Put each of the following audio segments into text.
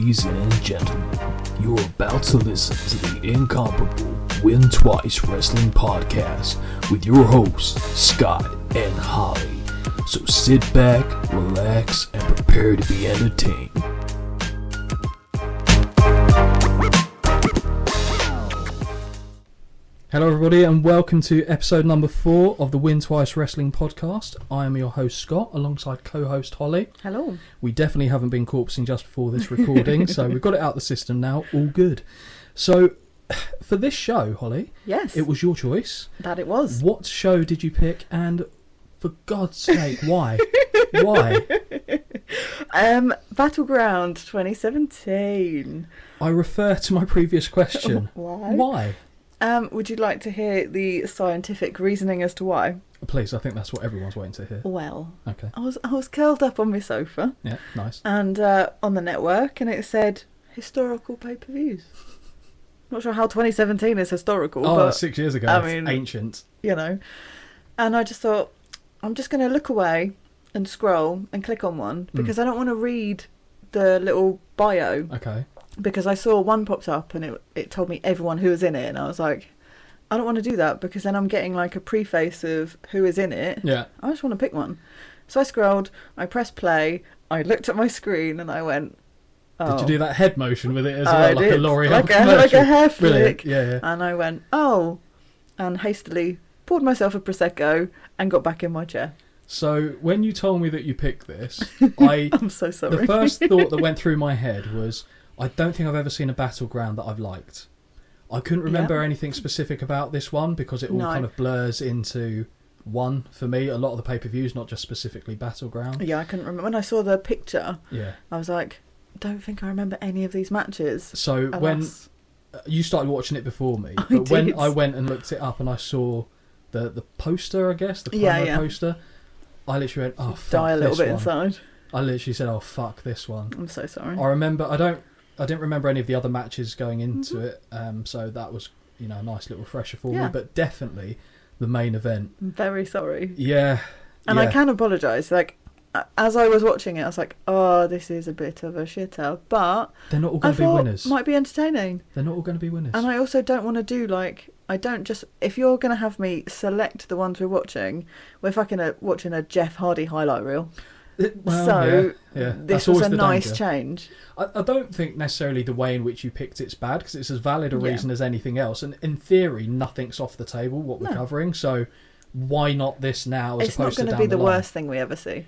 Ladies and gentlemen, you're about to listen to the incomparable Win Twice Wrestling Podcast with your hosts, Scott and Holly. So sit back, relax, and prepare to be entertained. Hello everybody and welcome to episode number 4 of the Win Twice Wrestling Podcast. I am your host Scott alongside co-host Holly. Hello. We definitely haven't been corpsing just before this recording, so we've got it out the system now, all good. So for this show, Holly, Yes. it was your choice. That it was. What show did you pick, and for God's sake, why? Why? Battleground 2017. I refer to my previous question. Why? Why? Would you like to hear the scientific reasoning as to why? Please, I think that's what everyone's waiting to hear. Well, Okay. I was curled up on my sofa Yeah, nice. and on the network, and it said historical pay-per-views. Not sure how 2017 is historical, Oh, but that's 6 years ago. I It's mean, ancient. you know. And I just thought, I'm just going to look away and scroll and click on one because I don't want to read the little bio. Okay. Because I saw one popped up and it told me everyone who was in it, and I was like, I don't want to do that because then I'm getting like a preface of who is in it. Yeah. I just want to pick one. So I scrolled, I pressed play, I looked at my screen and I went, oh. Did you do that head motion with it as I well, like a did. L'Oreal like commercial? a hair Brilliant. flick. Yeah. And I went, oh, and hastily poured myself a Prosecco and got back in my chair. So when you told me that you picked this, I'm so sorry. The first thought that went through my head was, I don't think I've ever seen a Battleground that I've liked. I couldn't remember anything specific about this one because it all kind of blurs into one for me. A lot of the pay-per-views, not just specifically Battleground. Yeah, I couldn't remember. When I saw the picture, Yeah. I was like, don't think I remember any of these matches. So when you started watching it before me, but when I went and looked it up and I saw the poster, I guess, the promo poster, I literally went, oh, fuck die a little bit one. Inside. I literally said, oh, fuck this one. I'm so sorry. I remember, I didn't remember any of the other matches going into it, so that was, a nice little refresher for me, but definitely the main event. I'm very sorry. Yeah. And I can apologise. Like, as I was watching it, I was like, oh, this is a bit of a shithole, but they're not all going to be winners. Might be entertaining. They're not all going to be winners. And I also don't want to do, I don't just, if you're going to have me select the ones we're watching, we're fucking watching a Jeff Hardy highlight reel. This was a nice change. I don't think necessarily the way in which you picked it's bad, because it's as valid a reason as anything else, and in theory nothing's off the table what we're covering, so why not this now as opposed to down the line? It's not going to be the worst thing we ever see.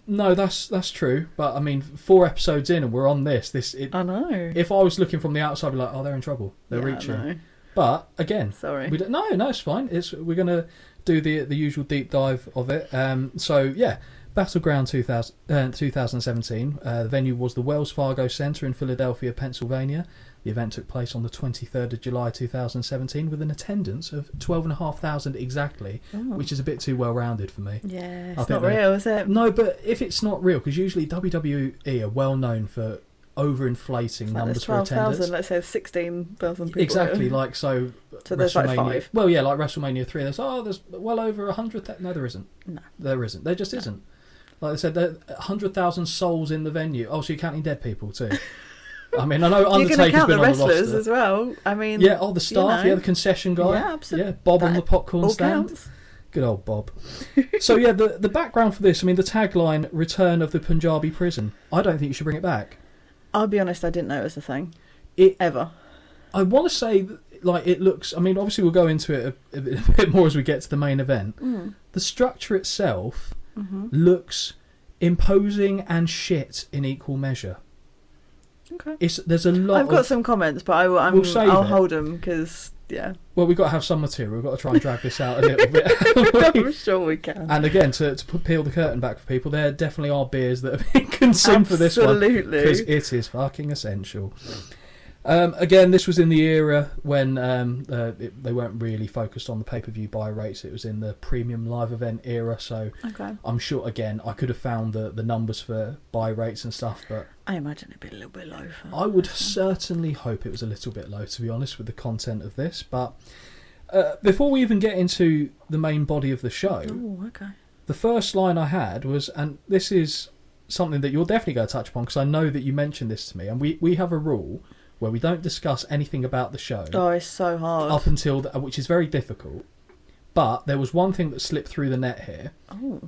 No, that's true, but I mean 4 episodes in and we're on this. I know. If I was looking from the outside, I'd be like, oh, they're in trouble, they're reaching. I know. But again, sorry, no, it's fine. We're going to do the usual deep dive of it. So yeah. Battleground 2017. The venue was the Wells Fargo Center in Philadelphia, Pennsylvania. The event took place on the 23rd of July 2017 with an attendance of 12,500 exactly, which is a bit too well-rounded for me. Yeah, it's not real, is it? No, but if it's not real, because usually WWE are well known for overinflating numbers for attendance. Let's say 16,000 people. Exactly, so there's like 5. Well, yeah, like WrestleMania 3, there's well over 100. No, there isn't. No. There isn't. There just isn't. Like I said, there are 100,000 souls in the venue. Oh, so you're counting dead people too? I mean, I know Undertaker's been on the roster. You're going to count the wrestlers as well. I mean, yeah, the staff, the concession guy, yeah, absolutely. Yeah, Bob on the popcorn stand. Counts. Good old Bob. So yeah, the background for this, I mean, the tagline "Return of the Punjabi Prison." I don't think you should bring it back. I'll be honest, I didn't know it was a thing. Ever. I want to say, it looks. I mean, obviously we'll go into it a bit more as we get to the main event. The structure itself looks imposing and shit in equal measure. Okay. There's a lot. I've got some comments, but I'll hold them because Well, we've got to have some material. We've got to try and drag this out a little bit. I'm sure we can. And again, to peel the curtain back for people, there definitely are beers that are being consumed for this one. Absolutely. Because it is fucking essential. Again, this was in the era when they weren't really focused on the pay-per-view buy rates. It was in the premium live event era, so I'm sure, again, I could have found the numbers for buy rates and stuff, but I imagine it'd be a little bit low. I would certainly hope it was a little bit low, to be honest, with the content of this. But before we even get into the main body of the show, the first line I had was, and this is something that you're definitely going to touch upon, because I know that you mentioned this to me, and we have a rule where we don't discuss anything about the show. Oh, it's so hard. Up until, which is very difficult. But there was one thing that slipped through the net here. Oh.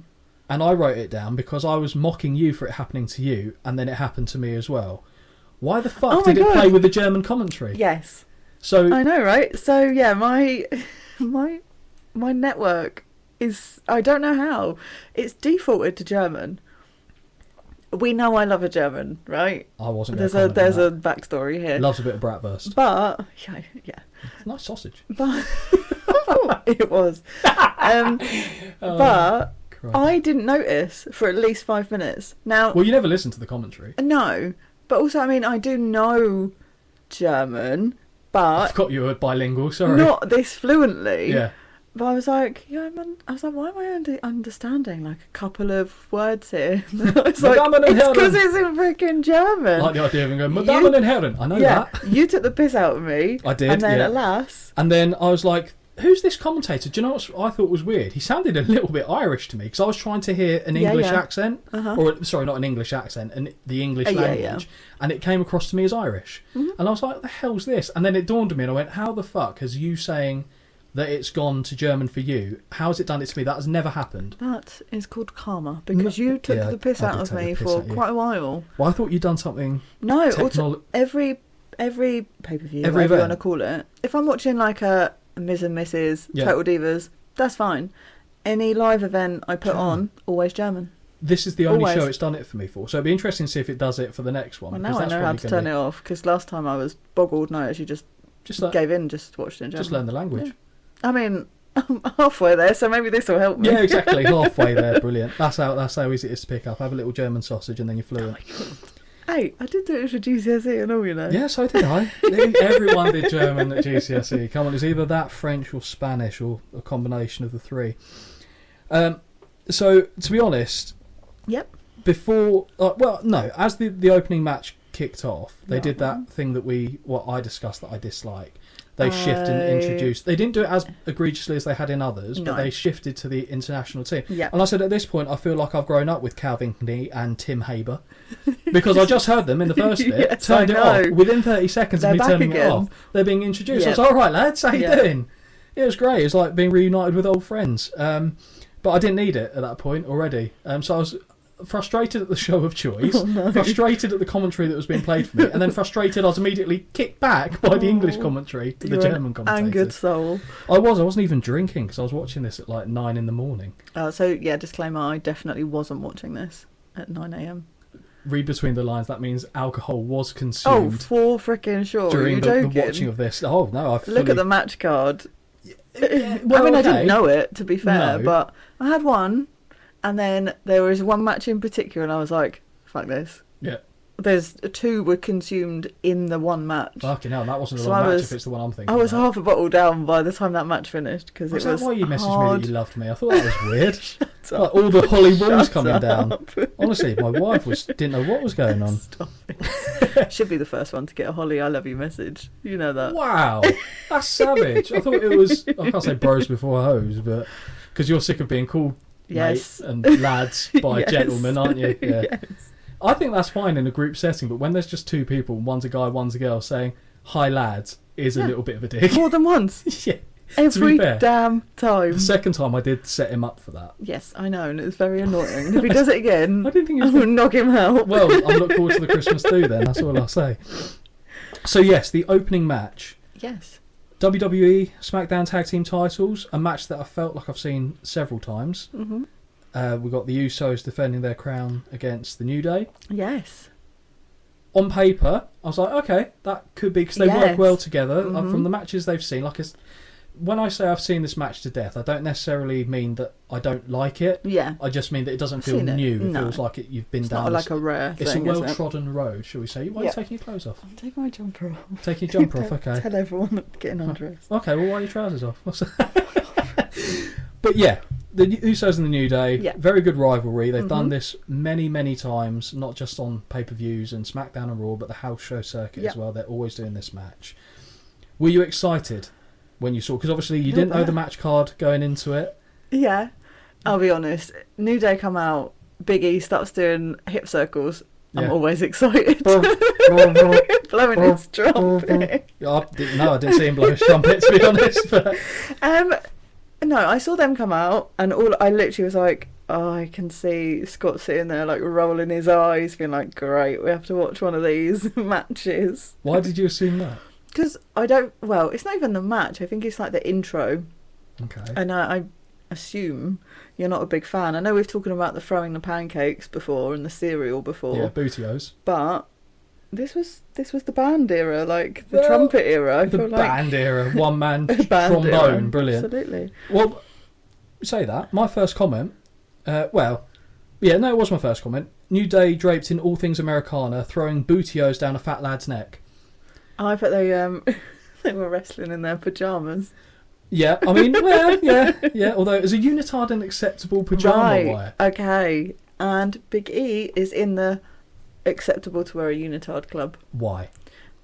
And I wrote it down because I was mocking you for it happening to you, and then it happened to me as well. Why the fuck did it play with the German commentary? Yes. So I know, right? So yeah, my network is, I don't know how, it's defaulted to German. We know I love a German, right? I wasn't. There's a backstory here. Loves a bit of bratwurst. But yeah. Nice sausage. But it was. But Christ. I didn't notice for at least 5 minutes. Now, Well, you never listened to the commentary. no, but also, I mean, I do know German, I but forgot you were bilingual. Sorry. not this fluently. Yeah. But I was like, I was like, why am I understanding like a couple of words here? I was like, Madame and it's Herren. because it's in freaking German. I like the idea of him going, Madame and Herren. I know that. You took the piss out of me. I did, And then yeah. alas. And then I was like, who's this commentator? Do you know what I thought was weird? He sounded a little bit Irish to me, because I was trying to hear an English accent. Uh-huh. Or, sorry, not an English accent, the English language. And it came across to me as Irish. Mm-hmm. And I was like, what the hell's this? And then it dawned on me, and I went, how the fuck has you saying that it's gone to German for you? How has it done it to me? That has never happened. That is called karma, because you took the piss I out did of take me the piss for out of you. quite a while. Well, I thought you'd done something. No, Technol- every pay-per-view, Every whatever you event. want to call it. If I'm watching like a Ms. and Mrs. Yeah. Total Divas, that's fine. Any live event I put on, always German. This is the only Always. show it's done it for me for. So it'd be interesting to see if it does it for the next one. Well, because now I that's know how probably to gonna turn it off, because last time I was boggled and I actually just like, gave in, just watched it in German. just learn the language. Yeah. I mean, I'm halfway there, so maybe this will help me. Yeah, exactly. Halfway there, brilliant. That's how easy it is to pick up. Have a little German sausage and then you're fluent. Hey, I did do it for GCSE and all, you know. Yeah, so did I. Everyone did German at GCSE. Come on, it's either that, French or Spanish, or a combination of the three. So, to be honest, Yep. before... as the opening match kicked off, they did Yeah. that thing that I discussed that I dislike. They shifted and introduced... They didn't do it as egregiously as they had in others, but No. they shifted to the international team. Yeah. And I said, at this point, I feel like I've grown up with Calvin Knee and Tim Haber, because I just heard them in the first bit, Yes, turned it I off. know. Within 30 seconds They're of me back turning it again. off, they're being introduced. Yep. I was all right, lads, how you Yeah. doing? Yeah, it was great. It was like being reunited with old friends. But I didn't need it at that point already. So I was frustrated at the show of choice, frustrated at the commentary that was being played for me, and then frustrated I was immediately kicked back by the English commentary to the You're German an commentators. angered soul. I wasn't even drinking, because I was watching this at like 9 in the morning. So, yeah, disclaimer, I definitely wasn't watching this at 9 a.m. Read between the lines, that means alcohol was Oh, consumed for frickin' sure. during you the joking? watching of this. Oh, no, I fully... Look at the match card. well, I mean, I okay. didn't know it, to be fair, No. but I had one, and then there was one match in particular, and I was like, fuck this. Yeah. There's two were consumed in the one match. Fucking hell, that wasn't a So long I match was- if it's the one I'm thinking I was about. half a bottle down by the time that match finished, because it Was was that why you messaged hard. me that you loved me? I thought that was weird. up. Like, all the Holly walls Shut coming down. up. Honestly, my wife didn't know what was going on. Stop it. Should be the first one to get a Holly I love you message. You know that. Wow, that's savage. I thought it was, I can't say bros before hoes, but because you're sick of being called Yes. mate and lads by Yes. gentlemen, aren't you? Yeah. Yes. I think that's fine in a group setting, but when there's just two people, one's a guy, one's a girl, saying hi lads is a Yeah. little bit of a dick. More than once. Yeah. Every fair. damn time. The second time I did set him up for that. Yes, I know, and it's very annoying. If he does it again, I didn't think he I'm was going to knock him out. Well, I'm looking forward to the Christmas do then, that's all I'll say. So yes, the opening match. Yes. WWE SmackDown Tag Team titles, a match that I felt like I've seen several times. Mm-hmm. We got the Usos defending their crown against the New Day. Yes. On paper, I was like, okay, that could be, because they work Yes. well together. Mhm. From the matches they've seen, when I say I've seen this match to death, I don't necessarily mean that I don't like it. Yeah. I just mean that it doesn't I've feel seen it. new. It No. feels like you've been It's down not this- like a rare It's thing, a is it? well-trodden road, shall we say. Why are you Yeah. taking your clothes off? I'm taking my jumper off. Taking your jumper off, Tell- okay. Tell everyone I'm getting undressed. Okay, well, why are your trousers off? What's that? But yeah, the Usos and the New Day, Yeah. very good rivalry. They've done Mhm. this many, many times, not just on pay-per-views and SmackDown and Raw, but the house show circuit Yeah. as well. They're always doing this match. Were you excited when you saw? Because obviously you Little didn't know bit. the match card going into it. Yeah. I'll be honest. New Day come out Big E starts doing hip circles, I'm Yeah. always excited. Blowing his trumpet. I didn't see him blow his trumpet, to be honest. But No, I saw them come out, and I literally was like, oh, I can see Scott sitting there like rolling his eyes, being like, great, we have to watch one of these matches. why did you assume that? Because well, it's not even the match, I think it's like the intro. Okay. And I assume you're not a big fan. I know we've talking about the throwing the pancakes before and the cereal before. Yeah, Bootios. But this was the band era, like the trumpet era. I The feel band era, one man band trombone, era. brilliant. Absolutely. Well, say that. My first comment, it was my first comment. New Day draped in all things Americana, throwing Bootios down a fat lad's neck. I bet they they were wrestling in their pajamas. Yeah, I mean, well, yeah. Although, is a unitard an acceptable pajama Right. wear? Okay. And Big E is in the acceptable to wear a unitard club Why?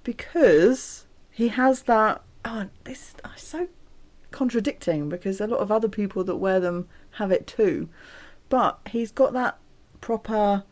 because he has that. Oh, this is so contradicting because a lot of other people that wear them have it too, but he's got that proper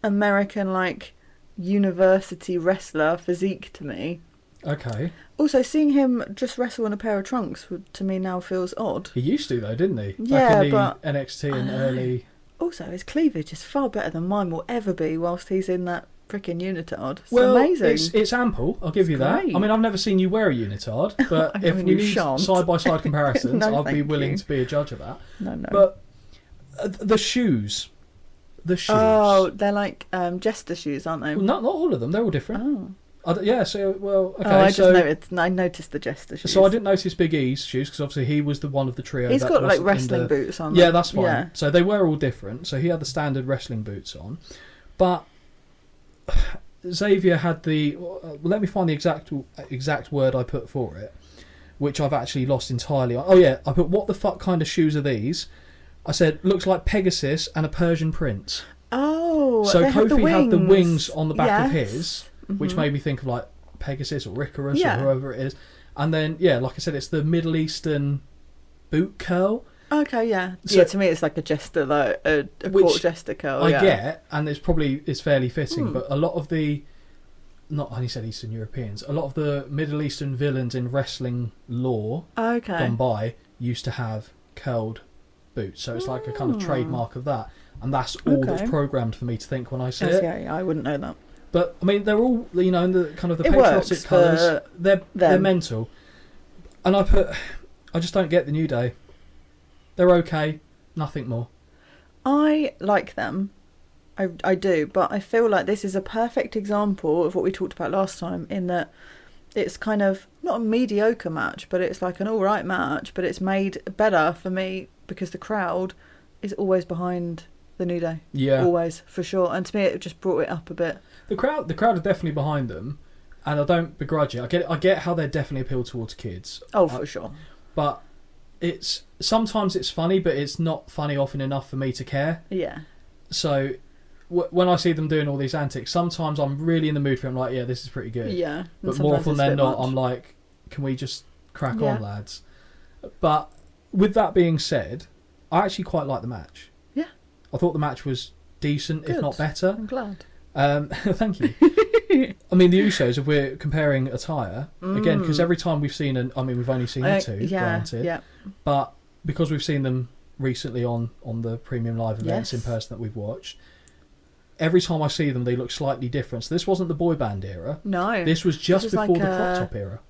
American like university wrestler physique to me. Okay. Also, seeing him just wrestle in a pair of trunks to me now feels odd. He used to, though, didn't he? Yeah, Back in the but NXT and I know. early... Also, his cleavage is far better than mine will ever be whilst he's in that freaking unitard. It's Well, amazing. it's ample, I'll give you that. great. I mean, I've never seen you wear a unitard, but I if mean, we you need shan't. side-by-side comparisons, No, I'd be thank willing you. to be a judge of that. No. But the shoes. The shoes. Oh, they're like jester shoes, aren't they? Well, not all of them, they're all different. Oh. Okay, I so... I noticed the jester shoes. So I didn't notice Big E's shoes because obviously he was the one of the trio. He's that got like wasn't in wrestling the- boots on. Yeah, that's fine. Yeah. So they were all different. So he had the standard wrestling boots on, but Xavier had the. Let me find the exact word I put for it, which I've actually lost entirely. Oh yeah, I put what the fuck kind of shoes are these? I said looks like Pegasus and a Persian prince. Oh, So they had the Kofi had the wings. wings on the back of Yes. his, which Mhm. made me think of like Pegasus or Icarus Yeah. or whoever it is. And then, yeah, like I said, it's the Middle Eastern boot curl. Okay, yeah. So- Yeah, to me it's like a jester, like a Which court jester curl. I yeah. get, and it's fairly fitting, Hmm. but a lot of the, not only said Eastern Europeans, a lot of the Middle Eastern villains in wrestling lore Okay. gone by used to have curled boots. So it's like a kind of Hmm. trademark of that. And that's all Okay. that's programmed for me to think when I see Yes, it. yeah, I wouldn't know that. But I mean, they're all in the kind of the It patriotic works for colours. They're them. mental, and I just don't get the New Day. They're okay, nothing more. I like them. I do, but I feel like this is a perfect example of what we talked about last time in that it's kind of not a mediocre match, but it's like an alright match, but it's made better for me because the crowd is always behind the New Day. Yeah, Always, for sure. And to me it just brought it up a bit. the crowd are definitely behind them, and I don't begrudge it. I get how they definitely appeal towards kids. Oh, for sure. But sometimes it's funny, but it's not funny often enough for me to care. Yeah. So when I see them doing all these antics, sometimes I'm really in the mood for it. I'm like, yeah, this is pretty good. Yeah. And But more sometimes often it's a than bit not, much. I'm like, can we just crack Yeah. on, lads? But with that being said, I actually quite like the match. Yeah. I thought the match was decent, if Good. not better. I'm glad. Thank you. I mean, the Usos, if we're comparing attire, again, because every time we've seen, we've only seen the two, yeah, granted, yeah. but because we've seen them recently on the premium live events in Yes. person that we've watched, every time I see them, they look slightly different. So this wasn't the boy band era. No. This was just was before like the crop a- top era.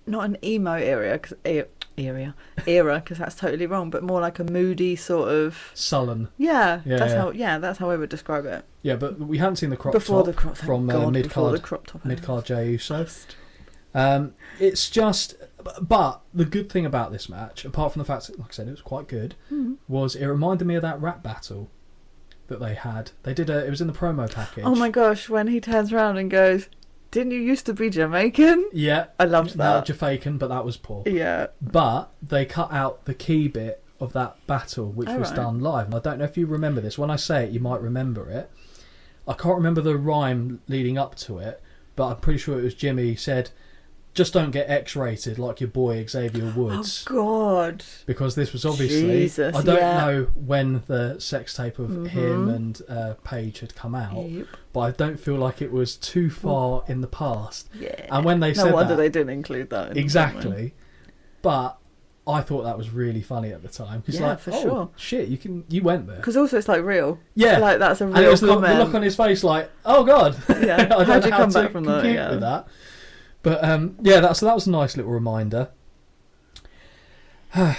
Not an emo era, because that's totally wrong, but more like a moody sort of. Sullen. Yeah, Yeah, that's how I would describe it. Yeah, but we hadn't seen the crop Before top the crop, thank from God, before the mid-card crop top. mid-card Jey Uso. It's just... But the good thing about this match, apart from the fact that, like I said, it was quite good, was it reminded me of that rap battle that they had. It was in the promo package. Oh my gosh, when he turns around and goes, "Didn't you used to be Jamaican?" Yeah. I loved that. Jafakan, but that was poor. Yeah. But they cut out the key bit of that battle, which was right. done live. And I don't know if you remember this. When I say it, you might remember it. I can't remember the rhyme leading up to it, but I'm pretty sure it was Jimmy said, just don't get X-rated like your boy Xavier Woods. Oh God! Because this was obviously, Jesus, I don't know when the sex tape of him and Paige had come out, but I don't feel like it was too far in the past. Yeah. And when they said no wonder that, they didn't include that. Exactly. But I thought that was really funny at the time. Yeah, for sure. Shit, you went there. Because also it's like real. Yeah. Like that's a real and it was comment. the look on his face like, oh God. Yeah. I don't How'd you know come how back to from that? compute Yeah. with that. But yeah, that was a nice little reminder.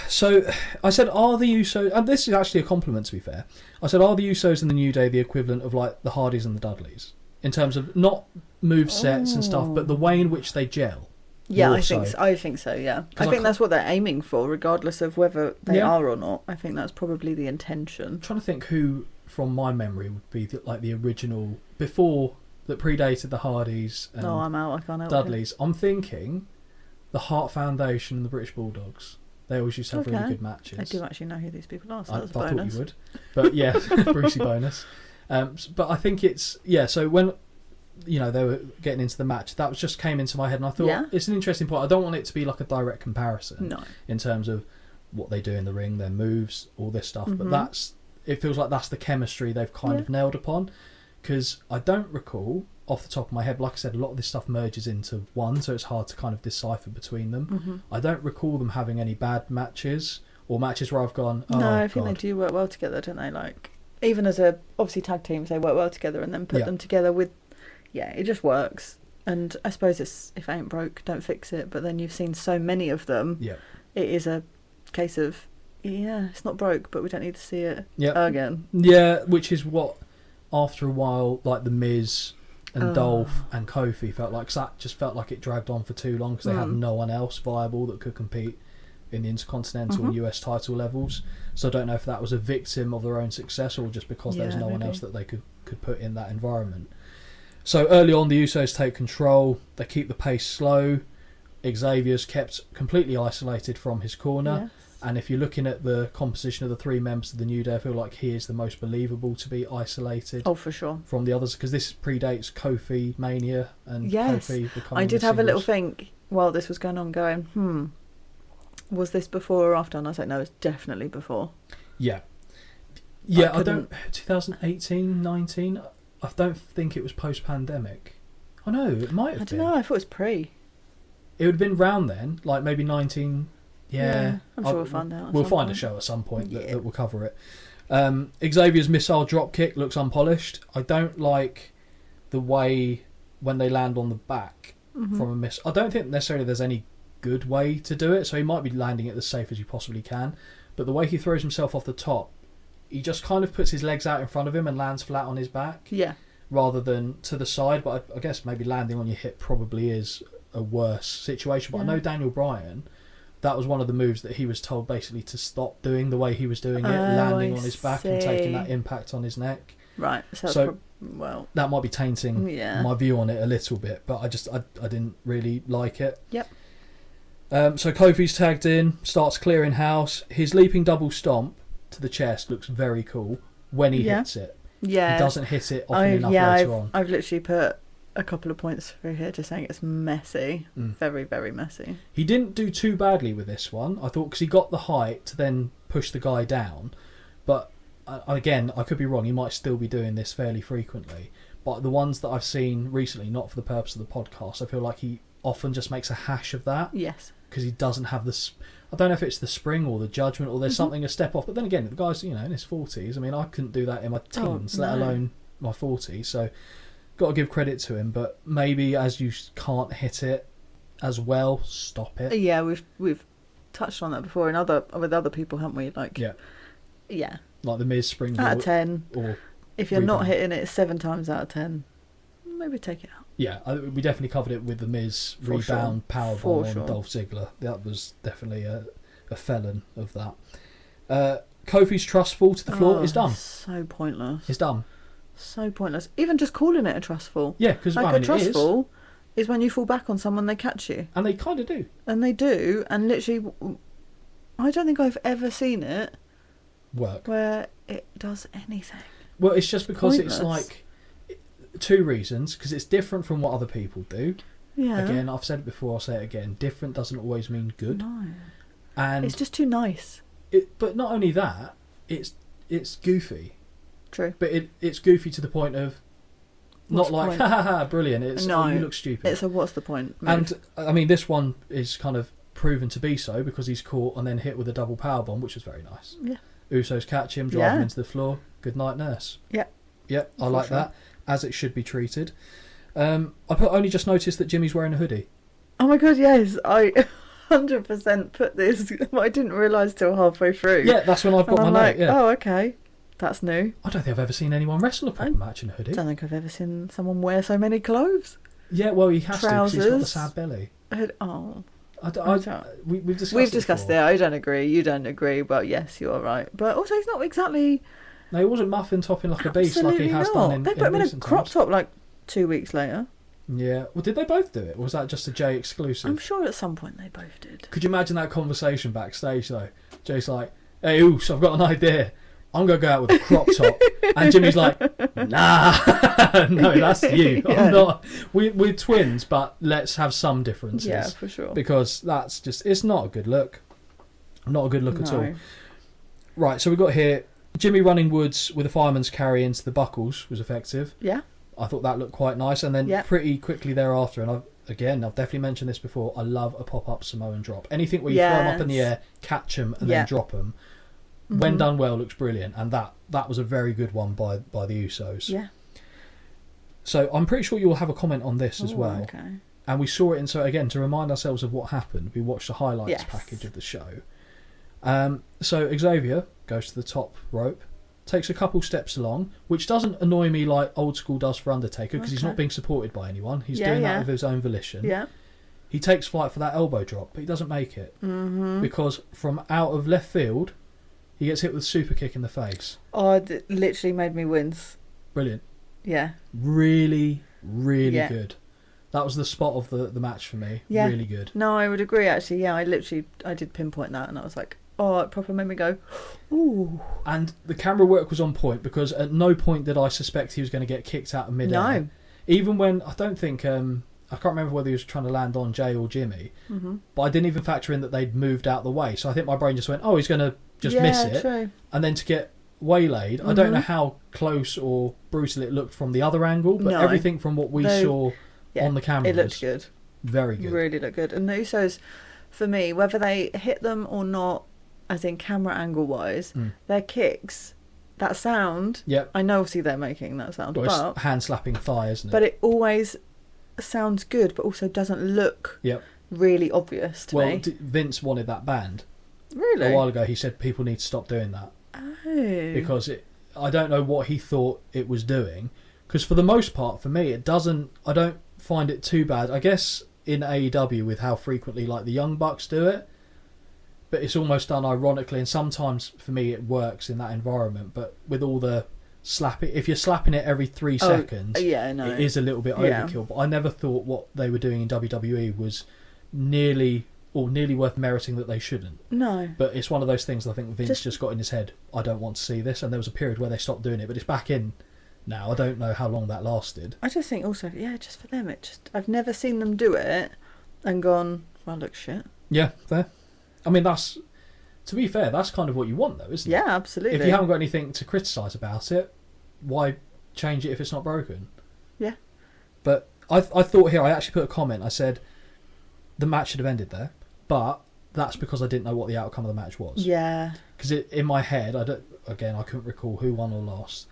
So I said, are the Usos, and this is actually a compliment to be fair, I said, are the Usos in the New Day the equivalent of like the Hardys and the Dudleys? In terms of not move sets and stuff, but the way in which they gel. Yeah, more I think so. I think so. Yeah, I think that's what they're aiming for, regardless of whether they are or not. I think that's probably the intention. I'm trying to think who, from my memory, would be like the original before that predated the Hardys and I'm out. I can't help Dudleys. I'm thinking the Heart Foundation and the British Bulldogs. They always used to have really good matches. I do actually know who these people are, so I that's a thought bonus. you would, but yeah, Brucey bonus. But I think it's So when they were getting into the match, that just came into my head, and I thought it's an interesting point. I don't want it to be like a direct comparison, in terms of what they do in the ring, their moves, all this stuff. But it feels like that's the chemistry they've kind of nailed upon. Because I don't recall off the top of my head, like I said, a lot of this stuff merges into one, so it's hard to kind of decipher between them. I don't recall them having any bad matches or matches where I've gone, no, I think they do work well together, don't they? Like, even as obviously tag teams, they work well together, and then put them together with, it just works. And I suppose if it ain't broke, don't fix it. But then you've seen so many of them, it is a case of, it's not broke, but we don't need to see it again. Yeah, which is what, after a while, like the Miz and Dolph and Kofi felt like, 'cause that just felt like it dragged on for too long because they had no one else viable that could compete in the Intercontinental and US title levels. So I don't know if that was a victim of their own success or just because there was no one else that they could put in that environment. So early on, the Usos take control. They keep the pace slow. Xavier's kept completely isolated from his corner. Yes. And if you're looking at the composition of the three members of the New Day, I feel like he is the most believable to be isolated. Oh, for sure. From the others, because this predates Kofi Mania and Kofi becoming. I did have a little think while this was going on, was this before or after? And I was like, no, it's definitely before. Yeah. Yeah, I don't. 2018, 19. I don't think it was post-pandemic. Oh no, it might have been. I don't know. I thought it was pre. It would have been round then, like maybe 19. Yeah, I'm sure we'll find out. We'll find a show at some point that will cover it. Xavier's missile drop kick looks unpolished. I don't like the way when they land on the back from a miss. I don't think necessarily there's any good way to do it. So he might be landing it as safe as you possibly can, but the way he throws himself off the top, he just kind of puts his legs out in front of him and lands flat on his back. Yeah. Rather than to the side, but I guess maybe landing on your hip probably is a worse situation. But I know Daniel Bryan, that was one of the moves that he was told basically to stop doing the way he was doing it, landing on his back and taking that impact on his neck. Right. So that might be tainting my view on it a little bit, but I didn't really like it. Yep. So Kofi's tagged in, starts clearing house. His leaping double stomp to the chest looks very cool when he hits it. Yeah. He doesn't hit it often enough later on. I've literally put a couple of points through here just saying it's messy. Very, very messy. He didn't do too badly with this one, I thought, because he got the height to then push the guy down. But again, I could be wrong. He might still be doing this fairly frequently. But the ones that I've seen recently, not for the purpose of the podcast, I feel like he often just makes a hash of that. Yes. Because he doesn't have this. I don't know if it's the spring or the judgment or there's something a step off. But then again, the guy's in his 40s. I mean, I couldn't do that in my teens, let alone my 40s. So got to give credit to him. But maybe as you can't hit it as well, stop it. Yeah, we've touched on that before with other people, haven't we? Like yeah. Like the Miz springboard out of 10. Or if you're not hitting it 7 times out of 10, maybe take it out. Yeah, we definitely covered it with the Miz rebound powerbomb on Dolph Ziggler. That was definitely a felon of that. Kofi's trust fall to the floor is done. So pointless. It's done. So pointless. Even just calling it a trust fall. Yeah, because a trust fall is when you fall back on someone, they catch you. And they kind of do. And they do, and literally, I don't think I've ever seen it work where it does anything. Well, it's just because it's like 2 reasons, because it's different from what other people do, Yeah. Again, I've said it before, I'll say it again. Different doesn't always mean good. No. And It's just too nice. but not only that, it's goofy. True. But it's goofy to the point of What's not the like point? ha ha ha brilliant. It's No. oh, you look stupid. It's a what's the point? move. And I mean, this one is kind of proven to be so because he's caught and then hit with a double powerbomb, which was very nice. Yeah. Usos catch him, drive him Yeah. into the floor. Good night, nurse. Yep. Yep, I For like sure. that, as it should be treated. Only just noticed that Jimmy's wearing a hoodie. Oh my god, yes. I 100% put this, but I didn't realise till halfway through. Yeah, that's when I've got And my I'm note. like, Yeah. oh, okay. That's new. I don't think I've ever seen anyone wrestle a proper match in a I hoodie. don't think I've ever seen someone wear so many clothes. Yeah, well, he has to because he's got the Trousers. sad belly. Oh. We've discussed We've it discussed before. it. I don't agree. You don't agree. But yes, you are right. But also, he's not exactly. No, he wasn't muffin topping like a beast like he Absolutely has not. done in They put him in a recent crop times. top like 2 weeks later. Yeah. Well, did they both do it? Or was that just a Jay exclusive? I'm sure at some point they both did. Could you imagine that conversation backstage though? Jay's like, "Hey, Oos, I've got an idea. I'm gonna go out with a crop top," and Jimmy's like, "Nah, no, that's you. Yeah. I'm not. We're twins, but let's have some differences." Yeah, for sure. Because that's just—it's not a good look. Not a good look at No. all. Right, so we've got here Jimmy running Woods with a fireman's carry into the buckles was effective. Yeah. I thought that looked quite nice, and then Yeah. pretty quickly thereafter, and I've definitely mentioned this before, I love a pop-up Samoan drop. Anything where you throw them up in the Yes. air, catch them, and Yeah. then drop them. When Mhm. done well, looks brilliant, and that was a very good one by the Usos. Yeah. So I'm pretty sure you'll have a comment on this as Oh, well. Okay. And we saw it, and so again, to remind ourselves of what happened, we watched the highlights Yes. package of the show. So Xavier goes to the top rope, takes a couple steps along, which doesn't annoy me like old school does for Undertaker, because he's Okay. not being supported by anyone. He's Yeah, doing that yeah. of his own volition. Yeah. He takes flight for that elbow drop, but he doesn't make it. Mm-hmm. Because from out of left field, he gets hit with a super kick in the face. Oh, it literally made me wince. Brilliant. Yeah. Really, really Yeah. good. That was the spot of the match for me. Yeah. Really good. No, I would agree actually. Yeah, I did pinpoint that, and I was like, oh, it proper made me go, ooh. And the camera work was on point, because at no point did I suspect he was going to get kicked out of midair. No. Even when, I don't think, I can't remember whether he was trying to land on Jay or Jimmy, Mm-hmm. but I didn't even factor in that they'd moved out the way. So I think my brain just went, oh, he's going to just miss it. True. And then to get waylaid, I don't know Mhm. how close or brutal it looked from the other angle, but No. everything from what we saw Yeah, on the camera It looked good. very good. Really looked good. And the Usos, for me, whether they hit them or not, as in camera angle wise, their kicks, that sound, Yep. I know obviously they're making that sound, Well, but it's hand slapping thigh, isn't it? but it always sounds good, but also doesn't look Yep. really obvious to Well, me. Vince wanted that banned. Really? A while ago, he said people need to stop doing that. Oh. Because I don't know what he thought it was doing. Because for the most part, for me, I don't find it too bad. I guess in AEW with how frequently like the Young Bucks do it, but it's almost done ironically, and sometimes for me it works in that environment. But with all the slapping, if you're slapping it every 3 seconds, yeah, no. it is a little bit Yeah. overkill. But I never thought what they were doing in WWE was nearly worth meriting that they shouldn't. No. But it's one of those things I think Vince Just- just got in his head, I don't want to see this, and there was a period where they stopped doing it, but it's back in now. I don't know how long that lasted. I just think also, yeah, just for them, I've never seen them do it and gone, well, look shit. Yeah, fair. I mean, to be fair, that's kind of what you want though, isn't it? Yeah, absolutely. If you haven't got anything to criticise about it, why change it if it's not broken? Yeah. But I thought here, I actually put a comment, I said, the match should have ended there, but that's because I didn't know what the outcome of the match was. Yeah. Because in my head, I couldn't recall who won or lost.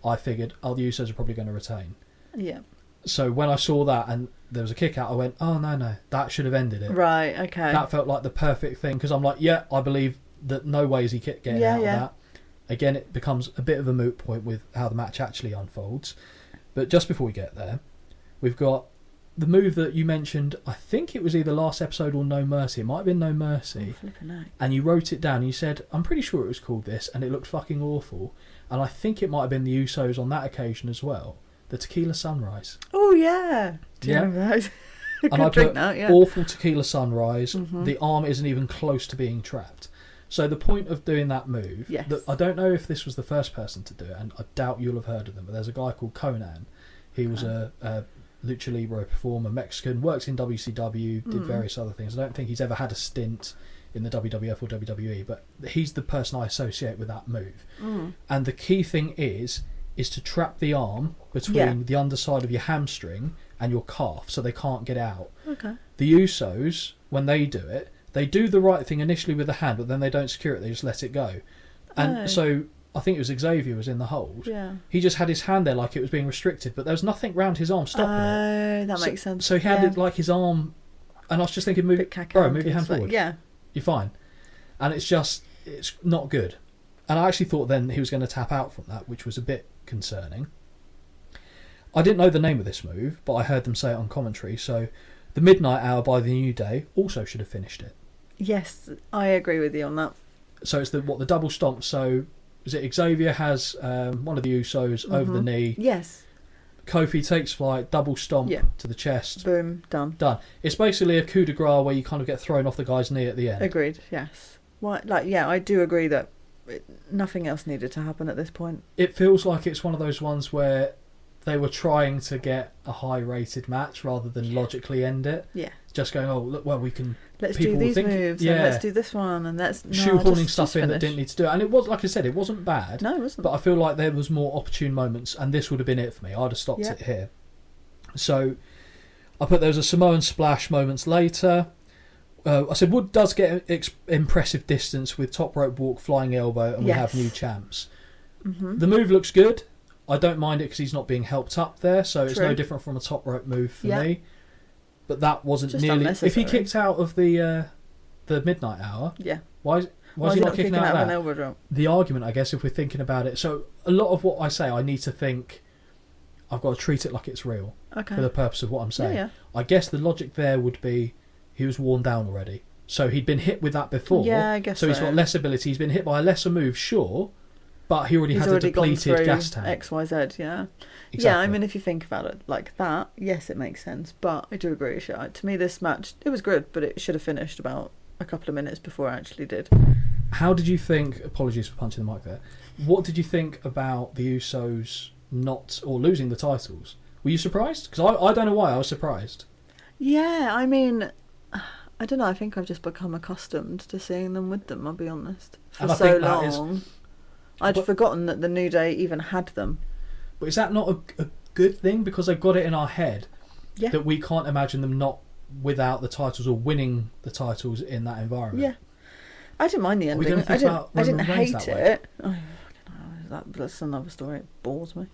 I figured, the Usos are probably going to retain. Yeah. So when I saw that and there was a kick out, I went, oh, no, that should have ended it. Right, okay. That felt like the perfect thing, because I'm like, yeah, I believe that no way is he getting out of that. Again, it becomes a bit of a moot point with how the match actually unfolds. But just before we get there, we've got the move that you mentioned, I think it was either last episode or No Mercy. It might have been No Mercy. Oh, flipping heck. And you wrote it down and you said, I'm pretty sure it was called this, and it looked fucking awful. And I think it might have been the Usos on that occasion as well. The Tequila Sunrise. Oh, yeah. Do you Yeah. remember that? And I drink put that, yeah. awful Tequila Sunrise. Mhm. The arm isn't even close to being trapped. So the point of doing that move, Yes. I don't know if this was the first person to do it, and I doubt you'll have heard of them, but there's a guy called Conan. He was a lucha libre performer, Mexican, works in WCW, did various other things. I don't think he's ever had a stint in the WWF or WWE, but he's the person I associate with that move. And the key thing is to trap the arm between the underside of your hamstring and your calf so they can't get out. Okay. The Usos, when they do it, they do the right thing initially with the hand, but then they don't secure it, they just let it go. And so I think it was Xavier was in the hold. Yeah. He just had his hand there like it was being restricted, but there was nothing round his arm stopping it. Oh, that makes sense. So he had it like his arm, and I was just thinking, move your hand forward. Yeah. You're fine. And it's not good. And I actually thought then he was going to tap out from that, which was a bit concerning. I didn't know the name of this move, but I heard them say it on commentary. So the Midnight Hour by the New Day also should have finished it. Yes, I agree with you on that. So it's the double stomp. So is it Xavier has one of the Usos over the knee? Yes. Kofi takes flight, double stomp to the chest. Boom, done. It's basically a coup de grace where you kind of get thrown off the guy's knee at the end. Agreed, yes. I do agree that nothing else needed to happen at this point. It feels like it's one of those ones where they were trying to get a high-rated match rather than logically end it. Yeah. Just going, oh, look, well, we can... Let's do these moves, and let's do this one, and let's... shoehorning stuff in that didn't need to do it. And it was, like I said, it wasn't bad. No, it wasn't. But I feel like there was more opportune moments, and this would have been it for me. I'd have stopped it here. So, I put there was a Samoan splash moments later. I said Wood does get impressive distance with top rope walk, flying elbow, and we have new champs. The move looks good. I don't mind it because he's not being helped up there, so it's no different from a top rope move for me. But that wasn't just nearly... If he kicked out of the Midnight Hour, why is he not kicking out of that? Elbow drop? The argument, I guess, if we're thinking about it... So a lot of what I say, I need to think... I've got to treat it like it's real for the purpose of what I'm saying. Yeah. I guess the logic there would be he was worn down already. So he'd been hit with that before. Yeah, I guess so. He's got less ability. He's been hit by a lesser move, sure... But he already had a depleted gas tank. XYZ, yeah. Exactly. Yeah, I mean, if you think about it like that, yes, it makes sense. But I do agree. To me, this match, it was good, but it should have finished about a couple of minutes before it actually did. How did you think... Apologies for punching the mic there. What did you think about the Usos losing the titles? Were you surprised? Because I don't know why I was surprised. Yeah, I mean... I don't know. I think I've just become accustomed to seeing them with them, I'll be honest. For so long... I'd forgotten that the New Day even had them. But is that not a good thing? Because they've got it in our head that we can't imagine them not without the titles or winning the titles in that environment. Yeah. I didn't mind the ending. I didn't hate it. Oh, that's another story. It bores me.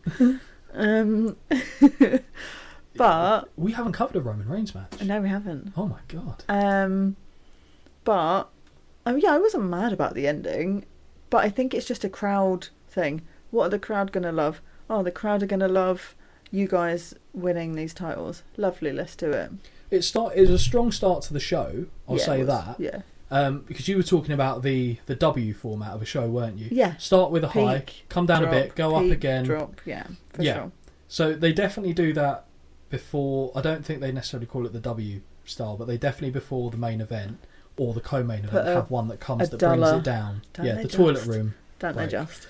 But... We haven't covered a Roman Reigns match. No, we haven't. Oh my God. But... I wasn't mad about the ending. But I think it's just a crowd thing. What are the crowd going to love? Oh, the crowd are going to love you guys winning these titles. Lovely, let's do it. It was a strong start to the show, I'll say that. Yeah. Because you were talking about the W format of a show, weren't you? Yeah. Start with a high, come down a bit, go up again. Drop, for sure. So they definitely do that before... I don't think they necessarily call it the W style, but they definitely before the main event... or the co-main event have one that comes that brings it down. The toilet room. Don't they just?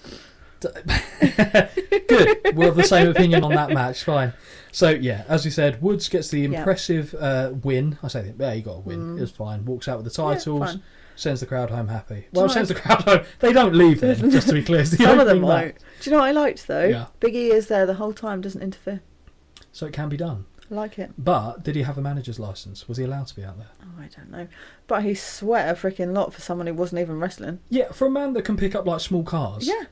Good. We're of the same opinion on that match. Fine. So, yeah, as we said, Woods gets the impressive win. I say, you got a win. It was fine. Walks out with the titles. Sends the crowd home happy. Well, sends the crowd home. They don't leave then, just to be clear. Some of them won't. Do you know what I liked, though? Yeah. Big E is there the whole time, doesn't interfere. So it can be done. I like it. But did he have a manager's license? Was he allowed to be out there? Oh, I don't know. But he sweat a freaking lot for someone who wasn't even wrestling. Yeah, for a man that can pick up like small cars. Yeah.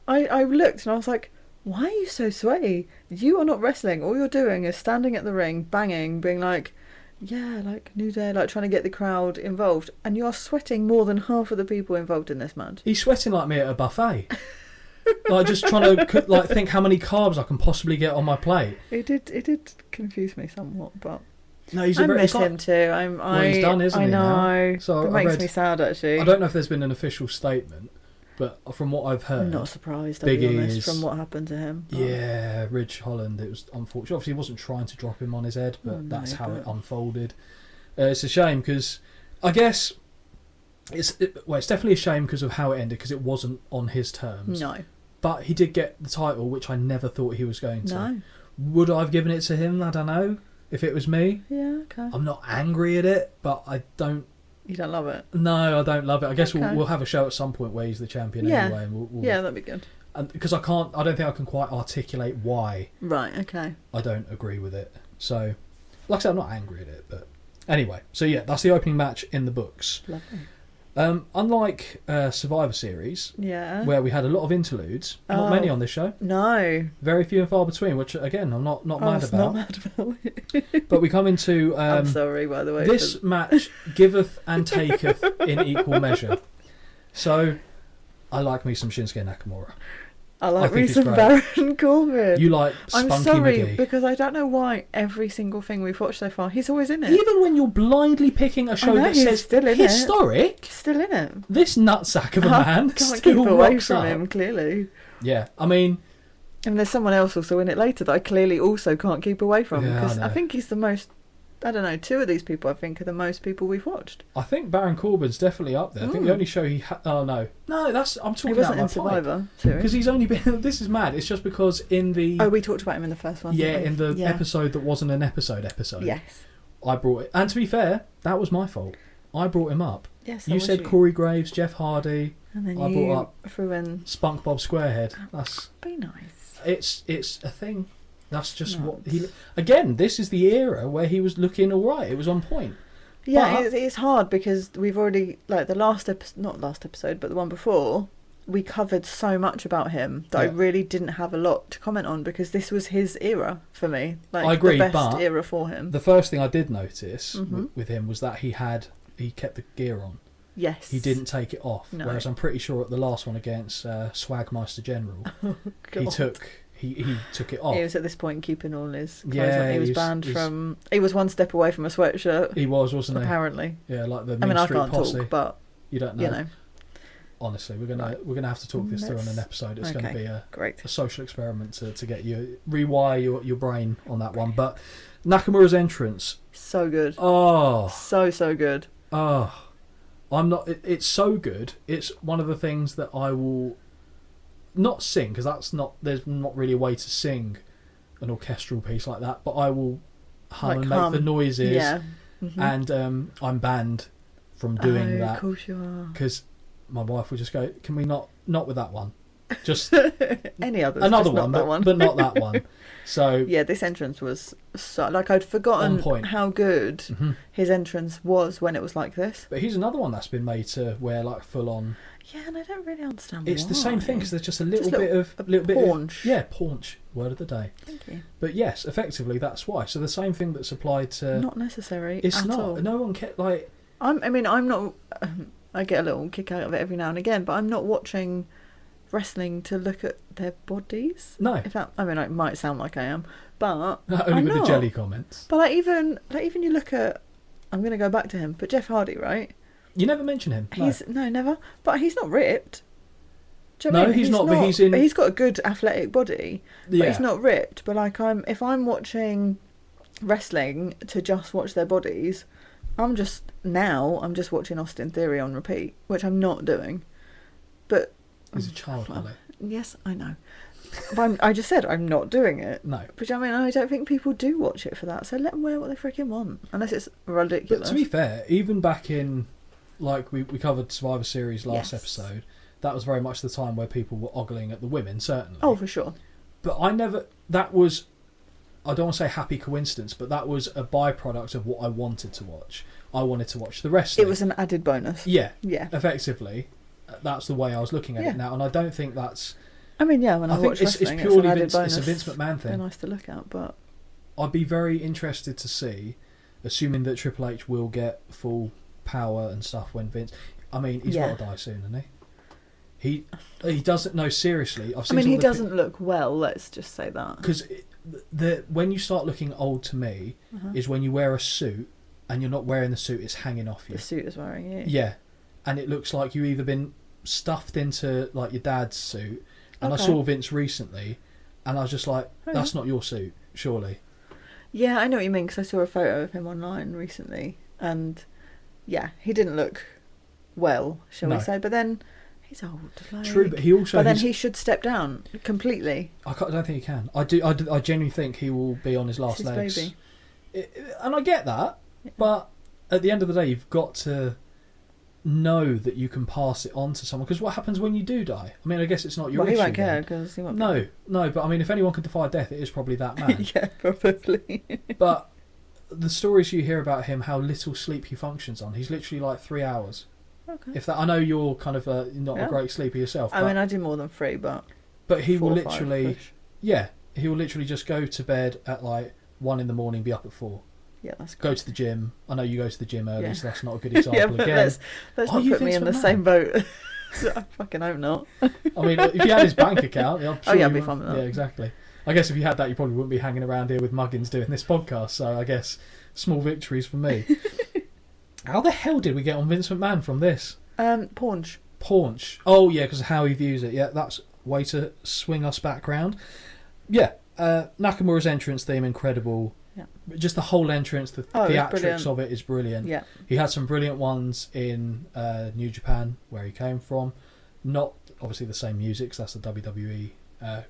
I looked and I was like, why are you so sweaty? You are not wrestling. All you're doing is standing at the ring, banging, being like, like New Day, like trying to get the crowd involved. And you are sweating more than half of the people involved in this match. He's sweating like me at a buffet. Like just trying to think how many carbs I can possibly get on my plate. It did confuse me somewhat, but no, I miss him too. He's done, isn't he? I know. So it makes me sad actually. I don't know if there's been an official statement, but from what I've heard, I'm not surprised. I'll be honest, from what happened to him. Yeah, Ridge Holland. It was unfortunate. Obviously, he wasn't trying to drop him on his head, but that's how it unfolded. It's a shame because I guess it's definitely a shame because of how it ended because it wasn't on his terms. No. But he did get the title, which I never thought he was going to. No. Would I have given it to him? I don't know. If it was me, Yeah, okay. I'm not angry at it, but I don't. You don't love it? No, I don't love it. I guess Okay. we'll have a show at some point where he's the champion Yeah. anyway, and we'll Yeah, that'd be good. because I don't think I can quite articulate why Right, okay. I don't agree with it. So, like I said, I'm not angry at it, but anyway. So yeah, that's the opening match in the books. Lovely. Unlike Survivor Series, Yeah. where we had a lot of interludes, not Oh. many on this show, No. very few and far between, which again I'm not I mad was about. not mad about. But we come into I'm sorry, by the way. this match giveth and taketh in equal measure. So I like me some Shinsuke Nakamura. I I like think me it's some great. Baron Corbin. You like I'm Spunky sorry, McGee. because I don't know why every single thing we've watched so far, he's always in it. Even when you're blindly picking a show know, that he's says still in it. historic, Still in it. this nutsack of a I man can't still keep away rocks from up. him, clearly. Yeah, I mean, And there's someone else also in it later that I clearly also can't keep away from. Yeah, I Because know. I think he's the most... I don't know, two of these people I think are the most people we've watched. I think Baron Corbin's definitely up there. I think the only show he oh no, that's I'm He talking wasn't in about my pipe. Survivor Because series. he's only been. This is mad. It's just because in the Oh, we talked about him in the first one. yeah didn't we? in the Yeah. episode that wasn't an episode. Yes. I brought it, and to be fair, that was my fault. I brought him up. Yes. You said Corey Graves, Jeff Hardy, And then I you brought up threw in... Spunk Bob Squarehead. That's Be nice. it's a thing. That's just No, what he. Again, this is the era where he was looking all right. It was on point. Yeah, But- it's hard because we've already, like the last episode, not last episode, but the one before, we covered so much about him that I Yeah. really didn't have a lot to comment on because this was his era for me. Like I agree, the best but era for him. The first thing I did notice Mhm. with him was that he kept the gear on. Yes. He didn't take it off. No. Whereas I'm pretty sure at the last one against Swagmeister General, he God. took it off. He was at this point keeping all his clothes Yeah, on. He was he's- banned he's- from... He was one step away from a sweatshirt, He was, wasn't he? apparently. Yeah, like the I Mean mean, I Street can't Posse. talk, but, You don't know. you know, Honestly, we're gonna have to talk this through on an episode. It's going to okay. be a great. social experiment to get you rewire your brain on that one. But Nakamura's entrance, So good. oh, So good. oh, I'm not. It's so good. It's one of the things that I will not sing because that's not. There's not really a way to sing an orchestral piece like that. But I will hum Like and make hum. the noises. Yeah. Mhm. And I'm banned from doing Oh, that of course you are. because my wife would just go, "Can we not with that one? Just Any others? another just one, not that one. but not that one." So Yeah, this entrance was so, like I'd forgotten On point. how good mhm. his entrance was when it was like this. But he's another one that's been made to wear like full on. Yeah, and I don't really understand. It's the same thing because there's just a little Just bit of little bit paunch. of yeah paunch. Word of the day. Thank you. But yes, effectively that's why. So the same thing that's applied to. Not necessary. It's at not. all. No one kept like. I'm not. I get a little kick out of it every now and again, but I'm not watching wrestling to look at their bodies. No. If that, I mean, it might sound like I am, but Only I'm with not. the jelly comments. But even you look at. I'm going to go back to him, but Jeff Hardy, right? You never mention him. No. He's never. But he's not ripped. Do you know No, what I mean? he's not, but he's in- But he's got a good athletic body. But Yeah. he's not ripped. But like if I'm watching wrestling to just watch their bodies, I'm just watching Austin Theory on repeat, which I'm not doing. But He's a child, Holly. yes, I know. But I just said I'm not doing it. No. But I mean, I don't think people do watch it for that. So let them wear what they freaking want, unless it's ridiculous. But to be fair, even back in, like we covered Survivor Series last Yes. episode, that was very much the time where people were ogling at the women, certainly. Oh, for sure. But that was, I don't want to say happy coincidence, but that was a byproduct of what I wanted to watch. I wanted to watch the wrestling. It was an added bonus. Yeah, Yeah. effectively. That's the way I was looking at Yeah. it now, and I don't think that's... I mean, yeah, when I think watch it's wrestling, purely an added Vince, bonus. it's a Vince McMahon They're thing. nice to look at, but I'd be very interested to see, assuming that Triple H will get full power and stuff when Vince... I mean, he's Yeah. got to die soon, hasn't he? He doesn't know, seriously. I've I seen mean, some he of the doesn't look well. Let's just say that. Because when you start looking old to me is when you wear a suit and you're not wearing the suit, it's hanging off you. The suit is wearing you. Yeah, and it looks like you've either been stuffed into like your dad's suit. And Okay. I saw Vince recently, and I was just like, Oh, "That's not your suit, surely." Yeah, I know what you mean because I saw a photo of him online recently, and yeah, he didn't look well, shall No. we say? But then he's old. Like, True, but he also. But then he should step down completely. I don't think he can. I genuinely think he will be on his last It's his legs. baby. And I get that, but at the end of the day, you've got to know that you can pass it on to someone. Because what happens when you do die? I mean, I guess it's not your issue. He won't care then. because he won't. No, but I mean, if anyone could defy death, it is probably that man. Yeah, probably. But the stories you hear about him, how little sleep he functions on, he's literally like 3 hours. Okay. If that, I know you're kind of not a great sleeper yourself. I mean, I do more than 3, but he will 4 or literally, 5-ish. he will literally just go to bed at like 1 a.m, be up at 4. Yeah, that's good. Go to the gym. I know you go to the gym early, Yeah. so that's not a good example Yeah, but again. let's not you put me Vince in the McMahon? same boat. I fucking hope not. I mean, if you had his bank account, I'm sure I'd you be would- fine with that. Yeah, exactly. I guess if you had that, you probably wouldn't be hanging around here with Muggins doing this podcast. So I guess small victories for me. How the hell did we get on Vince McMahon from this? Paunch. Paunch. Oh yeah, because of how he views it. Yeah, that's way to swing us back round. Yeah, Nakamura's entrance theme, incredible. Yeah. Just the whole entrance, the Oh, it was theatrics brilliant. of it is brilliant. Yeah. He had some brilliant ones in New Japan, where he came from. Not obviously the same music, 'cause that's a WWE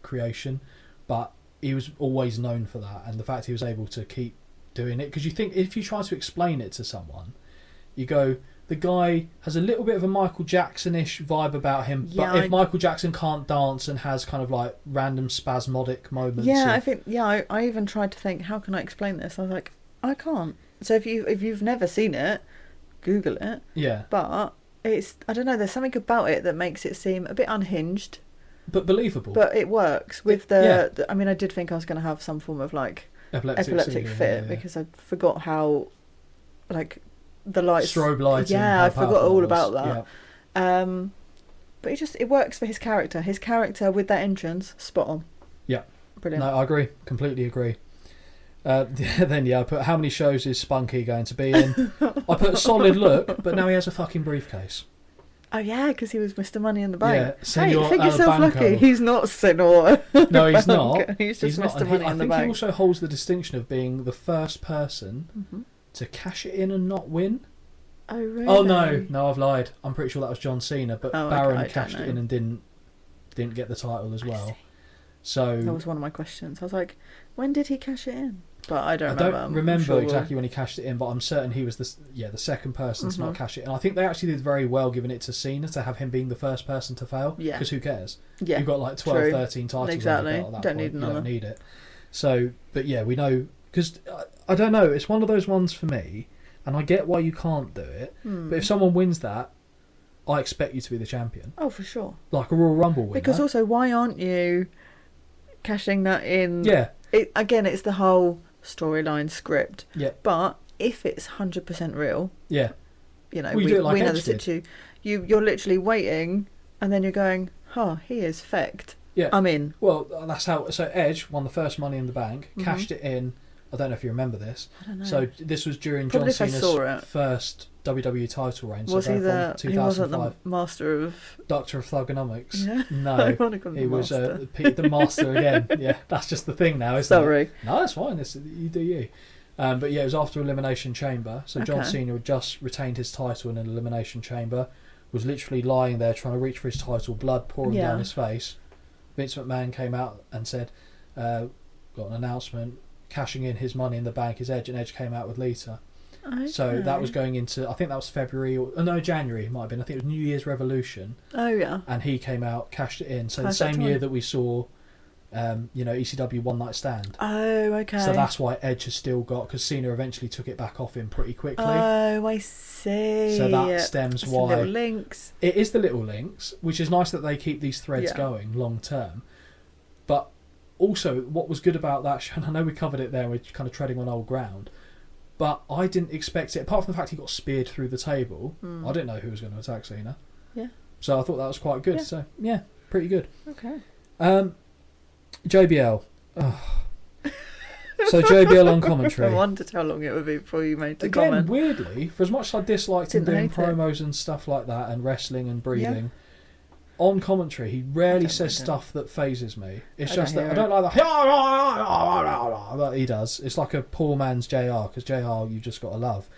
creation, but he was always known for that. And the fact he was able to keep doing it, because you think if you try to explain it to someone, you go, the guy has a little bit of a Michael Jackson-ish vibe about him, Yeah, but if Michael Jackson can't dance and has kind of like random spasmodic moments, Yeah, of, I even tried to think, how can I explain this? I was like, I can't. So if you've never seen it, Google it. yeah, But it's, I don't know, there's something about it that makes it seem a bit unhinged, but believable. but it works with I mean, I did think I was going to have some form of like epileptic seizure, fit because I forgot how like the lights, strobe lighting. yeah, how I forgot powerful all it was. about that. Yeah. But it works for his character with that entrance, spot on. Yeah. Brilliant. No, I agree. Completely agree. Then I put, how many shows is Spunky going to be in? I put solid look, but now he has a fucking briefcase. Oh yeah, because he was Mr. Money in the Bank. Yeah, Senor think yourself Albanco. lucky. He's not Senor. No, he's not. He's just not. Mr. And Money I in the think he Bank. also holds the distinction of being the first person Mhm. to cash it in and not win. Oh really? Oh no, I've lied. I'm pretty sure that was John Cena, but Oh, okay, Baron I don't cashed it know. in and didn't get the title as I well. see. So That was one of my questions. I was like, when did he cash it in? But I I don't remember. don't I'm remember sure exactly when he cashed it in, but I'm certain he was the second person to not Mhm. cash it in. I think they actually did very well giving it to Cena to have him being the first person to fail. Yeah. Because who cares? Yeah. You've got like 12, True. 13 titles Exactly. on your belt at that Don't point. need You another. don't need it. So, but yeah, we know, because I don't know, it's one of those ones for me, and I get why you can't do it, but if someone wins that, I expect you to be the champion. Oh, for sure. Like a Royal Rumble winner. Because also, why aren't you cashing that in? Yeah. Again, it's the whole storyline script. Yeah. But if it's 100% real, Yeah. you know, Well, you do it like we know Edge the did. situation. You're literally waiting, and then you're going, "Oh, he is fecked. Yeah. I'm in." Well, that's how. So Edge won the first Money in the Bank, Mhm. cashed it in. I don't know if you remember this. I don't know. So this was during Probably if I John saw Cena's it. first WWE title reign. Was so he going from he wasn't 2005. the master of? Doctor of Thugonomics? Yeah. I No, want to call him he the was master. the master again. Yeah, that's just the thing now, isn't it? Sorry. No, that's fine. You do you. But yeah, it was after Elimination Chamber. So John Okay. Cena had just retained his title in an Elimination Chamber. Was literally lying there trying to reach for his title, blood pouring Yeah. down his face. Vince McMahon came out and said, got an announcement, cashing in his Money in the Bank is Edge, and Edge came out with Lita. So that was going into, I think that was February, January it might have been. I think it was New Year's Revolution. Oh yeah. And he came out, cashed it in. So Perfect the same year time. that we saw, ECW One Night Stand. Oh okay. So that's why Edge has still got, because Cena eventually took it back off him pretty quickly. Oh, I see. So that stems That's why the little links. it is the little links, which is nice that they keep these threads Yeah. going long term. But also, what was good about that show, and I know we covered it there, we're kind of treading on old ground, but I didn't expect it, apart from the fact he got speared through the table. I didn't know who was going to attack Cena. Yeah. So I thought that was quite good. Yeah. So, yeah, pretty good. Okay. JBL. Oh. So JBL on commentary. I wondered how long it would be before you made the Again, comment. weirdly, for as much as I disliked him Didn't doing hate it. promos and stuff like that, and wrestling and breathing, on commentary, he rarely don't says mind it. stuff that phases me. It's I just don't that I hear don't like that that he does. It's like a poor man's JR, because JR you've just got to love.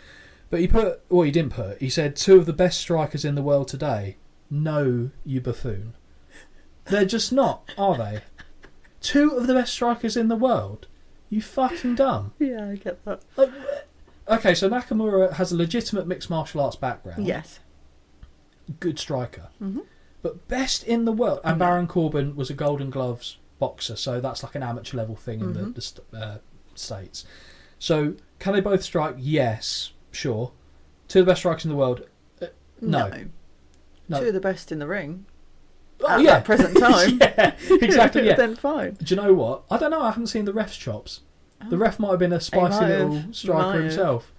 But he didn't put, he said 2 of the best strikers in the world today. No, you buffoon. They're just not, are they? 2 of the best strikers in the world. You fucking dumb. Yeah, I get that. Like, okay, so Nakamura has a legitimate mixed martial arts background. Yes. Good striker. Mm-hmm. But best in the world. And Baron Corbin was a Golden Gloves boxer, so that's like an amateur level thing in the States. So, can they both strike? Yes, sure. 2 of the best strikers in the world? No. 2 of the best in the ring. Oh, At yeah. that present time. Yeah, exactly, yeah. Then fine. Do you know what? I don't know, I haven't seen the ref's chops. The ref might have been a spicy little striker himself.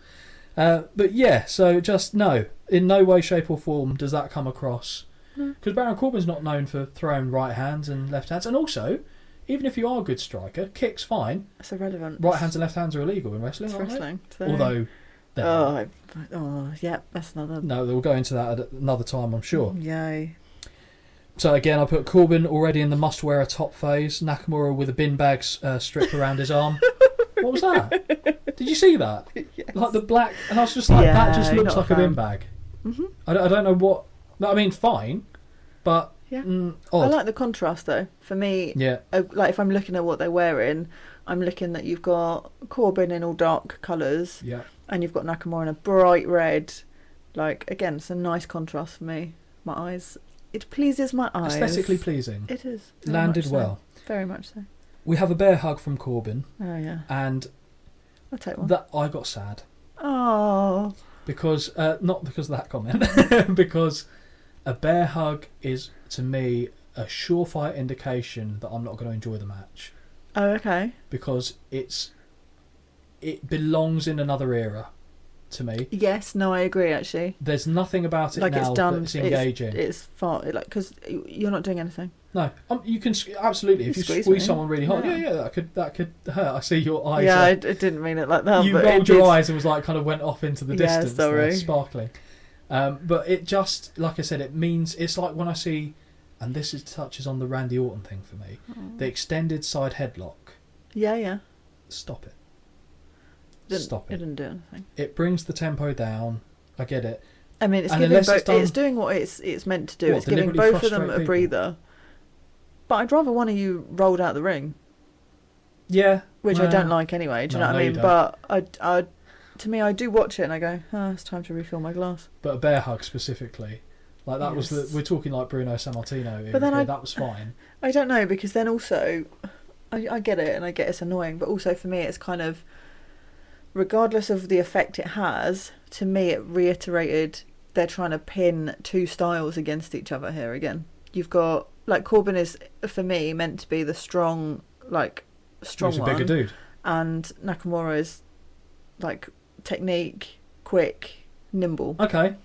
But yeah, so just no. In no way, shape or form does that come across. Because Baron Corbin's not known for throwing right hands and left hands. And also, even if you are a good striker, kicks fine. That's irrelevant. Right hands and left hands are illegal in wrestling, It's aren't wrestling. they? Although... yeah, that's another... No, we'll go into that at another time, I'm sure. Yay. So again, I put Corbin already in the must-wear a top phase. Nakamura with a bin bag strip around his arm. What was that? Did you see that? Yes. Like the black... And I was just like, that just looks like a bin bag. Mm-hmm. I don't know what... I mean, fine, but Yeah. odd. I like the contrast, though. For me, Yeah. like if I'm looking at what they're wearing, I'm looking that you've got Corbin in all dark colours, Yeah. and you've got Nakamura in a bright red. Like, again, it's a nice contrast for me. My eyes... It pleases my eyes. Aesthetically pleasing. It is. Landed well. Very much so. We have a bear hug from Corbin, Oh, yeah. and I'll take one. that I got sad. Oh. Because, not because of that comment, because a bear hug is, to me, a surefire indication that I'm not going to enjoy the match. Oh, okay. Because it belongs in another era, to me. Yes, no, I agree, actually. There's nothing about it Like, now it's done. that's engaging. It's far... Like, because you're not doing anything. No, you can absolutely. If you Squeeze squeeze me. someone really hard, Yeah. yeah, that could hurt. I see your eyes. Yeah, I didn't mean it like that. You but rolled it your did. eyes and was like kind of went off into the Yeah, distance. sorry. There, sparkling. But it just, like I said, it means it's like when I see, and this touches on the Randy Orton thing for me, the extended side headlock. Yeah, yeah. Stop it. It didn't do anything. It brings the tempo down. I get it. I mean, it's And giving unless it's done- it's doing what it's meant to do. What, It's giving deliberately both of them a frustrate people? breather. But I'd rather one of you rolled out the ring, Yeah. which I don't like anyway. Do you No, know what no, I you mean? don't. But to me, I do watch it and I go, it's time to refill my glass. But a bear hug specifically, like that was Yes. we're talking like Bruno Sammartino. But then that was fine. I don't know, because then also, I get it and I get it's annoying, but also for me it's kind of, regardless of the effect it has, to me it reiterated they're trying to pin 2 styles against each other here again. You've got, like, Corbin is, for me, meant to be the strong He's a one. bigger dude. And Nakamura is, like, technique, quick, nimble. Okay.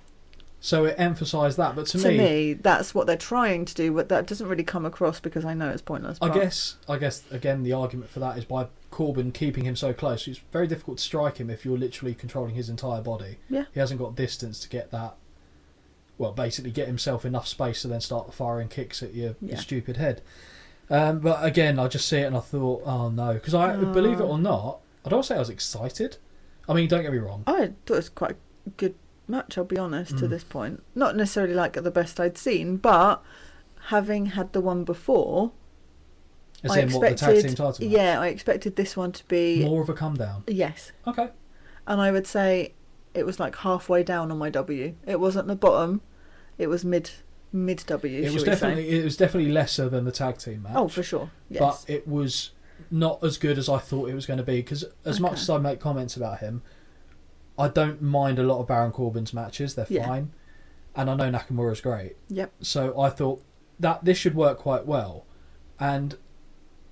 So it emphasised that, but to me, that's what they're trying to do, but that doesn't really come across because I know it's pointless. I but- guess again the argument for that is by Corbin keeping him so close. It's very difficult to strike him if you're literally controlling his entire body. Yeah. He hasn't got distance to get that. Well, basically get himself enough space to then start firing kicks at your stupid head. But again, I just see it and I thought, oh no, because I believe it or not, I don't say I was excited. I mean, don't get me wrong. I thought it was quite a good match, I'll be honest, to this point. Not necessarily like the best I'd seen, but having had the one before, As in what, the tag team title match? Yeah, I expected this one to be More of a come down. Yes. Okay. And I would say it was like halfway down on my W. It wasn't the bottom, it was mid W. It was definitely lesser than the tag team match. Oh, for sure. Yes. But it was not as good as I thought it was going to be, because as much as I make comments about him, I don't mind a lot of Baron Corbin's matches. They're fine. And I know Nakamura's great. Yep. So I thought that this should work quite well. And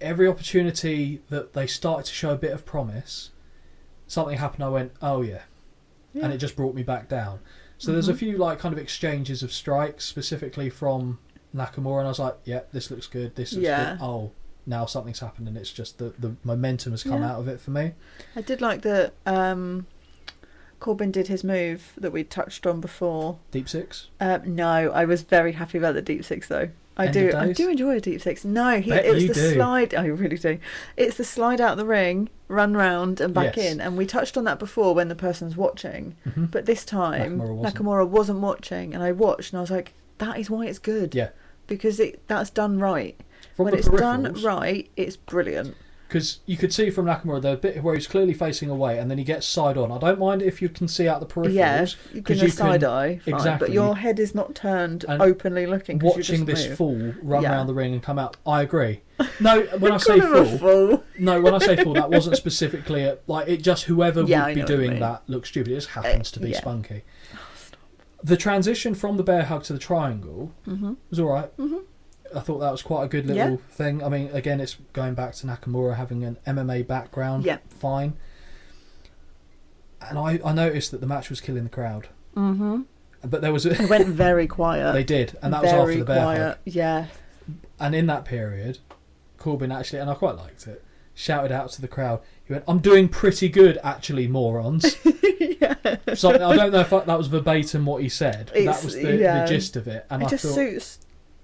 every opportunity that they started to show a bit of promise, something happened, I went, oh yeah. And it just brought me back down. So there's a few like kind of exchanges of strikes specifically from Nakamura, and I was like, yeah, this looks good, this looks good. Oh, now something's happened, and it's just the momentum has come out of it for me. I did like that Corbin did his move that we touched on before. Deep six? No, I was very happy about the deep six though. I do enjoy a deep six. No, it was the slide. I really do. It's the slide out the ring, run round and back in. And we touched on that before when the person's watching. But this time, Nakamura wasn't watching. And I watched and I was like, that is why it's good. Yeah. Because that's done right. From when the it's done peripherals. right, it's brilliant. Because you could see from Nakamura the bit where he's clearly facing away and then he gets side on. I don't mind if you can see out the peripherals. Yeah, you can a side eye, fine, exactly. but your head is not turned And openly looking. Watching this move. fool run Yeah. around the ring and come out, I agree. No, when I say fool, no, when I say fool, that wasn't specifically it. Just whoever Yeah, would I be know what you doing mean. that looks stupid. It just happens to be yeah. spunky. The transition from the bear hug to the triangle was all right. Mm-hmm. I thought that was quite a good little thing. I mean, again, it's going back to Nakamura having an MMA background. Yeah. Fine. And I noticed that the match was killing the crowd. Mm-hmm. But there was It went very quiet. They did, and that was after the bear hug. Yeah. And in that period, Corbin actually, and I quite liked it, shouted out to the crowd. He went, "I'm doing pretty good, actually, morons." Yeah. So I don't know if that was verbatim what he said. But that was the gist of it. And it I just thought, suits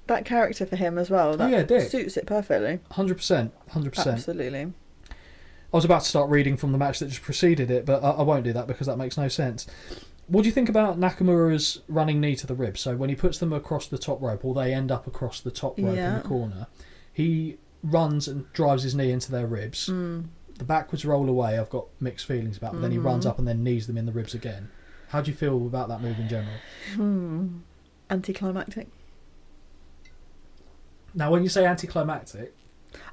that character for him as well. That Dick. suits it perfectly. 100%. Absolutely. I was about to start reading from the match that just preceded it, but I won't do that because that makes no sense. What do you think about Nakamura's running knee to the ribs? So when he puts them across the top rope, or they end up across the top rope in the corner, he runs and drives his knee into their ribs. The backwards roll away, I've got mixed feelings about, but then he runs up and then knees them in the ribs again. How do you feel about that move in general? Anticlimactic. Now, when you say anticlimactic,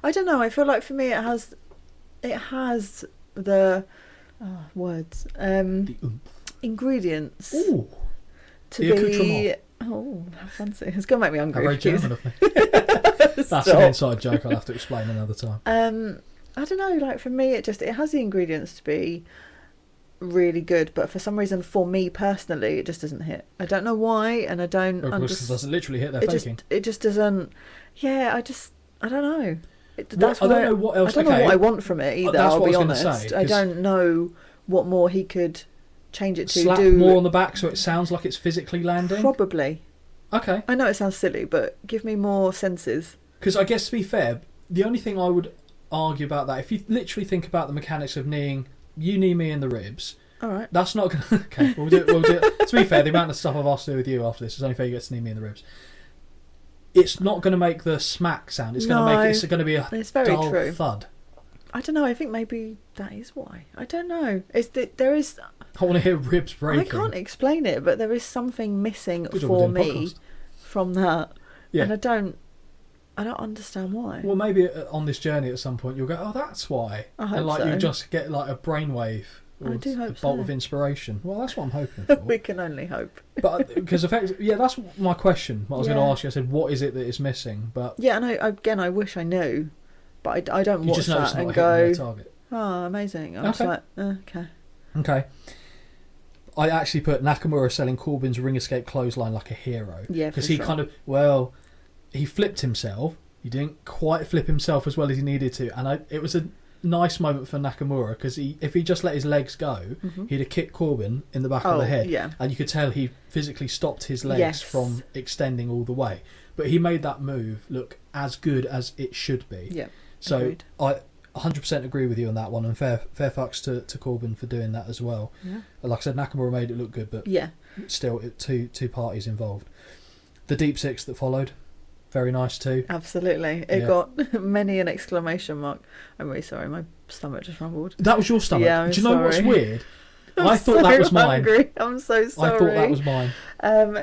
I don't know. I feel like for me it has the words the ingredients ooh, to the be. accoutrement. Oh, how fancy! It's gonna make me hungry. How very Excuse- German of me. That's an inside joke. I'll have to explain another time. I don't know. Like for me, it has the ingredients to be really good, but for some reason, for me personally, it just doesn't hit. I don't know why, and I don't. Of course, it doesn't literally hit their it faking. it just doesn't. Yeah, I don't know. I don't know what else. I don't know what I want from it either. That's I'll what be I was gonna honest. say, I don't know what more he could change it to. Slap do more on the back so it sounds like it's physically landing. Probably. Okay. I know it sounds silly, but give me more senses. Because I guess to be fair, the only thing I would argue about that, if you literally think about the mechanics of kneeing, you knee me in the ribs. All right. That's not going to... Okay, we'll do it. To be fair, the amount of stuff I've asked to do with you after this is only fair you get to knee me in the ribs. It's not going to make the smack sound. It's going to make it's going to be a it's very dull true. thud. I don't know. I think maybe that is why. I don't know. There is... I want to hear ribs breaking. I can't explain it, but there is something missing Good job for we're doing a me podcast. from that. Yeah. And I don't understand why. Well, maybe on this journey at some point you'll go, oh, that's why. I hope and like so. you just get like a brainwave or I do hope a bolt so. of inspiration. Well, that's what I'm hoping for. We can only hope. But because effectively, yeah, that's my question. What I was going Yeah. to ask you. I said, what is it that is missing? But Yeah, and I wish I knew, but I don't you watch just know it's that not and hitting their go, target. oh, amazing. I'm just Okay. like, okay. Okay. I actually put Nakamura selling Corbin's ring escape clothesline like a hero. Yeah, Because for he sure. kind of, he flipped himself. He didn't quite flip himself as well as he needed to. And it was a nice moment for Nakamura because if he just let his legs go, he'd have kicked Corbin in the back of the head. Yeah. And you could tell he physically stopped his legs Yes. from extending all the way. But he made that move look as good as it should be. Yeah. So agreed. I 100% agree with you on that one, and fair fucks to Corbin for doing that as well. Yeah. Like I said, Nakamura made it look good, but Yeah. still, two parties involved. The deep six that followed, very nice too. Absolutely. It Yeah. got many an exclamation mark. I'm really sorry, my stomach just rumbled. That was your stomach. Yeah, I'm Do you know what's sorry. weird? I'm I thought that so was mine. hungry. I'm so sorry. I thought that was mine.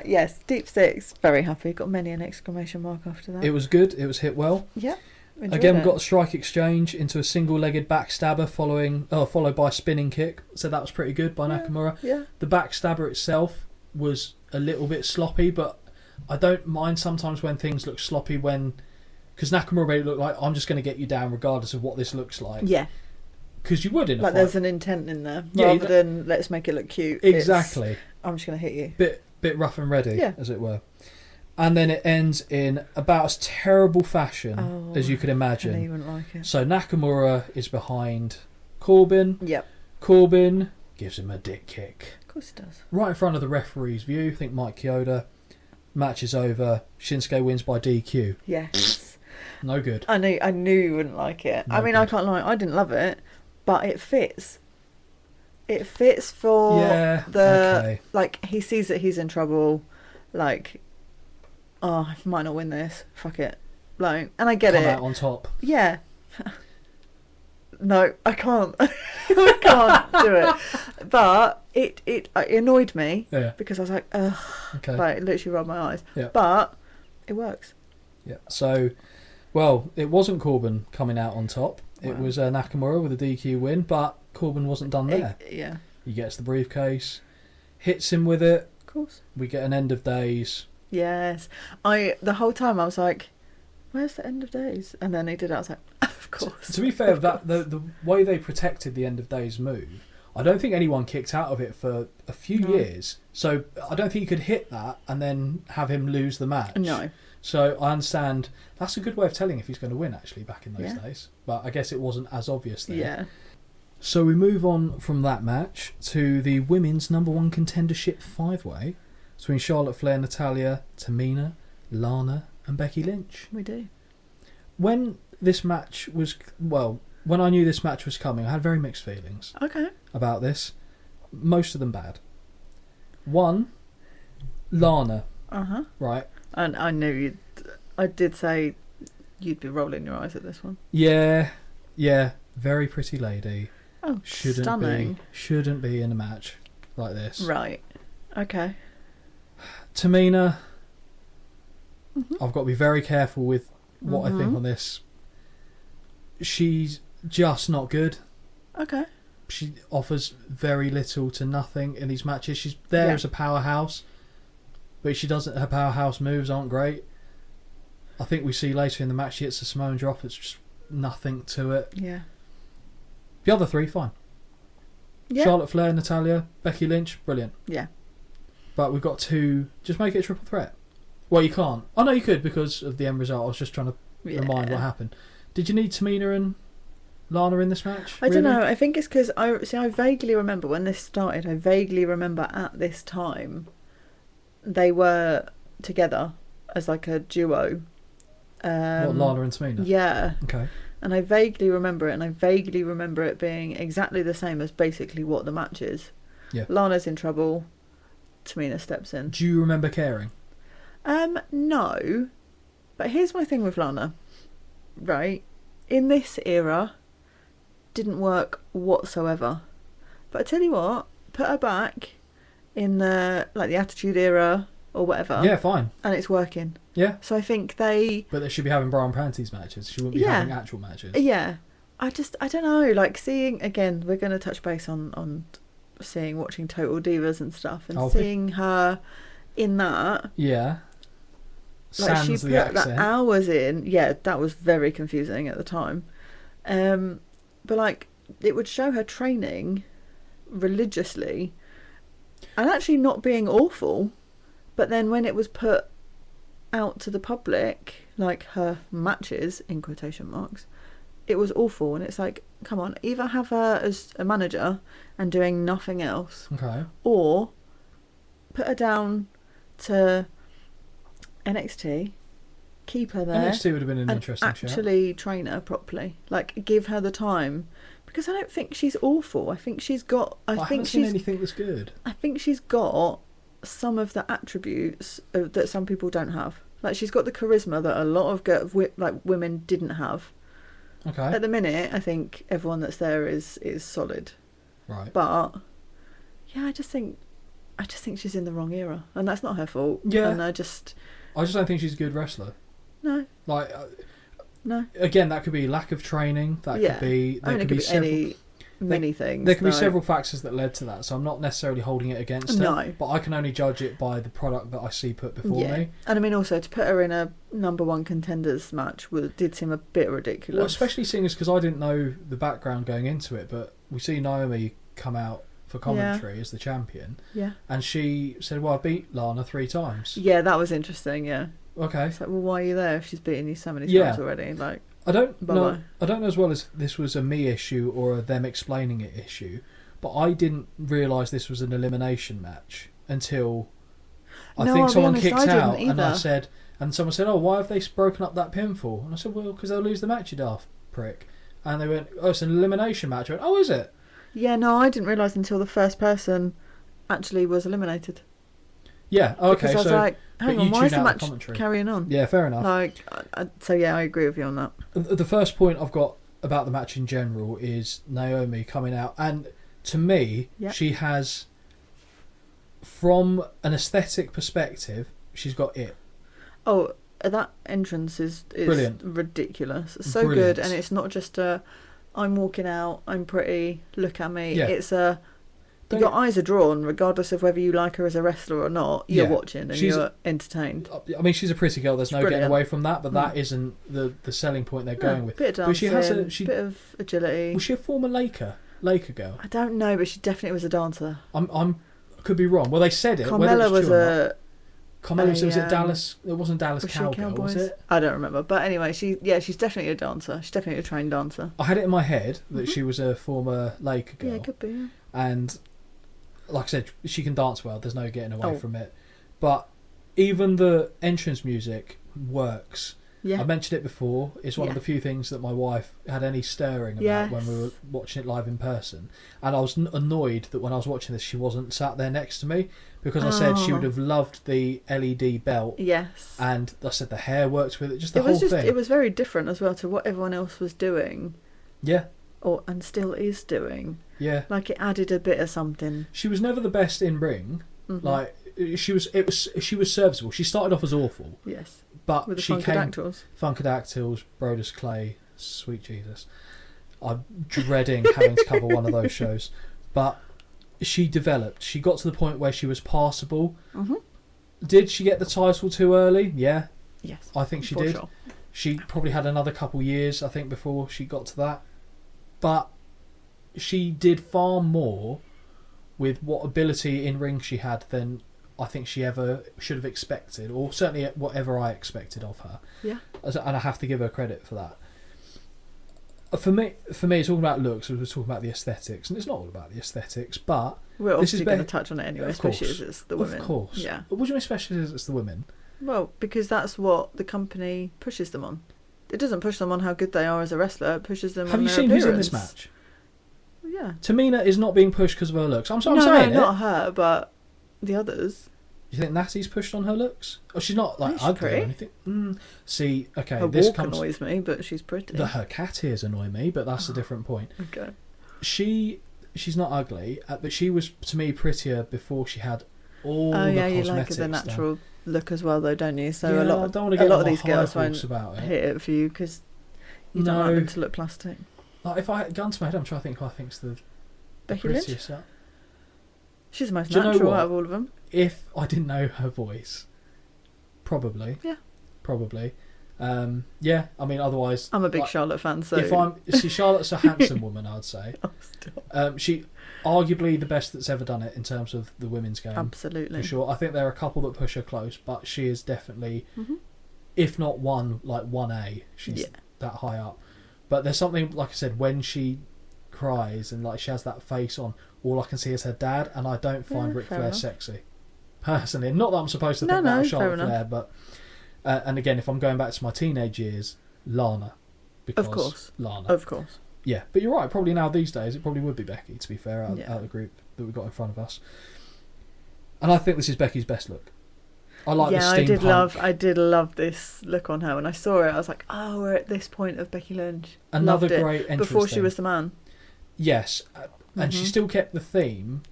Yes, deep six. Very happy. Got many an exclamation mark after that. It was good. It was hit well. Yeah. enjoyed Again, we've it. got the strike exchange into a single-legged backstabber followed by a spinning kick. So that was pretty good by Nakamura. Yeah. The backstabber itself was a little bit sloppy, but I don't mind sometimes when things look sloppy because Nakamura made it look like I'm just going to get you down regardless of what this looks like. Yeah. Because you would in a Like fight. there's an intent in there Yeah, rather than let's make it look cute. Exactly. I'm just going to hit you. Bit rough and ready, Yeah. as it were. And then it ends in about as terrible fashion as you could I know imagine. you wouldn't like it. So Nakamura is behind Corbin. Yep. Corbin gives him a dick kick. Of course it does. Right in front of the referee's view. I think Mike Chioda. Match is over. Shinsuke wins by DQ. Yes. No good. I knew you wouldn't like it. No I mean, I good. can't lie. I didn't love it, but it fits. It fits for Yeah, the okay. like he sees that he's in trouble, like oh, I might not win this. Fuck it. Like, and I get Come it. out on top. Yeah. No, I can't. I can't do it. But it annoyed me because I was like, ugh. Okay. Like, it literally rolled my eyes. Yeah. But it works. Yeah. So, well, it wasn't Corbin coming out on top. It Wow. was Nakamura with a DQ win, but Corbin wasn't done there. Yeah. He gets the briefcase, hits him with it. Of course. We get an end of days. Yes. The whole time I was like, where's the end of days? And then he did it. I was like, of course. To be fair, that the way they protected the end of days move, I don't think anyone kicked out of it for a few years. So I don't think you could hit that and then have him lose the match. No. So I understand that's a good way of telling if he's going to win, actually, back in those days. But I guess it wasn't as obvious then. Yeah. So we move on from that match to the women's number one contendership 5-way between Charlotte Flair, Natalya, Tamina, Lana and Becky Lynch. We do. When this match was... Well, when I knew this match was coming, I had very mixed feelings about this. Most of them bad. One, Lana. Uh-huh. Right. And I knew I did say you'd be rolling your eyes at this one. Yeah. Very pretty lady. Oh, stunning. Shouldn't be in a match like this. Right. Okay. Tamina, I've got to be very careful with what I think on this. She's just not good. Okay. She offers very little to nothing in these matches. She's there as a powerhouse, but she doesn't. Her powerhouse moves aren't great. I think we see later in the match she hits a Samoan drop. It's just nothing to it. Yeah. The other three, fine. Yeah. Charlotte Flair, Natalya, Becky Lynch, brilliant. Yeah. But we've got two. Just make it a triple threat. Well, you can't. Oh no, you could because of the end result. I was just trying to remind what happened. Did you need Tamina and Lana in this match? I don't know. I think it's because I vaguely remember when this started. I vaguely remember at this time they were together as like a duo. What, Lana and Tamina? Yeah. Okay. And I vaguely remember it, and I vaguely remember it being exactly the same as basically what the match is. Yeah. Lana's in trouble. Tamina steps in. Do you remember caring? No. But here's my thing with Lana. Right? In this era, didn't work whatsoever. But I tell you what, put her back in the Attitude Era or whatever. Yeah, fine. And it's working. Yeah. So I think they... But they should be having Brian Panties matches. She wouldn't be having actual matches. Yeah. I don't know, like seeing, again, we're going to touch base on watching Total Divas and stuff, and seeing her in that. Yeah. Like Sans she the put accent. that hours in. Yeah, that was very confusing at the time. But like, it would show her training religiously and actually not being awful. But then when it was put out to the public, like her matches, in quotation marks, it was awful. And it's like, come on, either have her as a manager and doing nothing else. Okay. Or put her down to NXT, keep her there. NXT would have been an interesting show. Actually train her properly. Like, give her the time. Because I don't think she's awful. I think she's got... I haven't seen anything that's good. I think she's got some of the attributes that some people don't have. Like, she's got the charisma that a lot of women didn't have. Okay. At the minute, I think everyone that's there is solid. Right. But yeah, I just think she's in the wrong era, and that's not her fault. Yeah. And I just don't think she's a good wrestler. No. Like, no. Again, that could be lack of training. That could be. There could be several. Many things. There could be several factors that led to that, so I'm not necessarily holding it against her. But I can only judge it by the product that I see put before me. And I mean, also, to put her in a number one contenders match did seem a bit ridiculous. Well, especially seeing as because I didn't know the background going into it, but we see Naomi come out for commentary as the champion. Yeah. And she said, well, I beat Lana 3 times. Yeah, that was interesting, yeah. Okay. It's like, well, why are you there if she's beaten you so many times already? Like, I don't know as well as this was a me issue or a them explaining it issue, but I didn't realise this was an elimination match until I think someone kicked out, and someone said, "Oh, why have they broken up that pinfall?" And I said, "Well, because they'll lose the match, you daft prick." And they went, "Oh, it's an elimination match." I went, "Oh, is it?" Yeah, no, I didn't realise until the first person actually was eliminated. Yeah. Okay. Because I was So like, hang but on, you why is tune the out match commentary. carrying on? Yeah, fair enough. Like, so yeah, I agree with you on that. The first point I've got about the match in general is Naomi coming out, and to me, Yep. she has, from an aesthetic perspective, she's got it. Oh, that entrance is Brilliant. ridiculous. It's so Brilliant. good, and it's not just a, I'm walking out, I'm pretty, look at me. Yeah. It's a, Don't your get- eyes are drawn, regardless of whether you like her as a wrestler or not. You're Yeah. watching and She's- you're entertained. I mean, she's a pretty girl. There's It's no brilliant. getting away from that, but that Mm. isn't the selling point they're Yeah, going with. bit of But she dancing, has a- bit of agility. Was she a former Laker girl? I don't know, but she definitely was a dancer. I could be wrong. Well, they said it. whether Carmella it's was true or not. a. Carmella was it um, Dallas? It wasn't Dallas Was she Cowgirl, was Cowboys? it? I don't remember, but anyway, she's definitely a dancer. She's definitely a trained dancer. I had it in my head that Mhm. she was a former Laker girl. Yeah, it could be. Yeah. And like I said, she can dance well. There's no getting away Oh. from it. But even the entrance music works. Yeah. I mentioned it before. It's one of Yeah. the few things that my wife had any stirring about Yes. when we were watching it live in person. And I was annoyed that when I was watching this, she wasn't sat there next to me, because I said she Oh. would have loved the LED belt. Yes. And I said the hair works with it. Just the It was whole thing. It was very different as well to what everyone else was doing, Yeah, and still is doing. yeah. Like, it added a bit of something. She was never the best in ring. Mhm. Like she was serviceable. She started off as awful, Yes, but with the she came Funkadactyls. Funkadactyls, Brodus Clay, sweet Jesus. I'm dreading having to cover one of those shows. But she developed. She got to the point where she was passable. Mm-hmm. Did she get the title too early? Yeah, Yes, I think she for did. sure. She probably had another couple years, I think, before she got to that. But she did far more with what ability in ring she had than I think she ever should have expected, or certainly whatever I expected of her. Yeah. And I have to give her credit for that. For me, it's all about looks. We're talking about the aesthetics, and it's not all about the aesthetics, but We're This is obviously going to be- touch on it anyway, Of especially course. as it's the women. of course. Yeah. What do you mean, especially as it's the women? Well, because that's what the company pushes them on. It doesn't push them on how good they are as a wrestler. It pushes them Have on you their seen appearance. who's in this match? Yeah. Tamina is not being pushed because of her looks. I'm no, saying not it. her, but the others. Do you think Natty's pushed on her looks? Oh, she's not like She's ugly pretty. or anything. See, okay, Her this walk comes. annoys me, but she's pretty. Her cat ears annoy me, but that's a different point. Okay. She's not ugly, but she was to me prettier before she had all Oh the yeah, you cosmetics like the done. natural look as well, though, don't you? So Yeah, a I lot, don't want to a get lot on of my these high girls horse won't about it. hit it for you because you No. don't want them to look plastic. Like, if I had gun to my head, I'm trying to think who I think's the Becky Lynch, prettiest. she's the most Do you know natural what? out of all of them. If I didn't know her voice, probably. Yeah. Probably. Yeah, I mean, otherwise. I'm a big like, Charlotte fan, so If Charlotte's a handsome woman, I'd say. Oh, stop. She arguably the best that's ever done it in terms of the women's game. Absolutely. For sure. I think there are a couple that push her close, but she is definitely, Mhm. if not one, like 1A. She's Yeah. that high up. But there's something, like I said, when she cries and like she has that face on, all I can see is her dad, and I don't find Yeah, Ric fair Flair enough. sexy. Personally. Not that I'm supposed to No, think that no, of fair Charlotte enough. Flair, but and again, if I'm going back to my teenage years, Lana. Because Of course. Lana. Of course. Yeah, but you're right. Probably now these days, it probably would be Becky. To be fair, out Yeah. of the group that we've got in front of us, and I think this is Becky's best look. I like the steampunk. I did love this look on her. When I saw it, I was like, "Oh, we're at this point of Becky Lynch." Another Loved it. great entrance Before she theme. was the man. Yes, and she Mhm. still kept the theme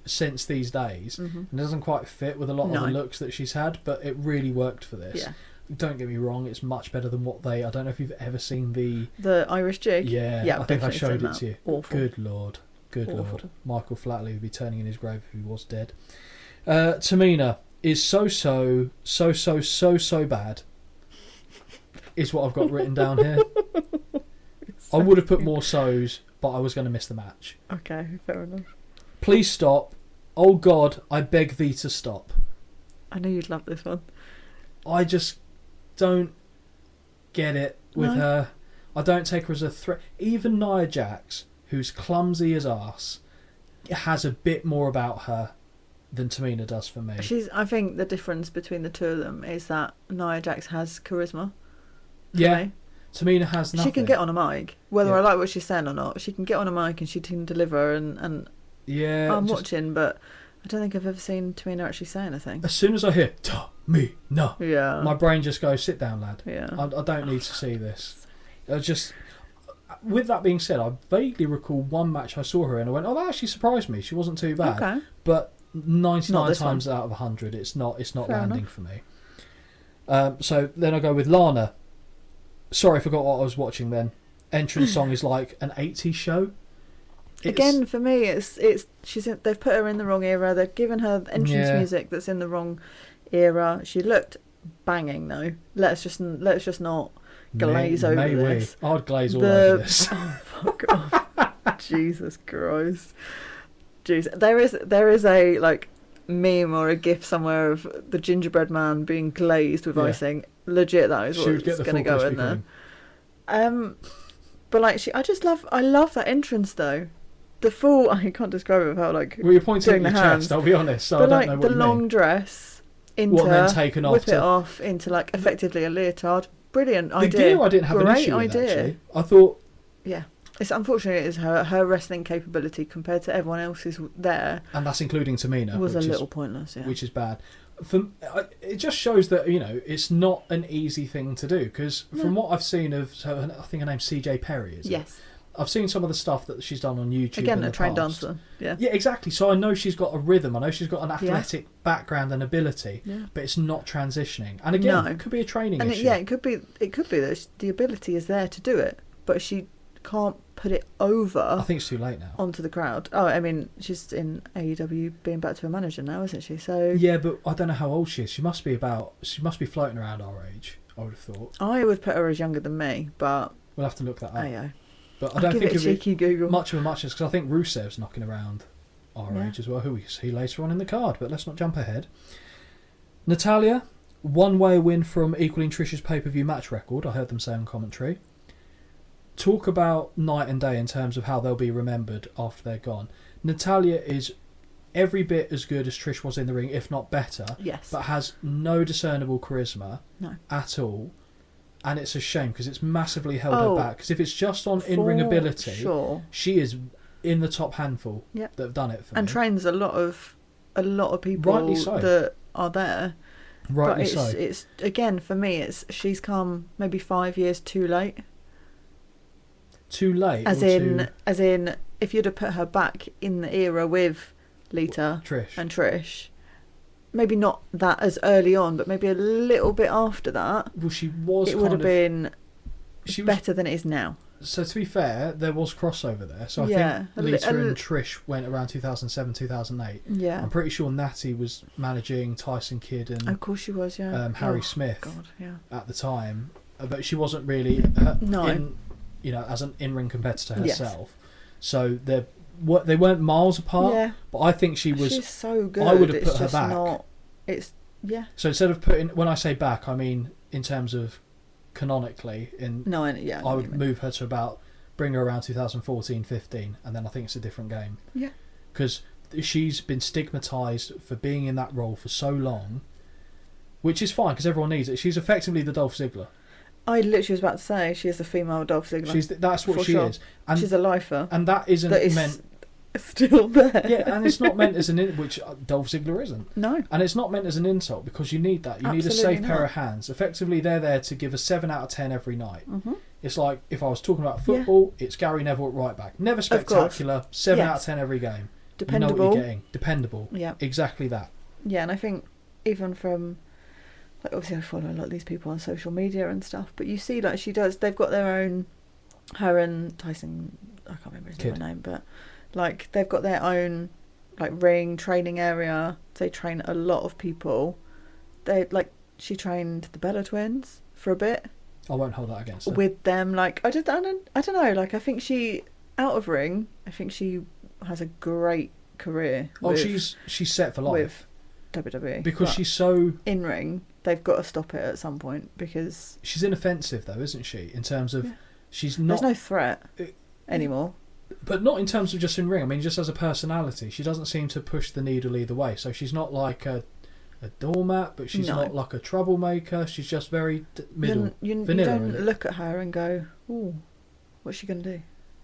since these days. Mhm. And it doesn't quite fit with a lot of No. the looks that she's had, but it really worked for this. Yeah. Don't get me wrong; it's much better than what they. I don't know if you've ever seen the. The Irish jig. Yeah, Yeah, I I've think I definitely showed seen it that. to you. Awful. Good lord, good Awful. lord. Michael Flatley would be turning in his grave if he was dead. Tamina is so bad. Is what I've got written down here. I would have put more so's, but I was going to miss the match. Okay, fair enough. Please stop. Oh God, I beg thee to stop. I knew you'd love this one. I just don't get it with No. her. I don't take her as a threat. Even Nia Jax, who's clumsy as arse, has a bit more about her than Tamina does for me. I think the difference between the two of them is that Nia Jax has charisma. for Yeah, me. Tamina has nothing. She can get on a mic, whether Yeah. I like what she's saying or not. She can get on a mic and she can deliver, and Yeah, I'm just- watching. But I don't think I've ever seen Tamina actually say anything. As soon as I hear Tamina, Yeah. my brain just goes, sit down, lad. Yeah. I don't need to see this. With that being said, I vaguely recall one match I saw her in. I went, oh, that actually surprised me. She wasn't too bad. Okay. But 99 this times out of 100, it's not Fair landing enough. for me. So then I go with Lana. Sorry, I forgot what I was watching then. Entrance song is like an 80s show. Again, for me, they've put her in the wrong era. They've given her entrance music that's in the wrong era. She looked banging though. Let's just not glaze over this. I'd glaze all over this. Oh, fuck off. Jesus Christ. Jeez. There is a like meme or a gif somewhere of the gingerbread man being glazed with icing. Legit, that is what's going to go in there. But like I love that entrance though. The full, I can't describe it without like. Well, you're pointing at doing your the hands. chest. I'll be honest. So But I like don't know the what you long mean. dress into What, then taken off whip it to- off into like effectively a leotard. Brilliant The idea. gear I didn't have an Great issue with idea. actually. I thought Yeah, it's unfortunate. It's her wrestling capability compared to everyone else's there and that's including Tamina, was a which little is, pointless. Yeah, which is bad. It just shows that it's not an easy thing to do because from what I've seen of, so I think her name's CJ Perry. Is it? yes. I've seen some of the stuff that she's done on YouTube. Again, in a the trained past. dancer. Yeah, Yeah, exactly. So I know she's got a rhythm. I know she's got an athletic background and ability, yeah. but it's not transitioning. And again, No. it could be a training And issue. it could be that the ability is there to do it, but she can't put it over I think it's too late now. onto the crowd. Oh, I mean, she's in AEW being back to a manager now, isn't she? So Yeah, but I don't know how old she is. She must be floating around our age, I would have thought. I would put her as younger than me, but We'll have to look that up. yeah. But I I'll don't give think it a it'd be cheeky Google. much of a muchness because I think Rusev's knocking around our Yeah. age as well, who we see later on in the card. But let's not jump ahead. Natalia, one-way win from equaling Trish's pay-per-view match record. I heard them say on commentary. Talk about night and day in terms of how they'll be remembered after they're gone. Natalia is every bit as good as Trish was in the ring, if not better, Yes. but has no discernible charisma No. at all. And it's a shame because it's massively held Oh, her back. Because if it's just on in-ring For ability, sure. she is in the top handful Yep. that have done it for And me. trains a lot of people Rightly so. that are there. Rightly but so. it's again for me. She's come maybe 5 years too late. Too late. As or in, if you'd have put her back in the era with Lita Trish. and Trish, maybe not that as early on, but maybe a little bit after that, Well, she was. it would have been She was, better than it is now. so to be fair, there was crossover there. So I Yeah, think a li- Lita a li- and Trish went around 2007, 2008. Yeah, I'm pretty sure Natty was managing Tyson Kidd and of course she was. Yeah, Harry Oh, Smith God, yeah. at the time, but she wasn't really No. as an in-ring competitor Yes. herself. So they weren't miles apart. Yeah, But I think she was. she's so good. I would have It's put her just back. Not, it's yeah. So instead of putting, when I say back, I mean in terms of canonically, No, yeah. I would move her to bring her around 2014, 15, and then I think it's a different game. Yeah. Because she's been stigmatised for being in that role for so long, which is fine because everyone needs it. She's effectively the Dolph Ziggler. I literally was about to say she is a female Dolph Ziggler. That's what For she sure. is, and She's a lifer. and that isn't That is meant. still there. Yeah, and it's not meant as which Dolph Ziggler isn't. No. And it's not meant as an insult because you need that. You need a Absolutely safe pair not. of hands. Effectively, they're there to give a 7 out of 10 every night. Mm-hmm. It's like if I was talking about football, it's Gary Neville at right back. Never spectacular, 7 out of 10 every game. Dependable. You know what you're getting. Dependable. Yeah. Exactly that. Yeah, and I think even from like obviously I follow a lot of these people on social media and stuff, but you see like she does. They've got their own. Her and Tyson, I can't remember his name, but like they've got their own like ring training area. They train a lot of people. She trained the Bella twins for a bit. I won't hold that against her. With them, like I don't know. Like I think she out of ring. I think she has a great career. Oh, with, she's set for life with WWE because But she's so in ring. They've got to stop it at some point because she's inoffensive though, isn't she? In terms of she's not. there's no threat anymore. But not in terms of just in ring. I mean, just as a personality, she doesn't seem to push the needle either way. So she's not like a doormat, but she's not like a troublemaker. She's just very middle, You vanilla. don't look at her and go, "Ooh, what's she going to do?"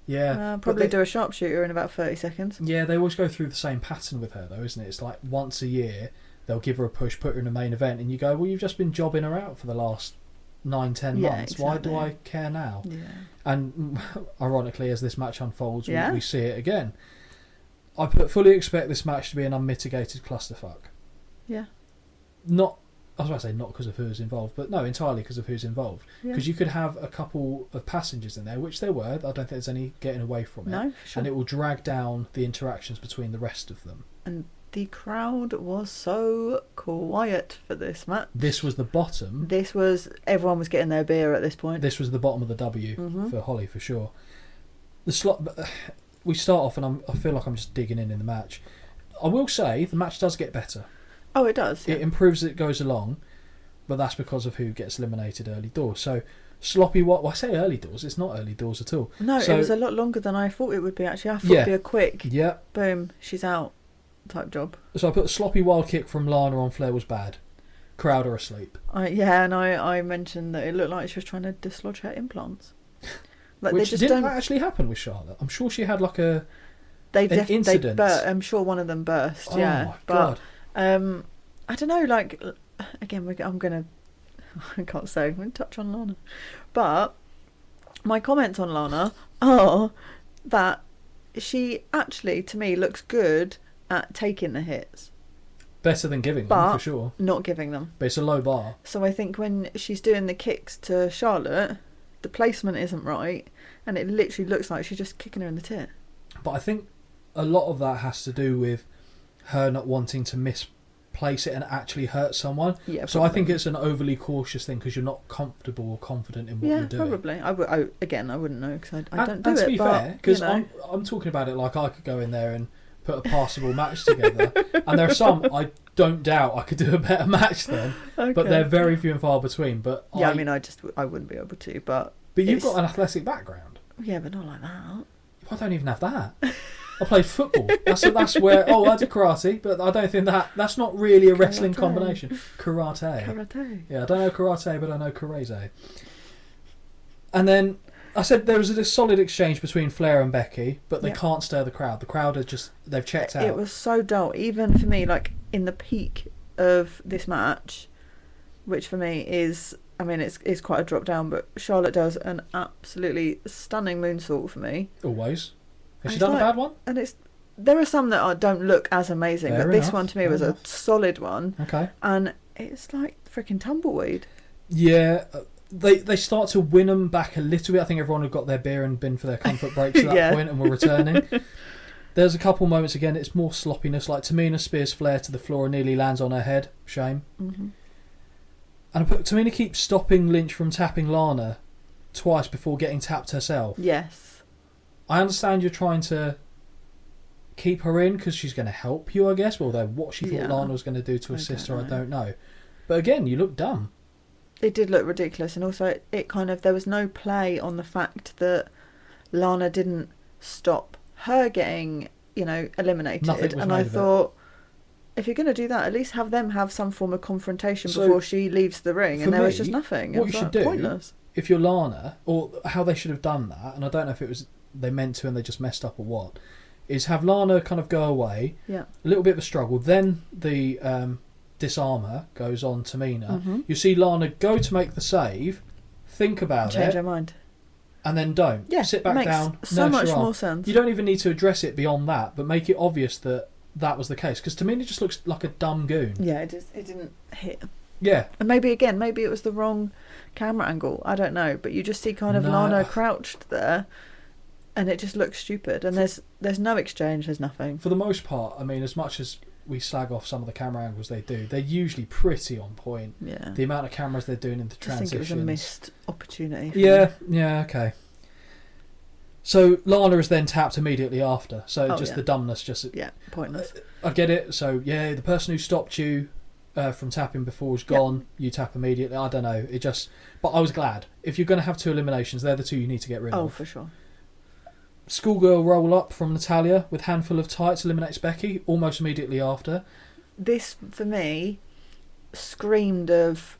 Yeah. Probably do a sharpshooter in about 30 seconds. Yeah, they always go through the same pattern with her, though, isn't it? It's like once a year, they'll give her a push, put her in a main event, and you go, well, you've just been jobbing her out for the last 9-10 months. Exactly. Why do I care now? Yeah. And ironically, as this match unfolds, Yeah. we see it again. I fully expect this match to be an unmitigated clusterfuck. Yeah. Not, I was about to say not because of who's involved, but no, entirely because of who's involved. Because you could have a couple of passengers in there, which there were. I don't think there's any getting away from it. No, for sure. And it will drag down the interactions between the rest of them. And the crowd was so quiet for this match. This was the bottom. Everyone was getting their beer at this point. This was the bottom of the W for Holly, for sure. The slot. We start off, and I feel like I'm just digging in the match. I will say the match does get better. Oh, it does. Yeah. It improves as it goes along, but that's because of who gets eliminated early doors. So sloppy. Well, I say early doors. It's not early doors at all. No, so, it was a lot longer than I thought it would be. Actually, I thought it'd be a quick. Yeah. Boom. She's out. Type job. So I put a sloppy wild kick from Lana on Flair was bad. Crowd are asleep. And I mentioned that it looked like she was trying to dislodge her implants. Like Which they just didn't don't actually happen with Charlotte. I'm sure she had like an incident. incident. I'm sure one of them burst. Oh yeah, my God. I don't know. Like again, I can't say. I'm gonna touch on Lana, but my comments on Lana are that she actually, to me, looks good at taking the hits. Better than giving them, for sure. Not giving them. But it's a low bar. So I think when she's doing the kicks to Charlotte, the placement isn't right, and it literally looks like she's just kicking her in the tit. But I think a lot of that has to do with her not wanting to misplace it and actually hurt someone. Yeah, so I think it's an overly cautious thing because you're not comfortable or confident in what you're doing. Probably. I wouldn't know because I don't do and it. To be fair, because you know. I'm talking about it like I could go in there and put a passable match together, and there are some I don't doubt I could do a better match than, Okay. but they're very few and far between. But yeah, I wouldn't be able to. But you've got an athletic background. Yeah, but not like that. I don't even have that. I played football. That's where. Oh, I did karate, but I don't think that's not really a wrestling combination. Karate. Yeah, I don't know karate, but I know karate. And then I said there was a solid exchange between Flair and Becky, but they can't stir the crowd. The crowd they've checked out. It was so dull, even for me. Like in the peak of this match, which for me is, it's quite a drop down. But Charlotte does an absolutely stunning moonsault for me. Always. Has she done a bad one? And there are some that don't look as amazing, but this one to me was a solid one. Okay. And it's like freaking tumbleweed. Yeah. They start to win them back a little bit. I think everyone had got their beer and been for their comfort breaks at that point and were returning. There's a couple moments again, it's more sloppiness, like Tamina spears Flair to the floor and nearly lands on her head. Shame. Mm-hmm. And Tamina keeps stopping Lynch from tapping Lana twice before getting tapped herself. Yes. I understand you're trying to keep her in because she's going to help you, I guess. Although what she thought Lana was going to do to assist her, I don't know. But again, you look dumb. It did look ridiculous, and also it kind of, there was no play on the fact that Lana didn't stop her getting, eliminated. Nothing was and made I of thought, if you're going to do that, at least have them have some form of confrontation before she leaves the ring. And there was just nothing. What you should do, pointless. If you're Lana, or how they should have done that, and I don't know if it was they meant to and they just messed up or what, is have Lana kind of go away, a little bit of a struggle, then the disarmer goes on Tamina. Mm-hmm. You see Lana go to make the save, think about Change it, her mind. and then don't. Sit back down. So much more sense. You don't even need to address it beyond that, but make it obvious that was the case. Because Tamina just looks like a dumb goon. Yeah, it didn't hit. Yeah. And maybe it was the wrong camera angle. I don't know. But you just see kind of Lana crouched there, and it just looks stupid. And there's no exchange. There's nothing. For the most part, as much as we slag off some of the camera angles they do, they're usually pretty on point. Yeah. The amount of cameras they're doing in the transitions. I think it was a missed opportunity. Yeah, okay. So Lana is then tapped immediately after. So the dumbness pointless. I get it. So the person who stopped you from tapping before is gone. You tap immediately. I don't know. But I was glad. If you're going to have two eliminations, they're the two you need to get rid of. Oh, for sure. Schoolgirl roll up from Natalya with handful of tights eliminates Becky almost immediately after. This for me screamed of,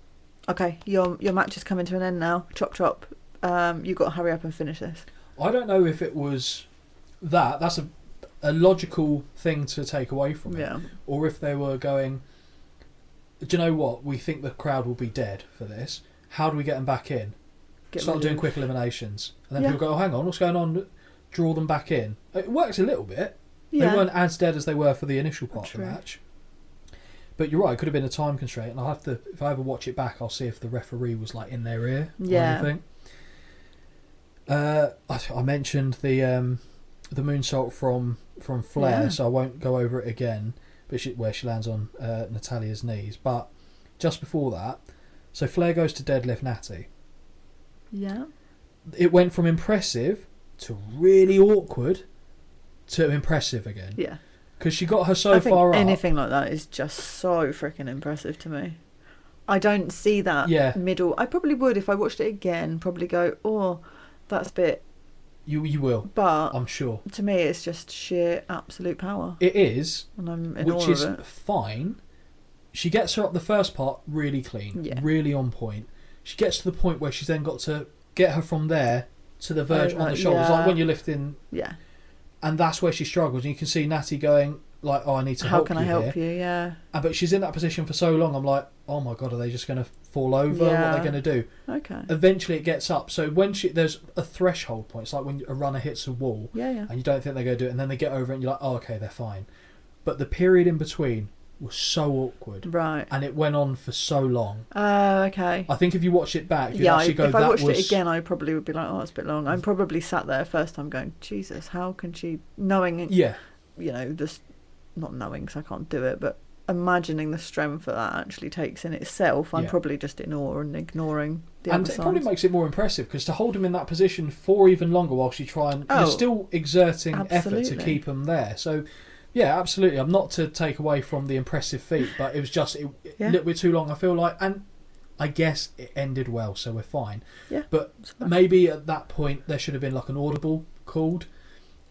okay, your match is coming to an end now. Chop chop. You've got to hurry up and finish this. I don't know if it was that. That's a logical thing to take away from it. Yeah. Or if they were going, do you know what? We think the crowd will be dead for this. How do we get them back in? Start doing quick eliminations. And then people go, oh, hang on, what's going on? Draw them back in. It works a little bit. Yeah. They weren't as dead as they were for the initial part True. of the match. But you're right, it could have been a time constraint. And I'll have to, if I ever watch it back, I'll see if the referee was like in their ear or anything. I mentioned the moonsault from Flair, so I won't go over it again. But where she lands on Natalia's knees. But just before that, so Flair goes to deadlift Natty. Yeah. It went from impressive to really awkward to impressive again. Yeah. Because she got her I think far up. anything like that is just so freaking impressive to me. I don't see that middle. I probably would if I watched it again. Probably go, oh, that's a bit. You will, but I'm sure. To me, it's just sheer absolute power. It is, and I'm in which awe is of it. fine. She gets her up the first part really clean, really on point. She gets to the point where she's then got to get her from there to the verge on the shoulders, like when you're lifting. Yeah. And that's where she struggles, and you can see Natty going like, "Oh, I need to help you." How can I help here. you? Yeah. But she's in that position for so long. I'm like, "Oh my god, are they just going to fall over? What are they going to do?" Okay. Eventually, it gets up. So when there's a threshold point. It's like when a runner hits a wall, and you don't think they're going to do it, and then they get over it, and you're like, "Oh, okay, they're fine." But the period in between was so awkward, right? And it went on for so long. Okay. I think if you watch it back, you'd actually go, if I watched it again, I probably would be like, "Oh, it's a bit long." I'm probably sat there first time going, "Jesus, how can she?" Knowing, you know, just not knowing because I can't do it, but imagining the strength that actually takes in itself, I'm probably just in awe and ignoring the other And it sides. probably makes it more impressive because to hold him in that position for even longer whilst you try and you're still exerting effort to keep him there. So. Yeah, absolutely. I'm not to take away from the impressive feat, but it was just a little bit too long, I feel like. And I guess it ended well, so we're fine. Yeah. But maybe at that point there should have been like an audible called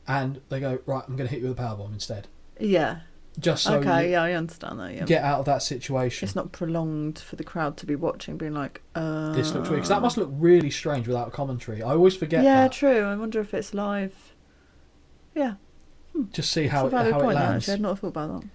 and they go, right, I'm going to hit you with a powerbomb instead. Yeah. Just so I understand that, yeah. Get out of that situation. It's not prolonged for the crowd to be watching, being like, this looks weird. Because that must look really strange without commentary. I always forget that. Yeah, true. I wonder if it's live. Yeah. Just see how it lands. Actually. I had not thought about that.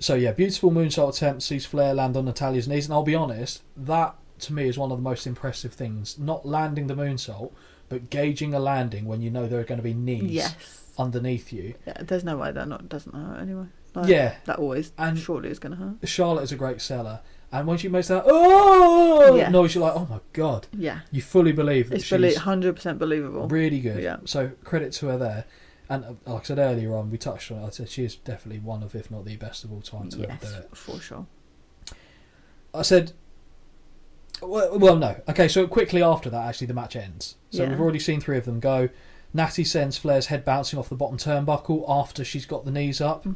So yeah, beautiful moonsault attempt sees Flair land on Natalia's knees, and I'll be honest, that to me is one of the most impressive things. Not landing the moonsault, but gauging a landing when you know there are going to be knees underneath you. Yeah, there's no way that doesn't hurt anyway. Like, that always surely is going to hurt. Charlotte is a great seller, and when she makes that noise, you're like, oh my god, you fully believe that she's 100% believable. Really good. Yeah. So credit to her there. And like I said earlier on, we touched on it. I said she is definitely one of, if not the best of all time to ever do it. For sure. I said, well, no. Okay, so quickly after that, actually, the match ends. So we've already seen 3 of them go. Natty sends Flair's head bouncing off the bottom turnbuckle after she's got the knees up,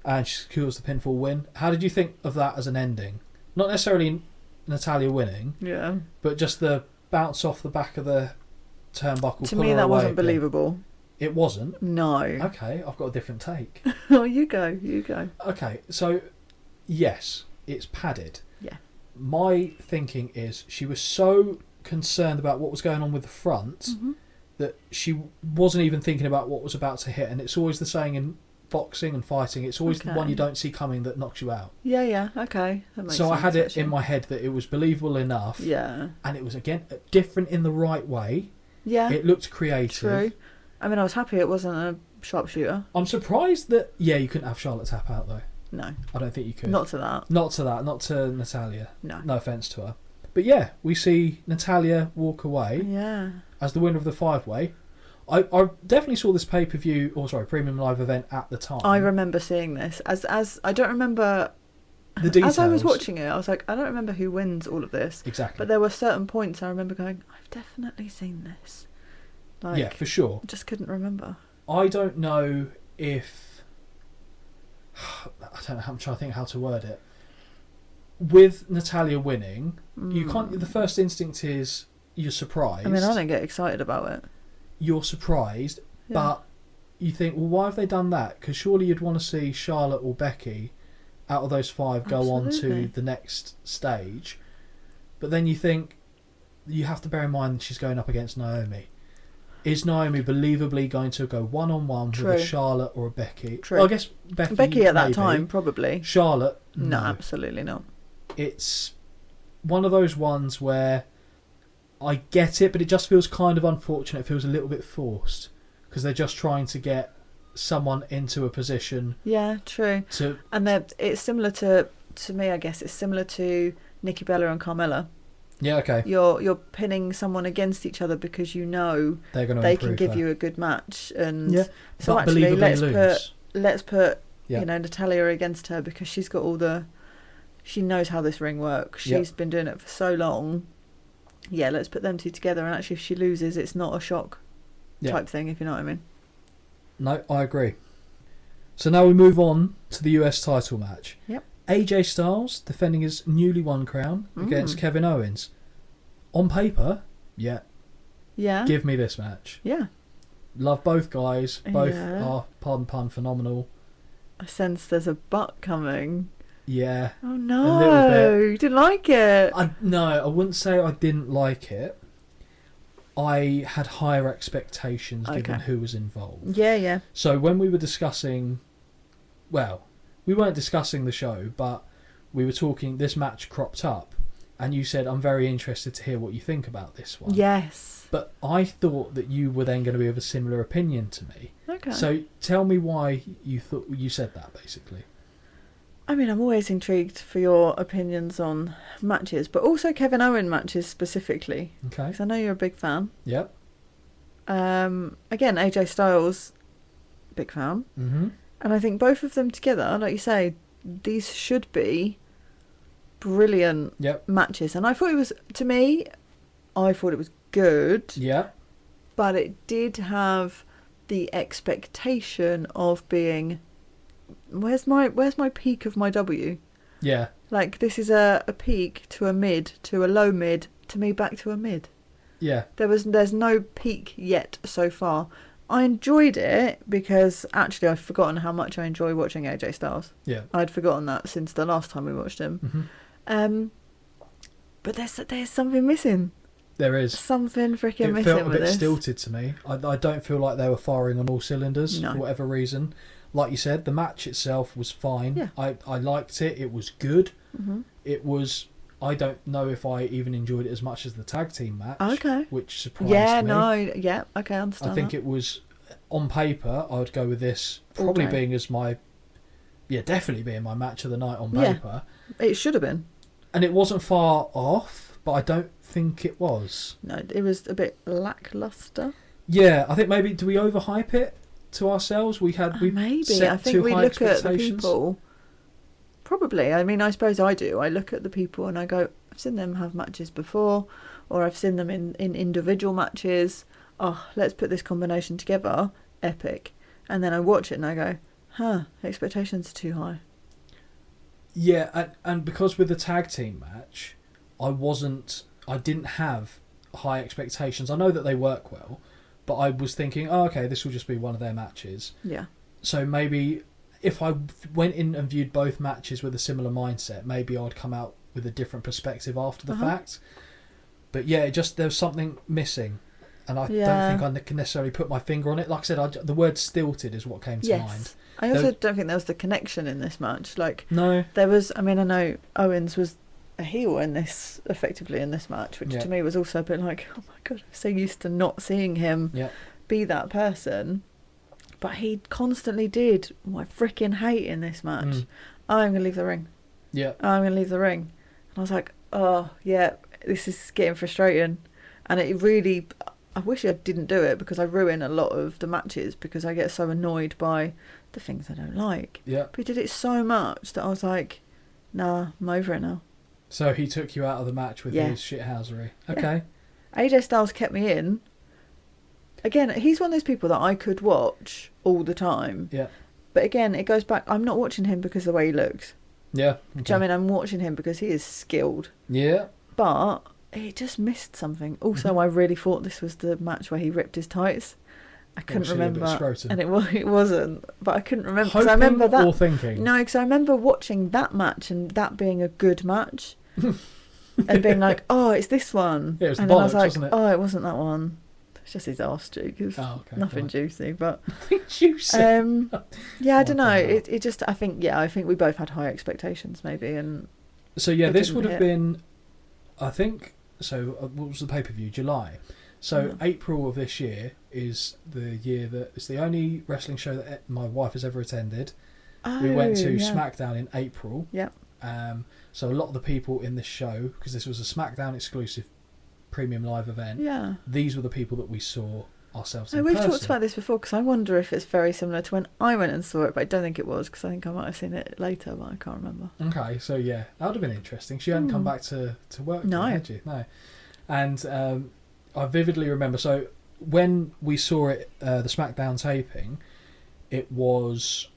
and she secures the pinfall win. How did you think of that as an ending? Not necessarily Natalya winning, but just the bounce off the back of the turnbuckle. To me, that wasn't believable. It wasn't? No. Okay, I've got a different take. Oh, you go. Okay, so, yes, it's padded. Yeah. My thinking is she was so concerned about what was going on with the front that she wasn't even thinking about what was about to hit. And it's always the saying in boxing and fighting, it's always the one you don't see coming that knocks you out. Yeah, okay. That makes so sense, I had it in my head that it was believable enough. Yeah. And it was, again, different in the right way. Yeah. It looked creative. True. I mean, I was happy it wasn't a sharpshooter. I'm surprised that... Yeah, you couldn't have Charlotte tap out, though. No. I don't think you could. Not to that. Not to Natalya. No. No offence to her. But yeah, we see Natalya walk away as the winner of the 5-way. I definitely saw this premium live event at the time. I remember seeing this. As I don't remember... The details. As I was watching it, I was like, I don't remember who wins all of this. Exactly. But there were certain points I remember going, I've definitely seen this. Like, yeah, for sure. Just couldn't remember. I don't know if... I don't know. I'm trying to think how to word it. With Natalya winning, you can't... The first instinct is you're surprised. I mean, I don't get excited about it. You're surprised, but you think, well, why have they done that? Because surely you'd want to see Charlotte or Becky, out of those 5, go on to the next stage. But then you think, you have to bear in mind she's going up against Naomi. is Naomi believably going to go one-on-one with True. a Charlotte or a Becky? True. Well, I guess Becky at that maybe. time, probably. Charlotte, No, no. absolutely not. It's one of those ones where I get it, but it just feels kind of unfortunate. It feels a little bit forced because they're just trying to get someone into a position. Yeah, true. And it's similar to me, I guess. It's similar to Nikki Bella and Carmella. Yeah, okay. You're pinning someone against each other because you know They're going to they can give you a good match, and yeah. so But actually believably let's put Yeah. Natalia against her because she's got she knows how this ring works. Yeah. She's been doing it for so long. Yeah, let's put them two together, and actually if she loses, it's not a shock type thing, if you know what I mean. No, I agree. So now we move on to the US title match. Yep. AJ Styles defending his newly won crown against Kevin Owens. On paper, yeah, give me this match. Yeah. Love both guys. Both Yeah. are, pardon pun, phenomenal. I sense there's a butt coming. Yeah. Oh A no, little bit. you didn't like it. No, I wouldn't say I didn't like it. I had higher expectations given who was involved. Yeah. So when we were discussing, well, we weren't discussing the show, but we were talking, this match cropped up, and you said, I'm very interested to hear what you think about this one. Yes. But I thought that you were then going to be of a similar opinion to me. Okay. So tell me why you thought you said that, basically. I mean, I'm always intrigued for your opinions on matches, but also Kevin Owen matches specifically. Okay. Because I know you're a big fan. Yep. Again, AJ Styles, big fan. Mm-hmm. And I think both of them together, like you say, these should be brilliant matches. And I thought it was, to me, I thought it was good. Yeah. But it did have the expectation of being, where's my peak of my W? Yeah. Like, this is a peak to a mid, to a low mid, to me back to a mid. Yeah. There's no peak yet so far. I enjoyed it because actually I'd forgotten how much I enjoy watching AJ Styles. Yeah. I'd forgotten that since the last time we watched him. Mm-hmm. But there's something missing. There is. Something freaking missing It felt a with bit this. stilted to me. I don't feel like they were firing on all cylinders for whatever reason. Like you said, the match itself was fine. Yeah. I liked it. It was good. Mm-hmm. It was... I don't know if I even enjoyed it as much as the tag team match. Okay. Which surprised me. Okay, I understand I think that. it was... On paper, I would go with this probably being as my... Yeah, definitely being my match of the night on paper. Yeah, it should have been. And it wasn't far off, but I don't think it was. No, it was a bit lackluster. Yeah, I think maybe... Do we overhype it to ourselves? We maybe. set I think too we high look at the expectations. people... Probably. I mean, I suppose I do. I look at the people and I go, I've seen them have matches before, or I've seen them in individual matches. Oh, let's put this combination together. Epic. And then I watch it and I go, expectations are too high. Yeah, and because with the tag team match, I didn't have high expectations. I know that they work well, but I was thinking, okay, this will just be one of their matches. Yeah. So maybe if I went in and viewed both matches with a similar mindset, maybe I'd come out with a different perspective after the fact. But yeah, there was something missing. And I don't think I can necessarily put my finger on it. Like I said, the word stilted is what came to mind. I also don't think there was the connection in this match. Like, no. There was, I mean, I know Owens was a heel effectively in this match, which to me was also a bit like, oh my God, I'm so used to not seeing him be that person. But he constantly did what I freaking hate in this match. I'm going to leave the ring. Yeah. I'm going to leave the ring. And I was like, oh, yeah, this is getting frustrating. And it really... I wish I didn't do it because I ruin a lot of the matches because I get so annoyed by the things I don't like. Yeah. But he did it so much that I was like, nah, I'm over it now. So he took you out of the match with his shithousery. Okay. Yeah. AJ Styles kept me in. Again, he's one of those people that I could watch all the time. Yeah. But again, it goes back, I'm not watching him because of the way he looks. Yeah. Okay. Do you know what I mean? I'm watching him because he is skilled. Yeah. But... he just missed something. Also, I really thought this was the match where he ripped his tights. I couldn't remember, and it wasn't. But I couldn't remember because I remember that. Or thinking? No, because I remember watching that match and that being a good match, and being like, "Oh, it's this one." Yeah, it was and the then I was bollocks, like, wasn't it? "Oh, it wasn't that one." It's just his arse cheek. It's nothing fine. juicy, but Juicy. yeah, I don't know. It just I think we both had high expectations maybe, and so yeah, it this didn't would have hit. been, I think. So what was the pay-per-view? July. So April of this year is the year that it's the only wrestling show that my wife has ever attended. We went to SmackDown in April. Yeah. So a lot of the people in this show, because this was a SmackDown exclusive premium live event, these were the people that we saw ourselves in we've person. talked about this before, because I wonder if it's very similar to when I went and saw it, but I don't think it was, because I think I might have seen it later, but I can't remember. Okay, so yeah, that would have been interesting. She hadn't come back to work No. yet, had you? No. And I vividly remember, so when we saw it, the SmackDown taping, it was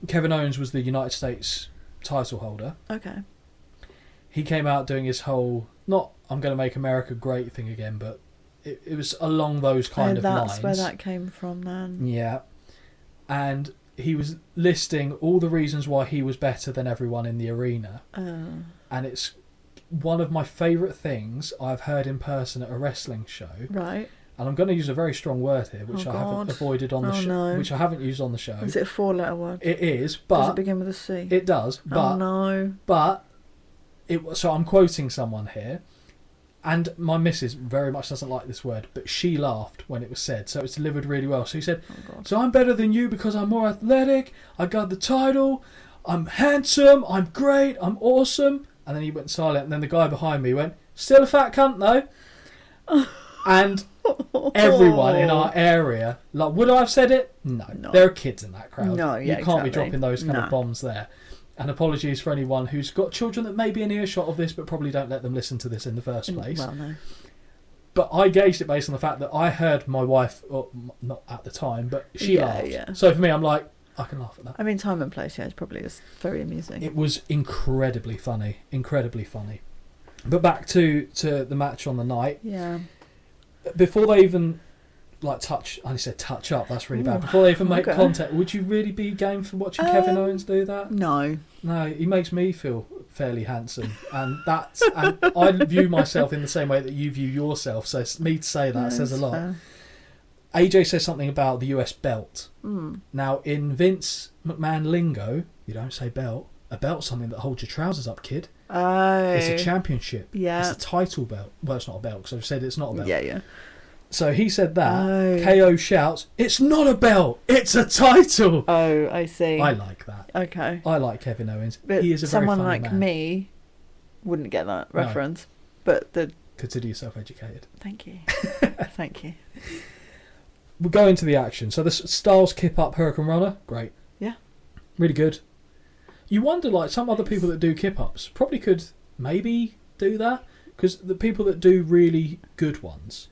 Kevin Owens was the United States title holder. Okay. He came out doing his whole, not I'm going to make America great thing again, but it was along those kind of lines. That's where that came from then. Yeah. And he was listing all the reasons why he was better than everyone in the arena. And it's one of my favourite things I've heard in person at a wrestling show. Right. And I'm going to use a very strong word here, which I haven't avoided on the show. No. Which I haven't used on the show. Is it a 4-letter word? It is, but Does it begin with a C? It does, but oh no. But so I'm quoting someone here, and my missus very much doesn't like this word, but she laughed when it was said, so it's delivered really well. So he said, "So I'm better than you because I'm more athletic. I got the title. I'm handsome. I'm great. I'm awesome." And then he went silent, and then the guy behind me went, "Still a fat cunt though." And everyone in our area, like, would I have said it? No. There are kids in that crowd. No, yeah, you can't be dropping those kind of bombs there. And apologies for anyone who's got children that may be in earshot of this, but probably don't let them listen to this in the first place. Well, no. But I gauged it based on the fact that I heard my wife, or not at the time, but she laughed. Yeah. So for me, I'm like, I can laugh at that. I mean, time and place, it probably is very amusing. It was incredibly funny. But back to the match on the night. Yeah. Before they even touch up, that's really bad. Before they even make contact, would you really be game for watching Kevin Owens do that? No, he makes me feel fairly handsome, and I view myself in the same way that you view yourself. So me to say that says a lot. Fair. AJ says something about the US belt. Now in Vince McMahon lingo, you don't say belt. A belt's something that holds your trousers up, kid. It's a championship. Yeah, it's a title belt. Well, it's not a belt because I've said it's not a belt. Yeah. So he said that. KO shouts, "It's not a belt, it's a title." Oh, I see. I like that. Okay. I like Kevin Owens. But he is a very funny man. Someone like me wouldn't get that reference. No. But consider yourself educated. Thank you. Thank you. We'll go into the action. So the Styles kip up Hurricane Runner. Great. Yeah. Really good. You wonder, some other people that do kip ups probably could maybe do that, because the people that do really good ones,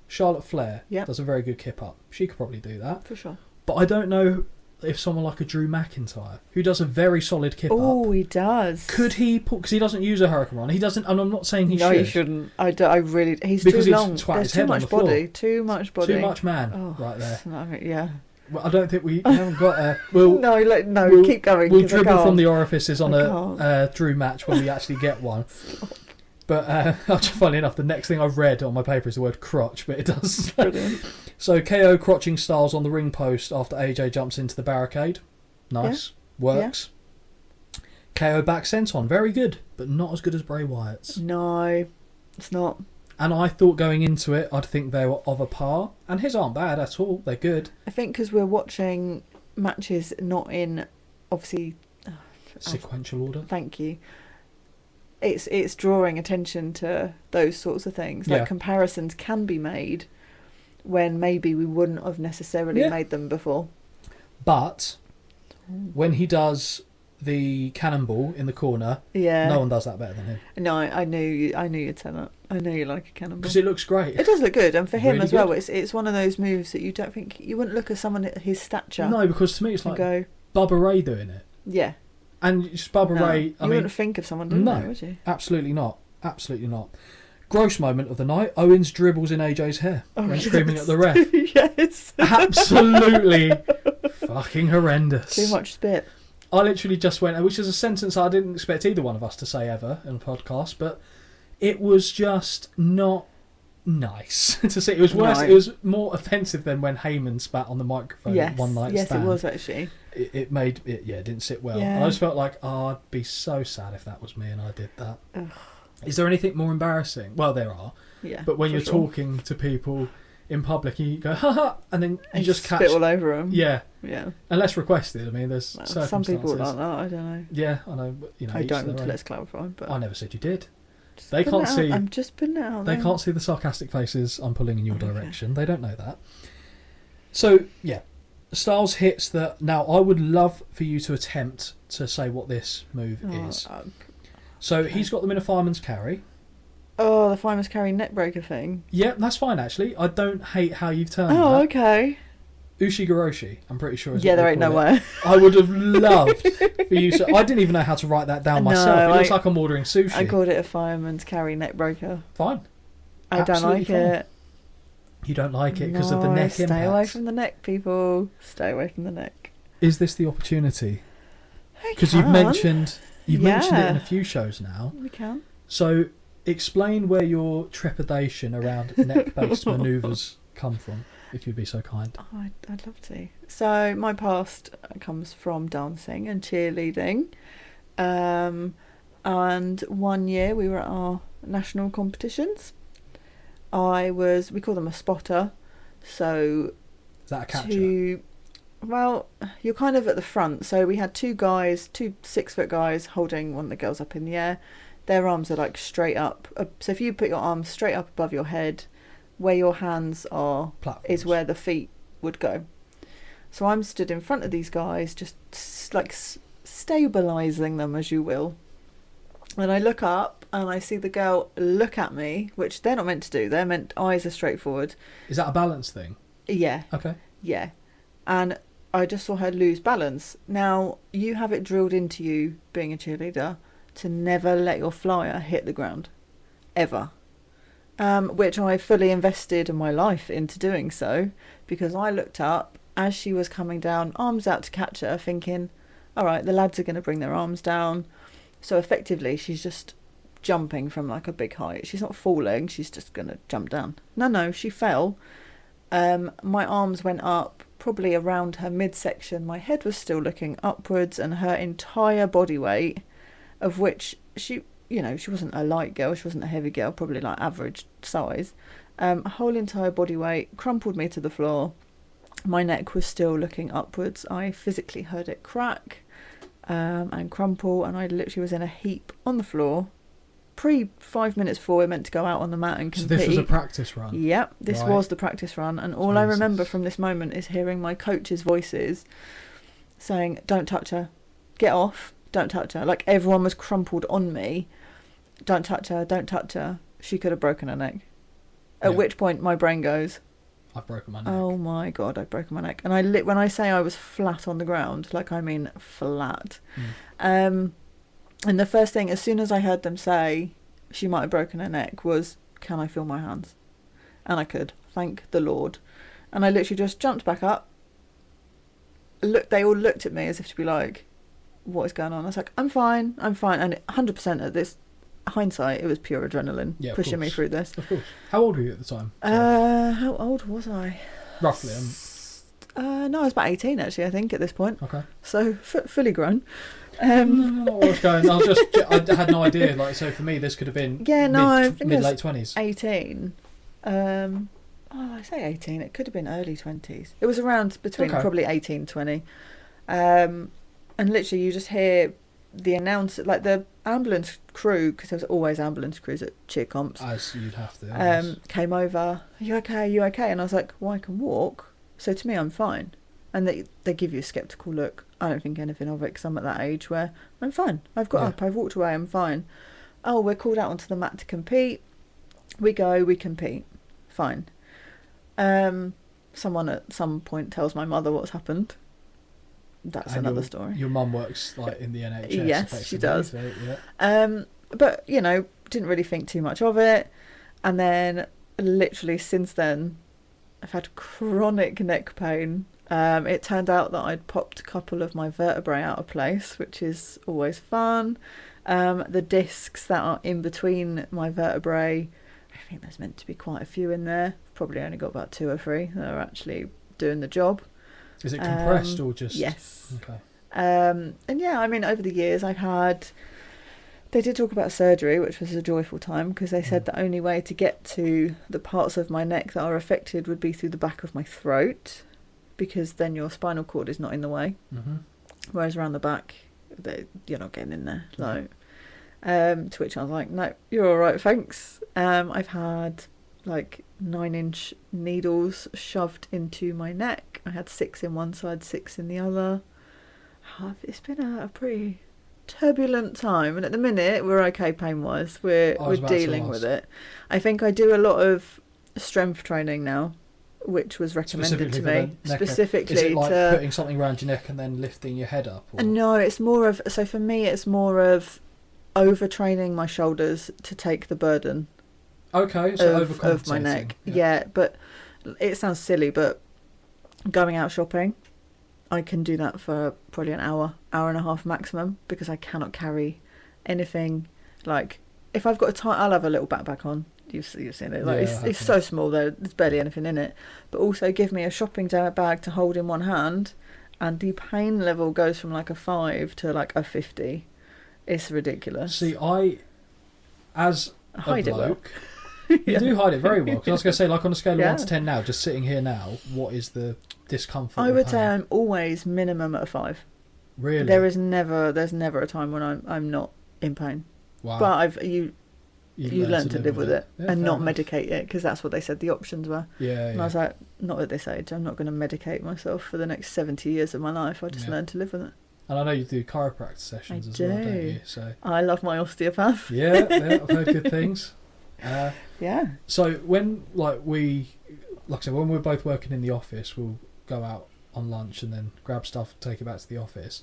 Charlotte Flair does a very good kip up. She could probably do that for sure. But I don't know if someone like a Drew McIntyre, who does a very solid kip up. Oh, he does. Could he put? Because he doesn't use a Hurricane Runner. He doesn't, and I'm not saying he should. No, he shouldn't. I really. He's because too long. There's too much body. Too much body. Too much man. Right there. Yeah. Well, I don't think we haven't got a... We'll keep going. We'll dribble from the orifices on a Drew match when we actually get one. But funnily enough, the next thing I've read on my paper is the word crotch, but it does. Brilliant. So KO crotching Styles on the ring post after AJ jumps into the barricade. Nice. Yeah. Works. Yeah. KO back senton. Very good, but not as good as Bray Wyatt's. No, it's not. And I thought going into it, I'd think they were of a par. And his aren't bad at all. They're good. I think because we're watching matches not in, obviously... sequential order. Thank you. It's drawing attention to those sorts of things. Like comparisons can be made when maybe we wouldn't have necessarily made them before. But when he does the cannonball in the corner, no one does that better than him. No, I knew you'd say that. I know you like a cannonball because it looks great. It does look good, and for him really as well. It's one of those moves that you don't think you wouldn't look at someone at his stature. No, because to me it's like Bubba Ray doing it. Yeah, and just Bubba Ray. You wouldn't think of someone doing that, would you? Absolutely not. Absolutely not. Gross moment of the night. Owens dribbles in AJ's hair when screaming at the ref. Yes, absolutely fucking horrendous. Too much spit. I literally just went, which is a sentence I didn't expect either one of us to say ever in a podcast, but it was just not nice to see. It was worse. Right. It was more offensive than when Heyman spat on the microphone Yes, at One Night yes, Stand. it was actually. It made it. Yeah, it didn't sit well. Yeah. And I just felt like, I'd be so sad if that was me and I did that. Ugh. Is there anything more embarrassing? Well, there are. Yeah, But when for you're sure. talking to people in public, you go ha ha, and then you And just catch. spit all over them. Yeah, Yeah. unless requested. I mean, there's Well, circumstances. some people like that. I don't know. Yeah, I know. But, I each don't. their own. Let's clarify. But I never said you did. just They putting can't it out. see. I'm just putting it out They there. can't see the sarcastic faces I'm pulling in your Okay. direction. They don't know that. So, yeah. Styles hits that. Now, I would love for you to attempt to say what this move is. So, okay. he's got them in a fireman's carry. Oh, the fireman's carry neck breaker thing. Yeah, that's fine, actually. I don't hate how you've turned Oh, that. okay. Ushigoroshi, I'm pretty sure is Yeah, what there they ain't call no it. way. I would have loved for you to... I didn't even know how to write that down No, myself. It looks I- like I'm ordering sushi. I called it a fireman's carry neck breaker. Fine. I don't Absolutely like fine. it. You don't like it because of the neck stay impact. away from the neck, people. Stay away from the neck. Is this the opportunity? I Because you've can. mentioned it in Yeah. a few shows now. We can. So explain where your trepidation around neck-based manoeuvres come from, if you'd be so kind. Oh, I'd love to. So my past comes from dancing and cheerleading. And one year we were at our national competitions. We call them a spotter. So Is that a catcher? well, you're kind of at the front. So we had two 6-foot guys holding one of the girls up in the air. Their arms are like straight up. So if you put your arms straight up above your head, where your hands are Platforms. is where the feet would go. So I'm stood in front of these guys, just stabilising them, as you will. And I look up and I see the girl look at me, which they're not meant to do. They're meant, eyes are straight forward. Is that a balance thing? Yeah, Okay. yeah. And I just saw her lose balance. Now, you have it drilled into you, being a cheerleader, to never let your flyer hit the ground. Ever. Which I fully invested in my life into doing so, because I looked up as she was coming down, arms out to catch her, thinking, all right, the lads are going to bring their arms down. So effectively, she's just jumping from like a big height. She's not falling, she's just going to jump down. No, she fell. My arms went up probably around her midsection. My head was still looking upwards, and her entire body weight, of which she wasn't a light girl, she wasn't a heavy girl, probably like average size. A whole entire body weight crumpled me to the floor. My neck was still looking upwards. I physically heard it crack and crumple, and I literally was in a heap on the floor. 5 minutes before we were meant to go out on the mat and compete. So this was a practice run? Yep, this Right. was the practice run, and all I Jesus. remember from this moment is hearing my coach's voices saying, don't touch her, get off, don't touch her. Like everyone was crumpled on me. Don't touch her, don't touch her. She could have broken her neck. At Yeah. which point my brain goes, I've broken my neck. oh my God, I've broken my neck. And when I say I was flat on the ground, like I mean flat. And the first thing, as soon as I heard them say she might have broken her neck, was, can I feel my hands? And I could, thank the Lord. And I literally just jumped back up. They all looked at me as if to be like, what is going on? I was like, I'm fine. And 100% at this hindsight, it was pure adrenaline pushing me course. through this. Of course. How old were you at the time? How old was I? Roughly. No, I was about 18 actually, I think, at this point. Okay. So fully grown. I was going. I had no idea. Like, so for me, this could have been I think mid it was late 20s. 18. I say 18. It could have been early 20s. It was around between probably 18 and 20. And literally, you just hear the announcer, like the ambulance crew, because there was always ambulance crews at cheer comps. As you'd have to. Came over. Are you okay? Are you okay? And I was like, well, I can walk. So to me, I'm fine. And they give you a sceptical look. I don't think anything of it because I'm at that age where I'm fine. I've got up. I've walked away. I'm fine. Oh, we're called out onto the mat to compete. We go. We compete. Fine. Someone at some point tells my mother what's happened. That's And another story. Your mum works like in the NHS. Yes, she does. So, yeah. But didn't really think too much of it. And then, literally since then, I've had chronic neck pain. It turned out that I'd popped a couple of my vertebrae out of place, which is always fun. The discs that are in between my vertebrae, think there's meant to be quite a few in there. Probably only got about 2 or 3 that are actually doing the job. Is it compressed or just... Yes. Okay. And yeah, I mean, over the years I've had... They did talk about surgery, which was a joyful time, because they said the only way to get to the parts of my neck that are affected would be through the back of my throat, because then your spinal cord is not in the way. Mm-hmm. Whereas around the back, you're not getting in there. To which I was like, no, you're all right, thanks. I've had like 9-inch needles shoved into my neck. I had 6 in one side, 6 in the other. It's been a pretty turbulent time, and at the minute we're okay pain-wise. We're dealing with it. I think I do a lot of strength training now, which was recommended to me specifically. Is it like putting something around your neck and then lifting your head up? Or? No, it's more of... So for me, it's more of overtraining my shoulders to take the burden. Okay, so of my neck. Yeah, but it sounds silly, but going out shopping, I can do that for probably an hour and a half maximum, because I cannot carry anything. Like, if I've got I'll have a little backpack on. You've seen it. Like, it's so small, there's barely anything in it. But also give me a shopping bag to hold in one hand, and the pain level goes from like a 5 to like a 50. It's ridiculous. See, as a bloke... You do hide it very well. Because I was going to say, like, on a scale of 1 to 10 now, just sitting here now, what is the discomfort? I would say I'm always minimum at a 5. Really? There's never a time when I'm not in pain. Wow. But you learn to live with it and not enough. medicate it, because that's what they said the options were. And I was like, not at this age. I'm not going to medicate myself for the next 70 years of my life. I just learn to live with it. And I know you do chiropractic sessions well, don't you? So I love my osteopath. Yeah, I've heard good things. Yeah. So when when we're both working in the office, we'll go out on lunch and then grab stuff, take it back to the office.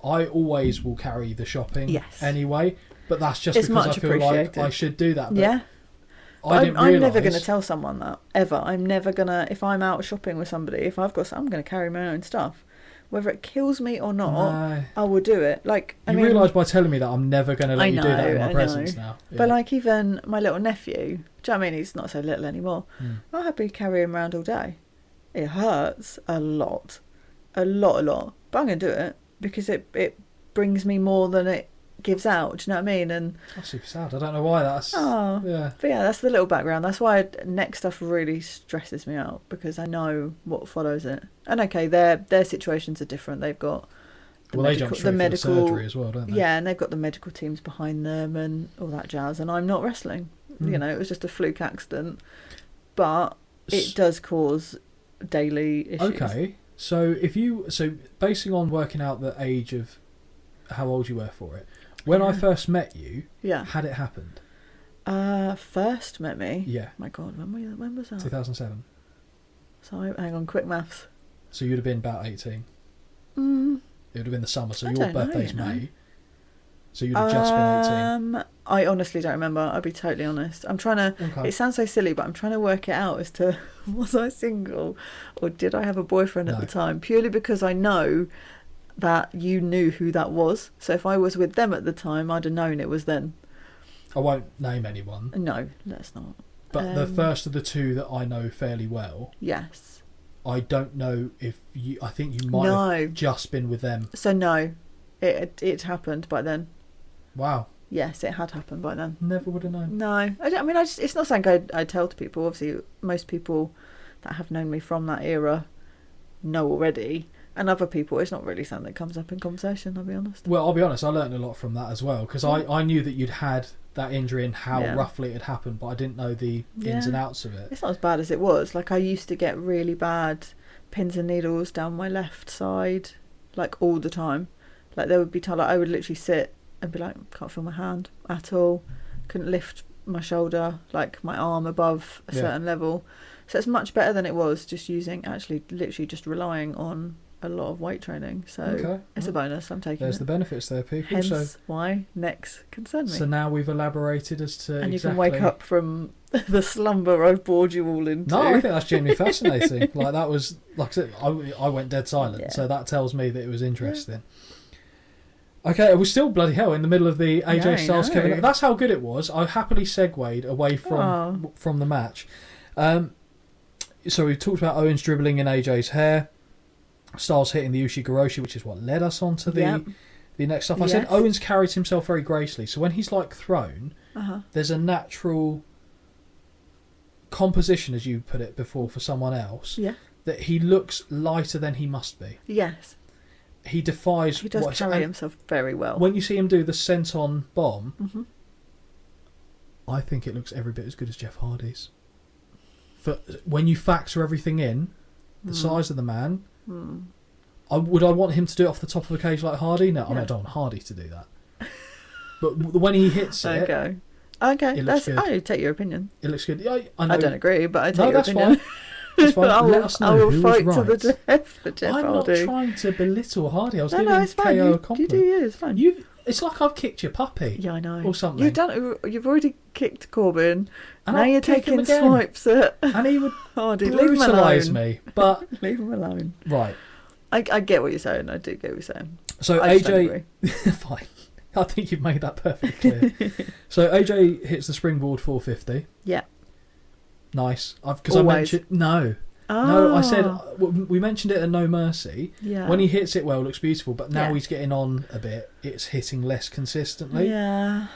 I always will carry the shopping anyway, but that's just because I feel like I should do that. But I'm never going to tell someone that, ever. I'm never going to, if I'm out shopping with somebody, if I've got I'm going to carry my own stuff. Whether it kills me or not, I will do it. Like, I mean, realise by telling me that I'm never going to let you do that in my presence now. Yeah. But like, even my little nephew, do you know what I mean? He's not so little anymore. I'll happily carry him around all day. It hurts a lot. But I'm going to do it because it brings me more than it gives out. Do you know what I mean? And that's super sad. I don't know why that's... But yeah, that's the little background. That's why neck stuff really stresses me out, because I know what follows it. And okay, their situations are different. They've got they jump straight for the surgery as well, don't they? Yeah, and they've got the medical teams behind them and all that jazz. And I'm not wrestling. You know, it was just a fluke accident, but it does cause daily issues. Okay, so basing on working out the age of how old you were for it, when I first met you, had it happened? First met me? Yeah. My God, when was that? 2007. So hang on, quick maths. So you'd have been about 18. It would have been the summer, so your birthday's May. So you'd have just been 18. I honestly don't remember, I'll be totally honest. I'm trying to... Okay. It sounds so silly, but I'm trying to work it out as to, was I single? Or did I have a boyfriend at the time? Purely because I know that you knew who that was. So if I was with them at the time, I'd have known it was then. I won't name anyone. No, let's not. But the first of the two that I know fairly well... Yes. I don't know if you... I think you might have just been with them. So no, it happened by then. Wow. Yes, it had happened by then. Never would have known. No. It's not something I tell to people. Obviously, most people that have known me from that era know already. And other people, it's not really something that comes up in conversation, I'll be honest. Well, I'll be honest, I learned a lot from that as well, because I knew that you'd had that injury and how roughly it had happened, but I didn't know the ins and outs of it. It's not as bad as it was. Like, I used to get really bad pins and needles down my left side, like, all the time. Like, there would be times, like, I would literally sit and be like, can't feel my hand at all, couldn't lift my shoulder, like, my arm above a certain level. So it's much better than it was just literally just relying on a lot of weight training, so it's a bonus. I'm taking There's the benefits there, people. Hence why necks concern me. So now we've elaborated as to and you can wake up from the slumber I've bored you all into. No, I think that's genuinely fascinating. Like, that was, like I said, I went dead silent, so that tells me that it was interesting. Okay, it was still bloody hell in the middle of the AJ Yeah, I Styles know. Kevin. That's how good it was. I happily segued away from the match. So we talked about Owens dribbling in AJ's hair, Styles hitting the Ushigoroshi, which is what led us on to the next stuff. I said Yes. Owens carries himself very gracefully. So when he's like thrown, there's a natural composition, as you put it before, for someone else. Yeah. That he looks lighter than he must be. Yes. He defies. He does carry himself very well. When you see him do the senton bomb, Mm-hmm. I think it looks every bit as good as Jeff Hardy's. For when you factor everything in, the size of the man, would I want him to do it off the top of a cage like Hardy? No, I mean, I don't want Hardy to do that. But when he hits it, Okay, it looks good. I take your opinion. It looks good. Yeah, I know. I don't agree, but I take No, your that's opinion. fine. That's fine. I Let will, us know I will who fight was to right. the death for Jeff I'm Hardy. not trying to belittle Hardy. I was No, giving it's fine. KO a You compliment. do you. It's fine. It's like I've kicked your puppy. Yeah, I know. Or something. You've already kicked Corbin. And now I'll you're kick him taking again. swipes at And he would Hardy. Leave him brutalise alone. me. But Leave him alone. right. I get what you're saying. I do get what you're saying. So I just don't AJ, agree. fine. I think you've made that perfectly clear. So AJ hits the springboard 450. Yeah. Nice. Because I Always. mentioned no. Oh. No, I said we mentioned it at No Mercy. Yeah. When he hits it well, it looks beautiful. But now Yeah. he's getting on a bit. It's hitting less consistently. Yeah.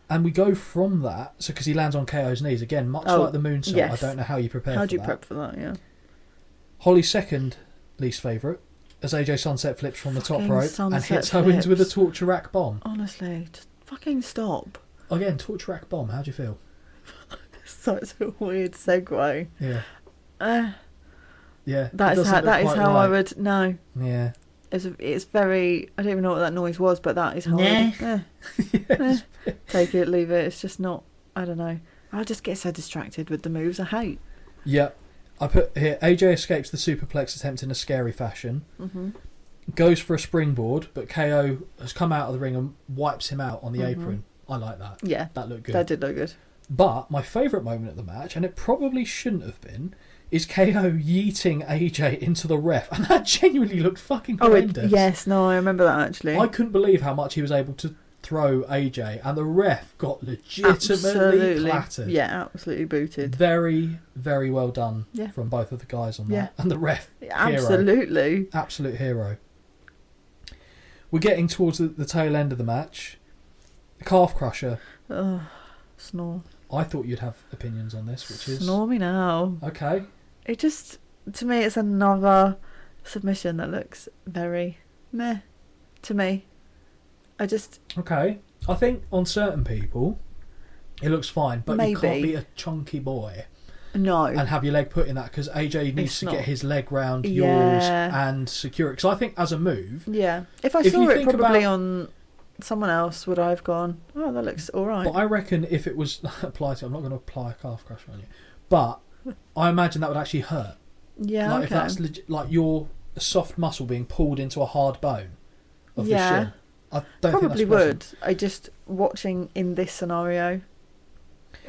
And we go from that. So because he lands on KO's knees again, much like the moonsault. yes. I don't know how you prepare. How for do you that. prep for that? Yeah. Holly's second least favourite, as AJ Sunset flips from the top Fucking rope and sunset hits Owens with a flips. torture rack bomb. Honestly, just fucking stop. Again, torture rack bomb. How do you feel? Such a weird segue. Yeah. Yeah. That is how I would no. Yeah. It's very. I don't even know what that noise was, but that is how. Take it, leave it. It's just not. I don't know. I just get so distracted with the moves. I hate. Yeah. I put here, AJ escapes the superplex attempt in a scary fashion. Mm-hmm. Goes for a springboard, but KO has come out of the ring and wipes him out on the apron. I like that. Yeah. That looked good. That did look good. But my favourite moment of the match, and it probably shouldn't have been, is KO yeeting AJ into the ref. And that genuinely looked fucking horrendous. Yes, no, I remember that actually. I couldn't believe how much he was able to throw AJ, and the ref got legitimately clattered. Yeah, absolutely booted. Very, very well done Yeah. from both of the guys on Yeah. that. And the ref, Absolutely. hero. Absolute hero. We're getting towards the tail end of the match. The calf crusher. Ugh, snore. I thought you'd have opinions on this, which is... Snore me now. Okay. It just, to me, it's another submission that looks very meh to me. Okay. I think on certain people, it looks fine, but you can't Maybe. be a chunky boy No. and have your leg put in that, because AJ needs It's to not. get his leg round Yeah. yours and secure it. Because I think as a move, Yeah. If I If saw you it think probably about- on someone else, would I have gone, oh, that looks all right? but I reckon if it was applied to, I'm not going to apply a calf crusher on you, but I imagine that would actually hurt. Yeah, Like okay. if that's like your soft muscle being pulled into a hard bone of the Yeah. shin. I don't Probably think that's would. I just, watching in this scenario,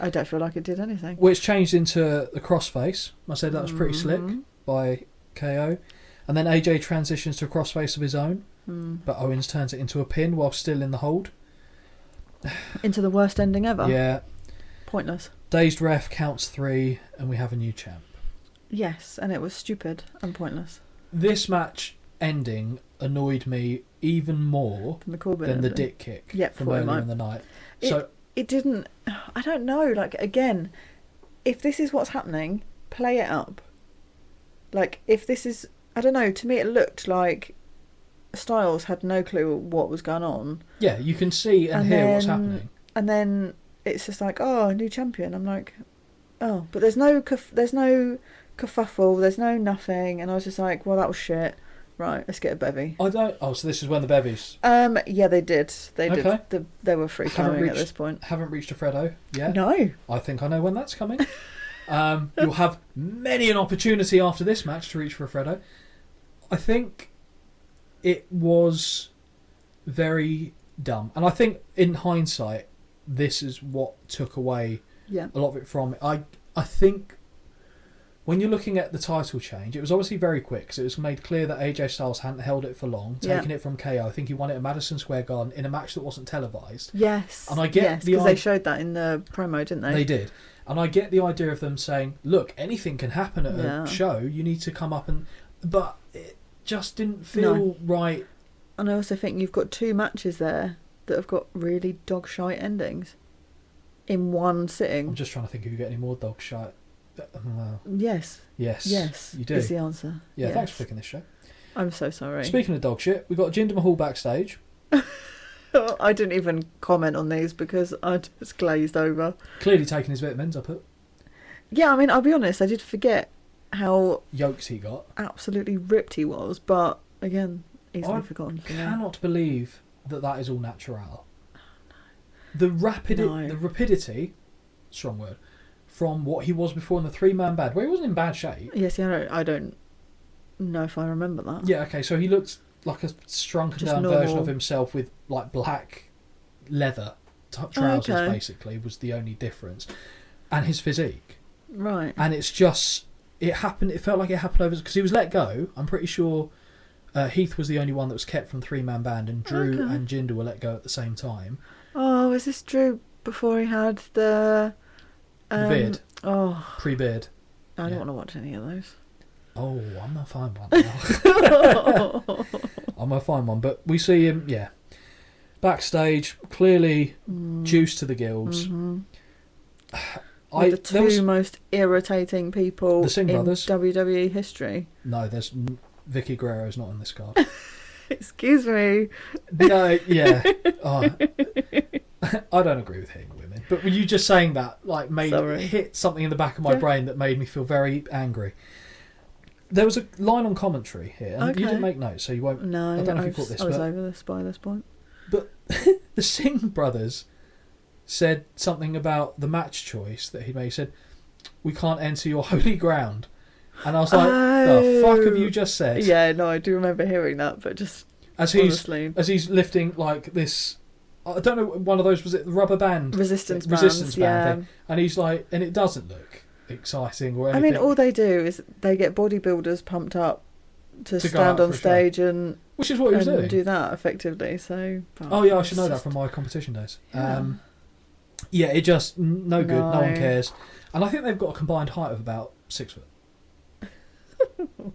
I don't feel like it did anything. Well, it's changed into the crossface. I said that was pretty slick Mhm. by KO. And then AJ transitions to a crossface of his own, Mm. but Owens turns it into a pin while still in the hold. Into the worst ending ever. Yeah. Pointless. Dazed ref counts 3, and we have a new champ. Yes, and it was stupid and pointless. This match ending annoyed me even more From the Corbin than the ending. dick kick Yep, from thought it earlier might. in the night. It- So It didn't. I don't know. Like, again, if this is what's happening, play it up. Like, if this is. I don't know. To me, it looked like Styles had no clue what was going on. yeah, you can see and, And hear what's then- happening. And then it's just like, oh, new champion. I'm like, oh. But there's no kerfuffle. There's no nothing. And I was just like, well, that was shit. Right, let's get a bevy. I don't. Oh, so this is when the bevies Yeah, they did. They Okay. did. They were free Haven't flowing at reached- this point. haven't reached a Freddo yet. No. I think I know when that's coming. You'll have many an opportunity after this match to reach for a Freddo. I think it was very dumb. And I think in hindsight, this is what took away Yeah. a lot of it from it. I think when you're looking at the title change, it was obviously very quick because it was made clear that AJ Styles hadn't held it for long, taking it from KO. I think he won it at Madison Square Garden in a match that wasn't televised. Yes. And I get because they showed that in the promo, didn't they? They did. And I get the idea of them saying, look, anything can happen at a show. You need to come up and... But it just didn't feel right. And I also think you've got 2 matches there that have got really dog shite endings in one sitting. I'm just trying to think if you get any more dog shite. Yes. Yes, you do. Is the answer. Yeah, yes. Thanks for picking this show. I'm so sorry. Speaking of dog shit, we got Jinder Mahal backstage. I didn't even comment on these because I just glazed over. Clearly taking his vitamins, I put. Yeah, I mean, I'll be honest, I did forget how... yokes he got. Absolutely ripped he was, but again, easily forgotten. I cannot believe that is all natural. The rapidity, strong word, from what he was before in the 3-man band, where he wasn't in bad shape. Yes, yeah, I don't know if I remember that. Yeah, okay, so he looked like a shrunken down version of himself with like black leather trousers, basically, was the only difference. And his physique. Right. And it's just, it felt like it happened over, because he was let go. I'm pretty sure Heath was the only one that was kept from 3-man band, and Drew and Jinder were let go at the same time. Oh, is this Drew before he had the beard? Oh. Pre-beard. I don't want to watch any of those. Oh, I'm going to find one now. I'm going to find one. But we see him, backstage, clearly juiced to the gills. Mm-hmm. The 2 most irritating people the Singh in brothers. WWE history. No, there's Vicky Guerrero's not on this card. Excuse me. No, yeah. I don't agree with hitting women. But were you just saying that, like, hit something in the back of my brain that made me feel very angry? There was a line on commentary here, and you didn't make notes, so you won't... No, I don't know if you caught this. I was over this by this point. But the Singh brothers said something about the match choice that he made. He said, "We can't enter your holy ground." And I was like, the fuck have you just said? Yeah, no, I do remember hearing that, but just as he's lifting like this, I don't know, one of those, was it the rubber band? Resistance band thing. And he's like, and it doesn't look exciting or anything. I mean, all they do is they get bodybuilders pumped up to stand on stage and... Which is what he was doing. Do that effectively, so... I should know that from my competition days. Yeah, it just, no good, no one cares. And I think they've got a combined height of about 6 foot.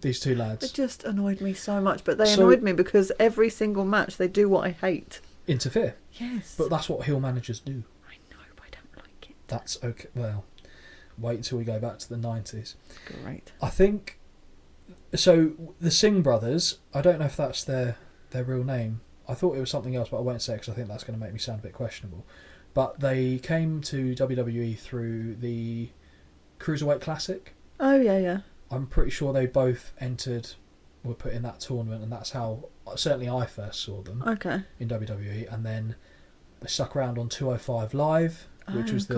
These 2 lads. It just annoyed me so much, but they annoyed me because every single match they do what I hate. Interfere. Yes. But that's what heel managers do. I know, but I don't like it. That's okay. Well, wait until we go back to the 90s. Great. I think... So, the Singh brothers, I don't know if that's their real name. I thought it was something else, but I won't say because I think that's going to make me sound a bit questionable. But they came to WWE through the Cruiserweight Classic. Oh, yeah. I'm pretty sure they both were put in that tournament, and that's how, certainly I first saw them in WWE. And then they stuck around on 205 Live, which was the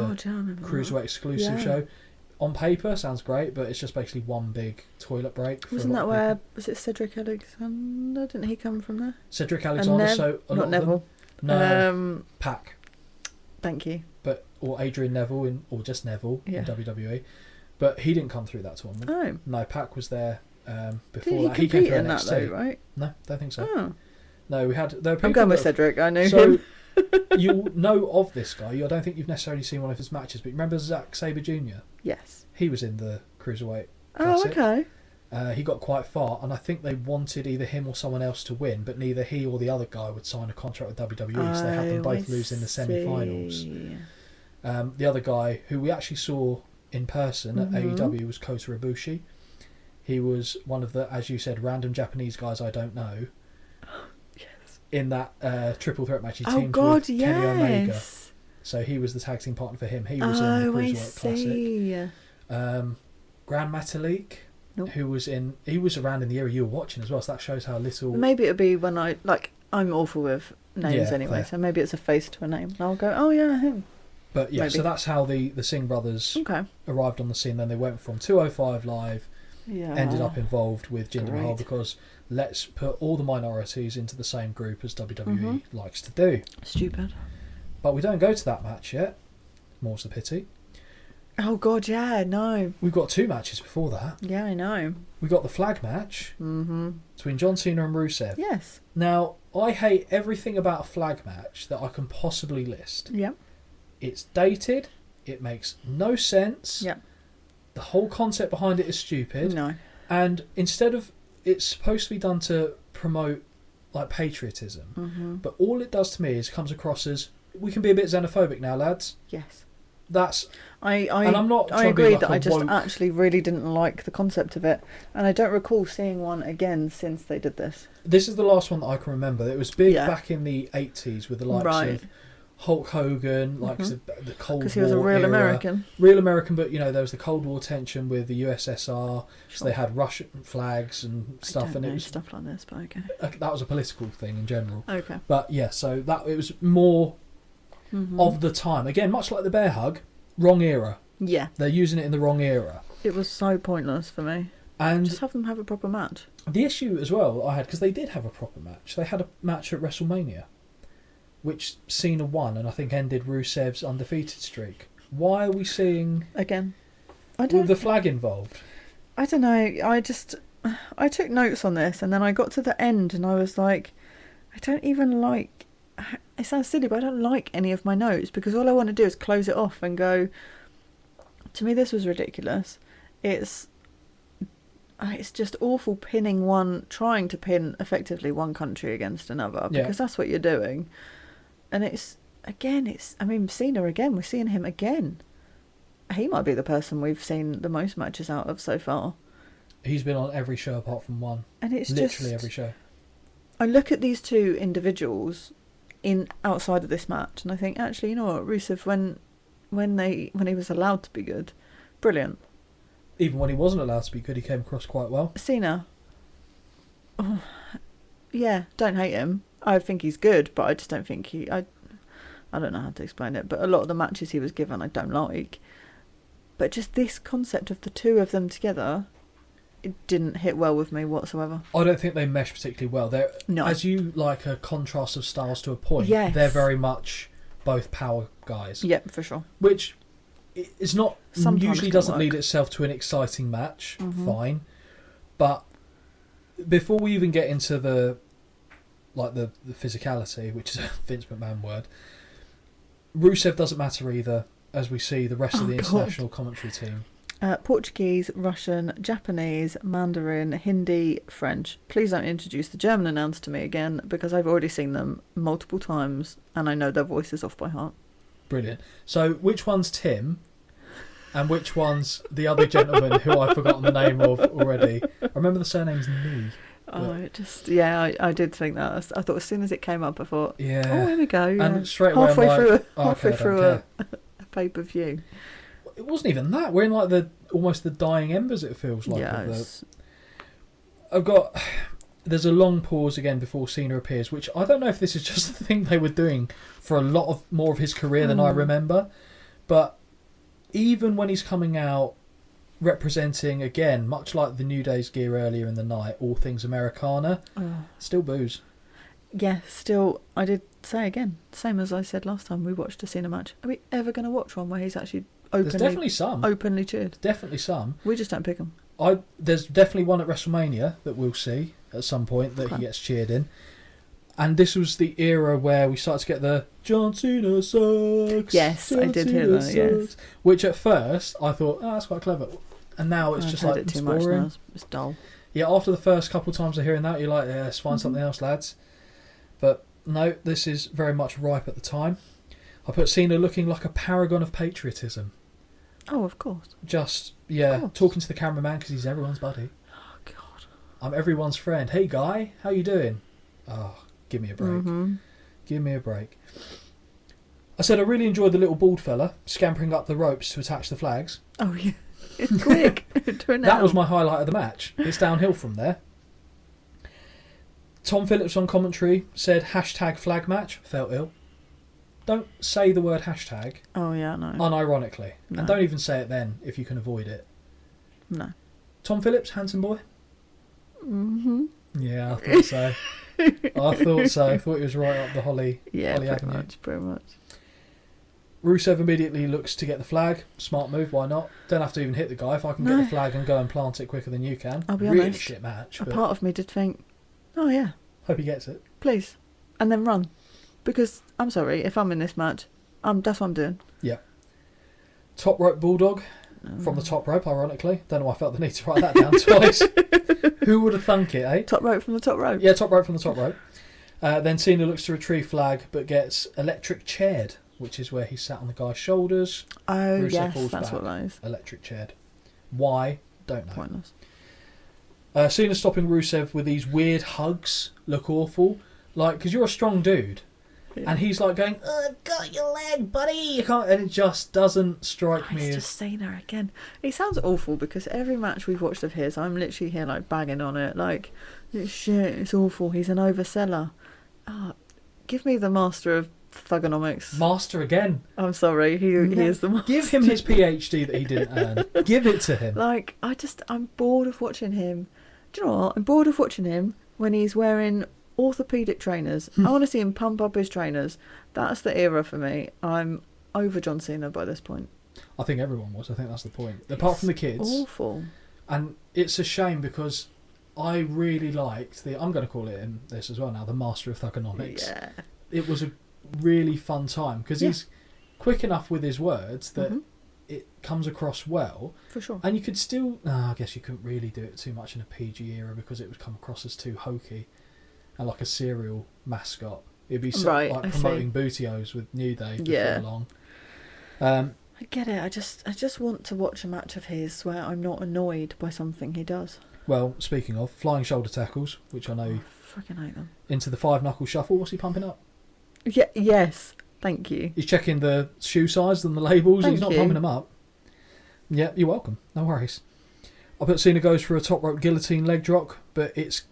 Cruiserweight exclusive show. On paper, sounds great, but it's just basically one big toilet break. Wasn't that where, was it Cedric Alexander? Didn't he come from there? Cedric Alexander, not Neville. No, Pac. Thank you. Or Adrian Neville, or just Neville in WWE. But he didn't come through that tournament. Oh. No, Pac was there before that. He came through in NXT. That though, right? No, don't think so. Oh. No, we had... I'm going with Cedric, I knew him. You'll know of this guy. I don't think you've necessarily seen one of his matches, but you remember Zack Sabre Jr.? Yes. He was in the Cruiserweight Classic. Oh, okay. He got quite far, and I think they wanted either him or someone else to win, but neither he or the other guy would sign a contract with WWE, so they had them both lose in the semi-finals. The other guy, who we actually saw in person at AEW, was Kota Ibushi. He was one of the, as you said, random Japanese guys I don't know. Yes. In that triple threat match, he teamed with Kenny Omega. So he was the tag team partner for him. He was in the Cruiserweight Classic. Grand Metalik, who was he was around in the era you were watching as well, so that shows how little... Maybe it'll be when I'm awful with names anyway, so maybe it's a face to a name. And I'll go, oh yeah, him. But yeah, so that's how the Singh brothers arrived on the scene. Then they went from 205 Live, ended up involved with Jinder Mahal, because let's put all the minorities into the same group as WWE likes to do. Stupid. But we don't go to that match yet. More's the pity. Oh God, yeah, no. We've got 2 matches before that. Yeah, I know. We got the flag match between John Cena and Rusev. Yes. Now, I hate everything about a flag match that I can possibly list. Yeah. It's dated. It makes no sense. Yeah. The whole concept behind it is stupid. No. And instead of... It's supposed to be done to promote, like, patriotism. But all it does to me is comes across as, we can be a bit xenophobic now, lads. Yes. That's... and I'm not I trying to be agree like that a I just woke- actually really didn't like the concept of it. And I don't recall seeing one again since they did this. This is the last one that I can remember. It was big Yeah. back in the 80s with the likes Right. of Hulk Hogan, like the Cold War Because he was a real era. American. Real American, but, there was the Cold War tension with the USSR, so they had Russian flags and stuff. I don't And know it was stuff like this, but okay. that was a political thing in general. Okay. But, yeah, so that it was more of the time. Again, much like the bear hug, wrong era. Yeah. They're using it in the wrong era. It was so pointless for me. And Just have them have a proper match. the issue as well I had, because they did have a proper match, they had a match at WrestleMania, which Cena won and I think ended Rusev's undefeated streak. Why are we seeing Again. with the flag involved? I don't know. I took notes on this and then I got to the end and I was like, I don't even like... It sounds silly, but I don't like any of my notes because all I want to do is close it off and go, to me this was ridiculous. It's just awful trying to pin effectively one country against another because that's what you're doing. And Cena again, we're seeing him again. He might be the person we've seen the most matches out of so far. He's been on every show apart from one. And it's literally just, every show. I look at these two individuals outside of this match and I think, actually, you know what, Rusev, when he was allowed to be good, brilliant. Even when he wasn't allowed to be good, he came across quite well. Cena, yeah, don't hate him. I think he's good, but I just don't think I don't know how to explain it, but a lot of the matches he was given I don't like. But just this concept of the two of them together, it didn't hit well with me whatsoever. I don't think they mesh particularly well. They're, No. as you like a contrast of styles to a point, Yes. they're very much both power guys. Yep, for sure. Which is not... Sometimes usually can doesn't work. lead itself to an exciting match. Fine. But before we even get into the physicality, which is a Vince McMahon word, Rusev doesn't matter either, as we see the rest of the international commentary team. Portuguese, Russian, Japanese, Mandarin, Hindi, French. Please don't introduce the German announcer to me again because I've already seen them multiple times and I know their voices off by heart. Brilliant. So which one's Tim and which one's the other gentleman who I've forgotten the name of already? I remember the surname's Nee. I did think that. I thought as soon as it came up, I thought, Yeah. oh, here we go. And straight away halfway I'm like, halfway okay, I through don't a pay-per-view. It wasn't even that. We're in like almost the dying embers, it feels like. Yeah, There's a long pause again before Cena appears, which I don't know if this is just the thing they were doing for a lot of more of his career than I remember. But even when he's coming out representing, again, much like the New Day's gear earlier in the night, all things Americana, still booze. Yeah, still, I did say again, same as I said last time we watched a Cena match. Are we ever going to watch one where he's actually There's definitely some. openly cheered? Definitely some. We just don't pick him. There's definitely one at WrestleMania that we'll see at some point that he gets cheered in. And this was the era where we started to get the John Cena sucks. Yes, I did hear that, yes. Which at first I thought, that's quite clever. And now it's I've just heard like it too boring. much now. It's dull. Yeah, after the first couple of times of hearing that, you're like, yeah, let's find something else, lads. But no, this is very much ripe at the time. I put Cena looking like a paragon of patriotism. Oh, of course. Just, course. talking to the cameraman because he's everyone's buddy. Oh, God. I'm everyone's friend. Hey, guy, how you doing? Oh, give me a break. Give me a break. I said I really enjoyed the little bald fella scampering up the ropes to attach the flags. Oh, yeah. It's quick. Do it now. That was my highlight of the match. It's downhill from there. Tom Phillips on commentary said hashtag flag match. Felt ill. Don't say the word hashtag. Oh, yeah, no. Unironically. No. And don't even say it then if you can avoid it. No. Tom Phillips, handsome boy? Mm-hmm. Yeah, I thought so. I thought so. I thought he was right up the Holly Yeah, Avenue. pretty much. Rusev immediately looks to get the flag. Smart move, why not? Don't have to even hit the guy. If I can get the flag and go and plant it quicker than you can. I'll be really honest, shit match. a But part of me did think, oh yeah, hope he gets it. please, and then run, because I'm sorry, if I'm in this match, that's what I'm doing. Yeah. Top rope bulldog from the top rope, ironically. Don't know why I felt the need to write that down twice. Who would have thunk it, eh? Top rope from the top rope. Yeah, top rope from the top rope. Then Cena looks to retrieve flag, but gets electric chaired, which is where he sat on the guy's shoulders. Oh, Rusev yes, falls that's back. what that is. Electric chaired. Why? Don't know. Pointless. Cena stopping Rusev with these weird hugs look awful. Like, because you're a strong dude. Yeah. And he's like going, I've got your leg, buddy. You can't. And it just doesn't strike me It's as... just Cena again. It sounds awful because every match we've watched of his, I'm literally here like bagging on it. Like, it's shit, it's awful, he's an overseller. Give me the master of thugonomics. Master again. I'm sorry, he is the master. Give him his PhD that he didn't earn. Give it to him. Like, I'm bored of watching him. Do you know what? I'm bored of watching him when he's wearing orthopedic trainers. I want to see him pump up his trainers. That's the era for me. I'm over John Cena by this point. I think everyone was. I think that's the point. Apart from the kids. Awful. And it's a shame because I really liked I'm going to call it in this as well now, the Master of Thugonomics. Yeah. It was a really fun time because he's quick enough with his words that it comes across well. For sure. And you could still... I guess you couldn't really do it too much in a PG era because it would come across as too hokey and like a cereal mascot. It'd be like promoting Bootios with New Day before long. I get it. I just want to watch a match of his where I'm not annoyed by something he does. Well, speaking of flying shoulder tackles, which I know... I fucking hate them. Into the 5-knuckle shuffle. What's he pumping up? Yeah. Yes. Thank you. He's checking the shoe size and the labels. He's not pumping them up. Yeah, you're welcome. No worries. I put Cena goes for a top rope guillotine leg drop, but it's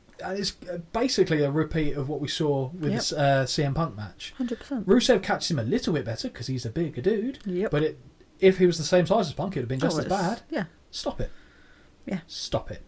basically a repeat of what we saw with the CM Punk match. 100%. Rusev catches him a little bit better because he's a bigger dude. Yep. But if he was the same size as Punk, it would have been just as bad. Yeah. Stop it. Yeah. Stop it.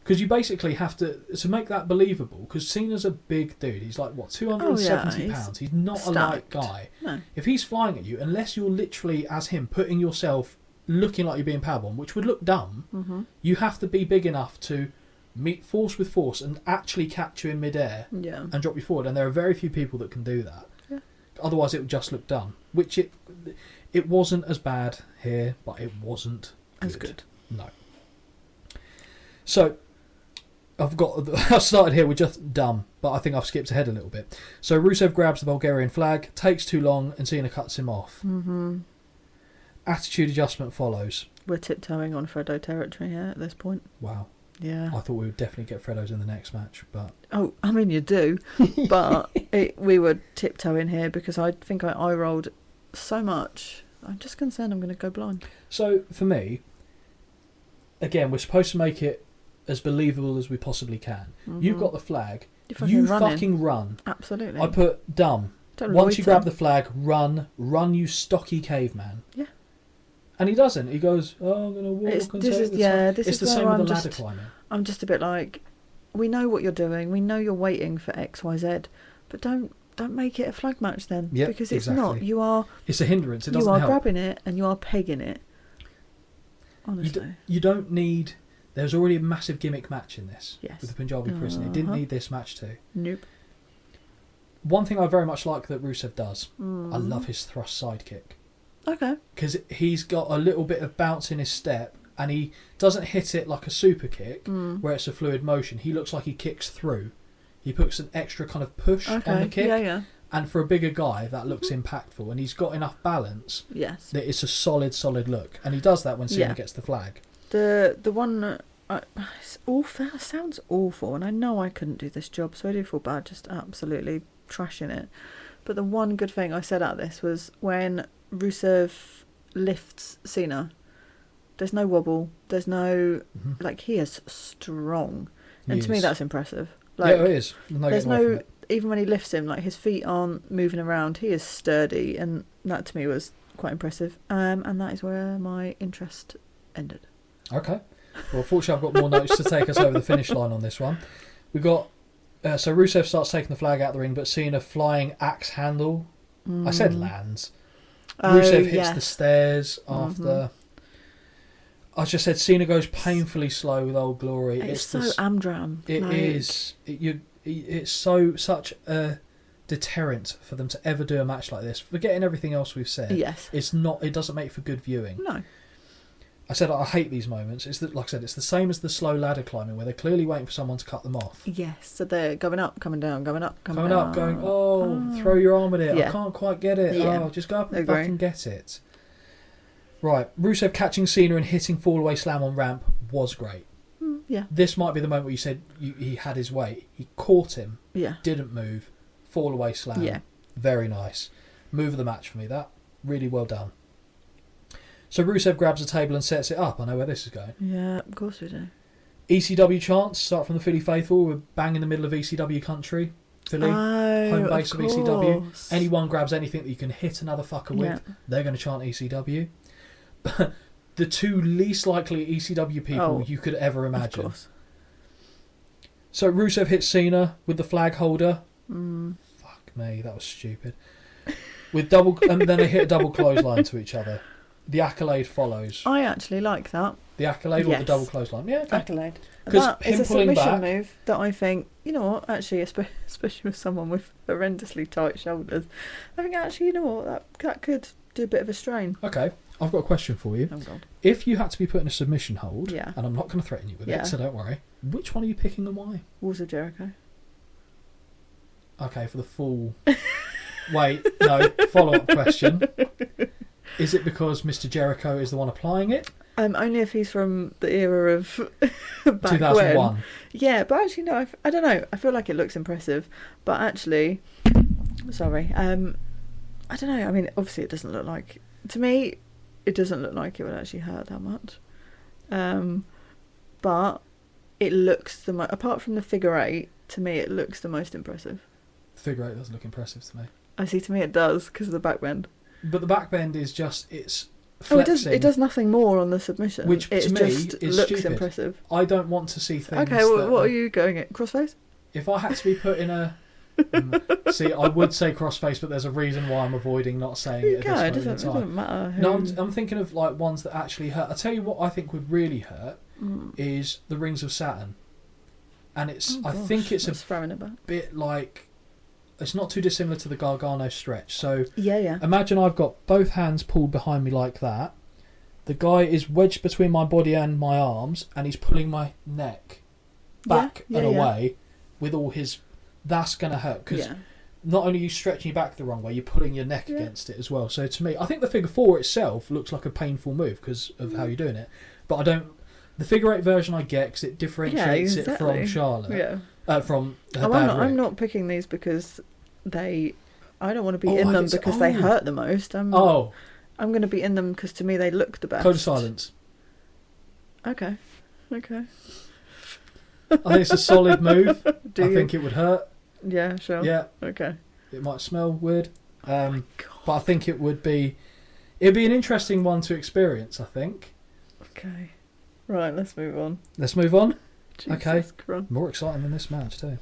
Because you basically have to make that believable, because Cena's a big dude. He's like, 270 pounds. He's not a light guy. No. If he's flying at you, unless you're literally, as him, putting yourself looking like you're being powerbombed, which would look dumb, you have to be big enough to meet force with force and actually catch you in midair and drop you forward. And there are very few people that can do that. Yeah. Otherwise, it would just look dumb. Which it wasn't as bad here, but it wasn't as good. No. So... I started here with just dumb, but I think I've skipped ahead a little bit. So Rusev grabs the Bulgarian flag, takes too long, and Cena cuts him off. Attitude adjustment follows. We're tiptoeing on Freddo territory here at this point. Wow. Yeah. I thought we would definitely get Freddo's in the next match, but... Oh, I mean, you do, but we were tiptoeing here because I think I eye-rolled so much. I'm just concerned I'm going to go blind. So, for me, again, we're supposed to make it as believable as we possibly can. You've got the flag. You fucking run. Absolutely. I put dumb. Once you grab the flag, run, you stocky caveman. Yeah. And he doesn't. He goes, I'm going to walk and take the time. It's the same with the ladder climbing. I'm just a bit like, we know what you're doing. We know you're waiting for X, Y, Z, but don't make it a flag match then. Yep, because it's not. It's a hindrance. It doesn't help. You are grabbing it and you are pegging it. Honestly. You don't need... There's already a massive gimmick match in this with the Punjabi prison. It didn't need this match too. Nope. One thing I very much like that Rusev does, I love his thrust sidekick. Okay. Because he's got a little bit of bounce in his step and he doesn't hit it like a super kick where it's a fluid motion. He looks like he kicks through. He puts an extra kind of push on the kick. Yeah. And for a bigger guy, that looks impactful. And he's got enough balance that it's a solid look. And he does that when Cena gets the flag. The one it's awful. It sounds awful, and I know I couldn't do this job, so I do feel bad just absolutely trashing it. But the one good thing I said out of this was when Rusev lifts Cena, there's no wobble, there's no he is strong, and to me that's impressive. Like, it is. There's no even when he lifts him, like his feet aren't moving around. He is sturdy, and that to me was quite impressive. And that is where my interest ended. Okay. Well, fortunately, I've got more notes to take us over the finish line on this one. We've got... so Rusev starts taking the flag out of the ring, but Cena flying axe handle. I said lands. Rusev hits yes. the stairs after. I just said Cena goes painfully slow with Old Glory. It's so Amdram. It is. It's such a deterrent for them to ever do a match like this. Forgetting everything else we've said. Yes. It's not. It doesn't make for good viewing. No. I said I hate these moments. It's like I said, it's the same as the slow ladder climbing where they're clearly waiting for someone to cut them off. Yes. So they're going up, coming down, going up, coming Coming up, going, throw your arm at it. Yeah. I can't quite get it. Yeah. Oh, just go up and Agree. fucking get it. Right, Rusev catching Cena and hitting fall-away slam on ramp was great. Yeah. This might be the moment where you said he had his way. He caught him, Yeah. didn't move, fall-away slam. Yeah. Very nice. Move of the match for me, that. Really well done. So Rusev grabs a table and sets it up. I know where this is going. Yeah, of course we do. ECW chants start from the Philly Faithful. We're bang in the middle of ECW country. Philly, home base of ECW. course. Anyone grabs anything that you can hit another fucker with, they're going to chant ECW. The two least likely ECW people you could ever imagine. Of course. So Rusev hits Cena with the flag holder. Fuck me, that was stupid. With double, and then they hit a double clothesline to each other. The accolade follows. I actually like that. The accolade or the Yes. double clothesline? Yeah, okay. Accolade. 'Cause That him is a pulling submission back- move that I think, you know what, actually, especially with someone with horrendously tight shoulders, I think actually, you know what, that could do a bit of a strain. Okay, I've got a question for you. Oh, God. If you had to be put in a submission hold, Yeah. and I'm not going to threaten you with Yeah. it, so don't worry, which one are you picking and why? Walls of Jericho. Okay, for the full... Wait, no, follow-up question. Is it because Mr. Jericho is the one applying it? Only if he's from the era of back 2001. when. Yeah, but actually, no, I don't know. I feel like it looks impressive, but actually, sorry, I don't know. I mean, obviously, it doesn't look like, to me, it doesn't look like it would actually hurt that much. But it looks apart from the figure eight, to me, it looks the most impressive. The figure eight doesn't look impressive to me. I see. To me, it does because of the back bend. But the back bend is just, it's Oh, flexing. it does nothing more on the submission. Which, it to me, just is looks stupid. impressive. I don't want to see things Okay, well, that what are you going at? Crossface? If I had to be put in a... see, I would say crossface, but there's a reason why I'm avoiding not saying it at this moment It in doesn't time. matter. Who... No, I'm thinking of like ones that actually hurt. I tell you what I think would really hurt is the Rings of Saturn. And it's I think it's throwing it back. bit like... It's not too dissimilar to the Gargano stretch. So Yeah. imagine I've got both hands pulled behind me like that. The guy is wedged between my body and my arms, and he's pulling my neck back and away with all his... That's going to hurt, because not only are you stretching your back the wrong way, you're pulling your neck against it as well. So to me, I think the figure four itself looks like a painful move because of how you're doing it. But I don't... The figure eight version I get because it differentiates it from Charlotte. Yeah. From her dad, I'm not picking these because they... I don't want to be in them because they hurt the most. I'm going to be in them because to me they look the best. Code of silence. Okay. I think it's a solid move. I think it would hurt. Yeah, sure. Yeah. Okay. It might smell weird. But I think it would be... It'd be an interesting one to experience, I think. Okay. Right, let's move on. Let's move on. Jesus Okay. Christ. More exciting than this match, too.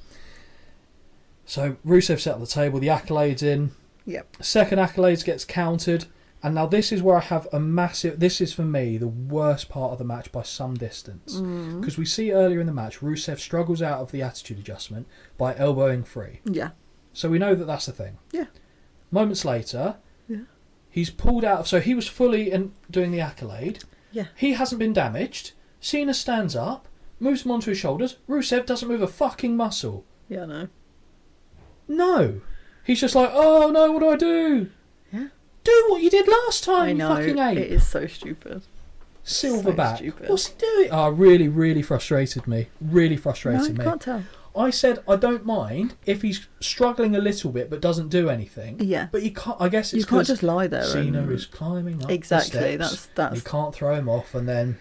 So, Rusev set up the table, the accolades in. Yep. Second accolades gets countered. And now this is where I have a massive... This is, for me, the worst part of the match by some distance. Because we see earlier in the match, Rusev struggles out of the attitude adjustment by elbowing free. Yeah. So we know that that's the thing. Yeah. Moments later, he's pulled out of... So he was fully doing the accolade. Yeah. He hasn't been damaged. Cena stands up, moves him onto his shoulders. Rusev doesn't move a fucking muscle. Yeah, I know. No. He's just like, oh no, what do I do? Yeah. Do what you did last time, I know. you fucking ape. It is so stupid. Silverback. So stupid. What's he doing? Oh, really, really frustrated me. Really frustrated No, me. I can't tell. I said I don't mind if he's struggling a little bit but doesn't do anything. Yeah. But you can't. I guess it's you can't because just lie there. Cena is climbing up exactly. the steps. That's. You can't throw him off, and then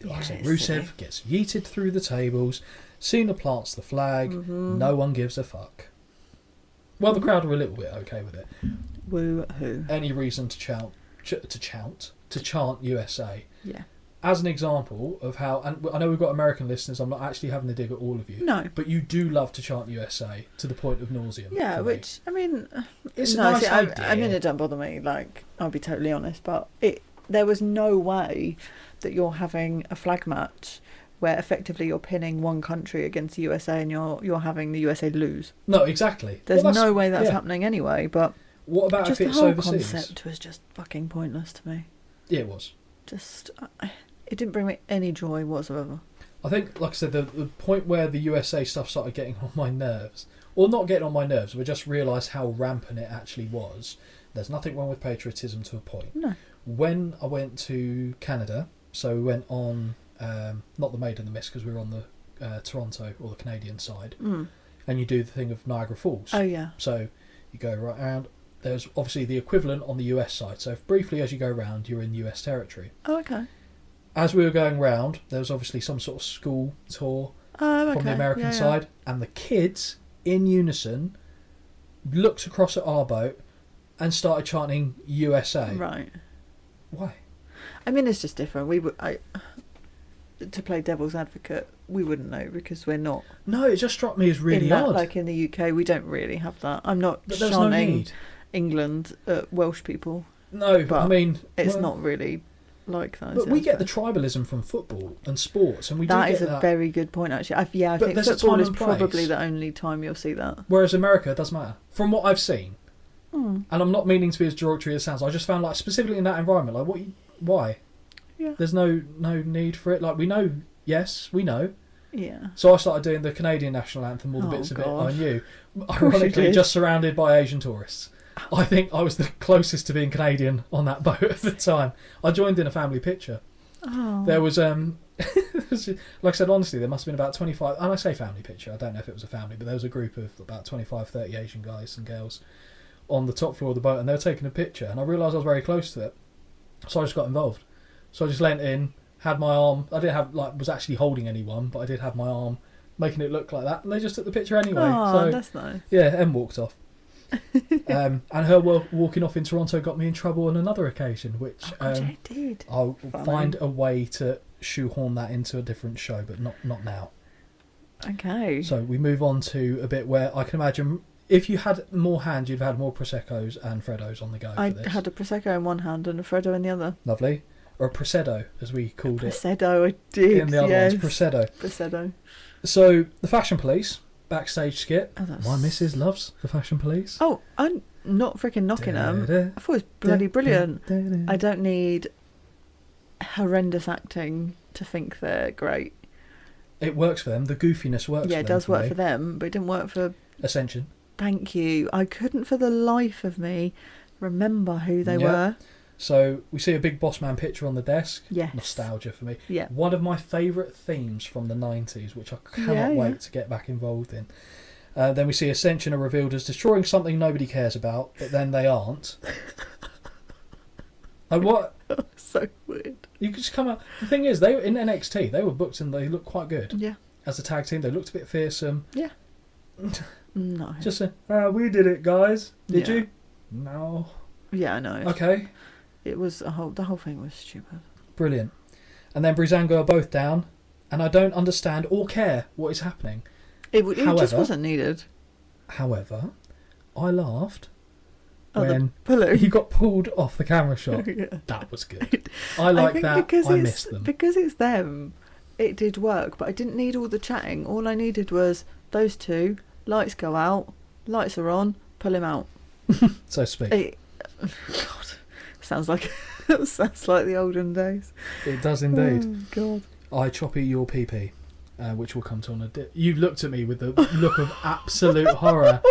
like I said, Rusev silly. gets yeeted through the tables. Cena plants the flag. No one gives a fuck. Well, the crowd were a little bit okay with it. Woo hoo. Any reason to chant USA? Yeah. as an example of how, and I know we've got American listeners, I'm not actually having to dig at all of you. No. But you do love to chant USA to the point of nauseam. Yeah, for which, I mean... It's no, a nice see, idea. I mean, it don't bother me, like, I'll be totally honest, but there was no way that you're having a flag match where effectively you're pinning one country against the USA and you're having the USA lose. No, exactly. There's no way that's happening anyway, but... What about just if it's the whole overseas? concept was just fucking pointless to me. Yeah, it was. Just... it didn't bring me any joy whatsoever. I think, like I said, the point where the USA stuff started getting on my nerves, or not getting on my nerves, we just realised how rampant it actually was. There's nothing wrong with patriotism to a point. No. When I went to Canada, so we went on, not the Maid and the Mist, because we were on the Toronto, or the Canadian side, and you do the thing of Niagara Falls. Oh, yeah. So you go right around. There's obviously the equivalent on the US side. So if briefly as you go around, you're in US territory. Oh, okay. As we were going round, there was obviously some sort of school tour from the American side, and the kids, in unison, looked across at our boat and started chanting USA. Right. Why? I mean, it's just different. To play devil's advocate, we wouldn't know because we're not. No, it just struck me as really odd. Like in the UK, we don't really have that. I'm not But there's chanting no need. England at Welsh people. No, but I mean... it's not really like that. But we get the tribalism from football and sports, and we do get that. That is a very good point, actually. I think football is probably the only time you'll see that. Whereas America, it doesn't matter. From what I've seen, and I'm not meaning to be as derogatory as it sounds, I just found, like, specifically in that environment, like, why? Yeah. There's no need for it. Like, we know, yes, we know. Yeah. So I started doing the Canadian national anthem, all the bits of it I knew. Ironically, just surrounded by Asian tourists. I think I was the closest to being Canadian on that boat at the time. I joined in a family picture. Oh. There was, like I said, honestly, there must have been about 25, and I say family picture, I don't know if it was a family, but there was a group of about 25, 30 Asian guys and girls on the top floor of the boat, and they were taking a picture, and I realised I was very close to it. So I just got involved. So I just leant in, had my arm, I didn't have, like, was actually holding anyone, but I did have my arm making it look like that, and they just took the picture anyway. Oh, so, that's nice. Yeah, Em walked off. And her walking off in Toronto got me in trouble on another occasion, which did. I'll find a way to shoehorn that into a different show, but not now. Okay. So we move on to a bit where I can imagine if you had more hands, you'd have had more Prosecco's and Freddos on the go. I for this. had a Prosecco in one hand and a Freddo in the other. Lovely. Or a Prosecco, as we called it. Prosecco, I did. In the other ones, Prosecco. Prosecco. So the Fashion Police backstage skit. Oh, My missus loves the Fashion Police. Oh, I'm not freaking knocking them. I thought it was bloody brilliant. I don't need horrendous acting to think they're great. It works for them. The goofiness works for them. Yeah, it does work for them, but it didn't work for... Ascension. Thank you. I couldn't for the life of me remember who they were. So we see a big boss man picture on the desk. Yes. Nostalgia for me. Yeah. One of my favourite themes from the 90s, which I cannot wait to get back involved in. Then we see Ascension are revealed as destroying something nobody cares about, but then they aren't. Like what? So weird. You could just come out. The thing is, they were in NXT. They were booked and they looked quite good. Yeah. As a tag team, they looked a bit fearsome. Yeah. No. Just we did it, guys. Did you? No. Yeah, I know. Okay. It was the whole thing was stupid. Brilliant. And then Breezango are both down, and I don't understand or care what is happening. It just wasn't needed. However, I laughed when he got pulled off the camera shot. Yeah. That was good. I like that. I missed them. Because it's them, it did work, but I didn't need all the chatting. All I needed was those two, lights go out, lights are on, pull him out. So speak. God. Sounds like the olden days. It does indeed. Oh, God. I choppy your PP, which will come to on a dip. You looked at me with the look of absolute horror.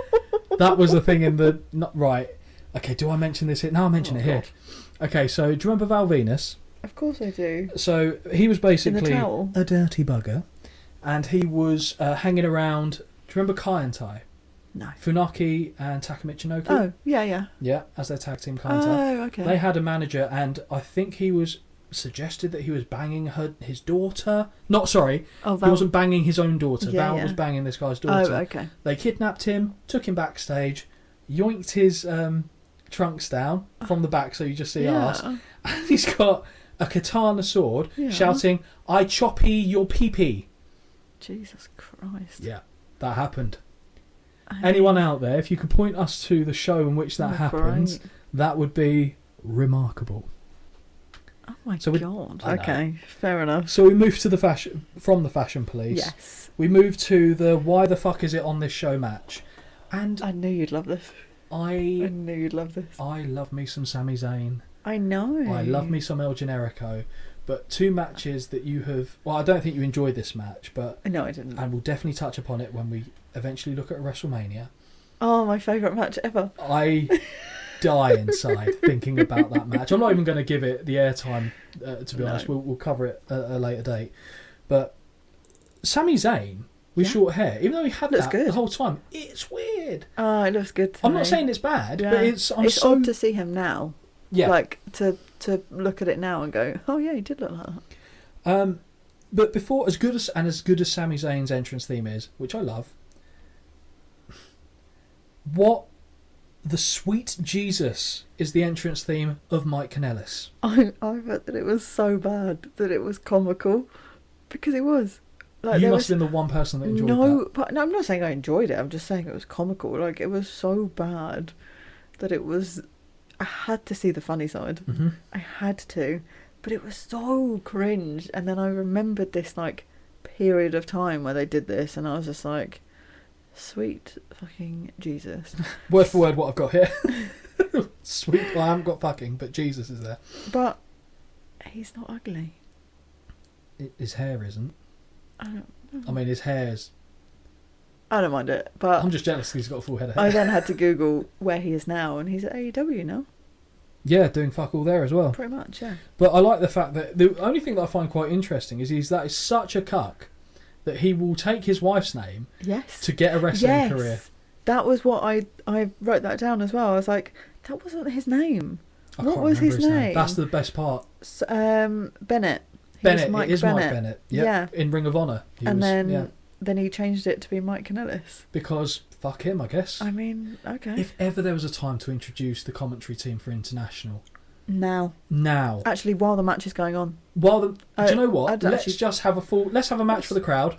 That was the thing in the... Right. Okay, do I mention this here? No, I'll mention it here. God. Okay, so do you remember Val Venus? Of course I do. So he was basically a dirty bugger, and he was hanging around... Do you remember Kai and Tai? No. Funaki and Taka Michinoku. Oh, yeah. Yeah, as their tag team Kai and Tai. Oh, okay. They had a manager, and I think he was suggested that he was banging his daughter. Not, sorry. Oh, he wasn't banging his own daughter. Yeah, Val was banging this guy's daughter. Oh, okay. They kidnapped him, took him backstage, yoinked his trunks down from the back so you just see arse. And he's got a katana sword, Yeah. shouting, "I choppy your pee-pee." Jesus Christ. Yeah, that happened. I mean, Anyone out there, if you could point us to the show in which that happens, great. that would be remarkable. Oh my So we- God. I know. Okay, fair enough. So we moved to the from the fashion police. Yes. We moved to the why the fuck is it on this show match. And I knew you'd love this. I I knew you'd love this. love me some Sami Zayn. I know. I love me some El Generico. But two matches that you have... Well, I don't think you enjoyed this match, but... No, I didn't. And we'll definitely touch upon it when we eventually look at WrestleMania. Oh, my favourite match ever. I die inside thinking about that match. I'm not even going to give it the airtime, to be No. honest. We'll cover it at a later date. But Sami Zayn with Yeah. short hair, even though he had Looks that good. the whole time, it's weird. Oh, it looks good to I'm me. not saying it's bad, Yeah. but it's It's odd to see him now. yeah. Like, to look at it now and go, oh yeah, he did look like that. But before, as good as Sami Zayn's entrance theme is, which I love, what the sweet Jesus is the entrance theme of Mike Kanellis. I bet that it was so bad that it was comical. Because it was. Like, You there must have been the one person that enjoyed no, that. but no, I'm not saying I enjoyed it. I'm just saying it was comical. Like, it was so bad that it was... I had to see the funny side. Mm-hmm. I had to. But it was so cringe. And then I remembered this, like, period of time where they did this. And I was just like, sweet fucking Jesus. Word for word what I've got here. Sweet, well, I haven't got fucking, but Jesus is there. But he's not ugly. His hair isn't. I don't know. I mean, his hair's... I don't mind it. But I'm just jealous that he's got a full head of hair. I then had to Google where he is now. And he's at AEW now. Yeah, doing fuck all there as well. Pretty much, yeah. But I like the fact that the only thing that I find quite interesting is that he's such a cuck that he will take his wife's name Yes. to get a wrestling career. That was what I wrote that down as well. I was like, that wasn't his name. I What can't was remember his name? That's the best part. Bennett. He was Bennett. Mike It is Bennett. Mike Bennett. Yep. Yeah. In Ring of Honor. Then he changed it to be Mike Kanellis. Because fuck him, I guess. I mean, okay. If ever there was a time to introduce the commentary team for International, Now. Actually, While the match is going on. do you know what? I'd Let's actually- just have let's have a match for the crowd.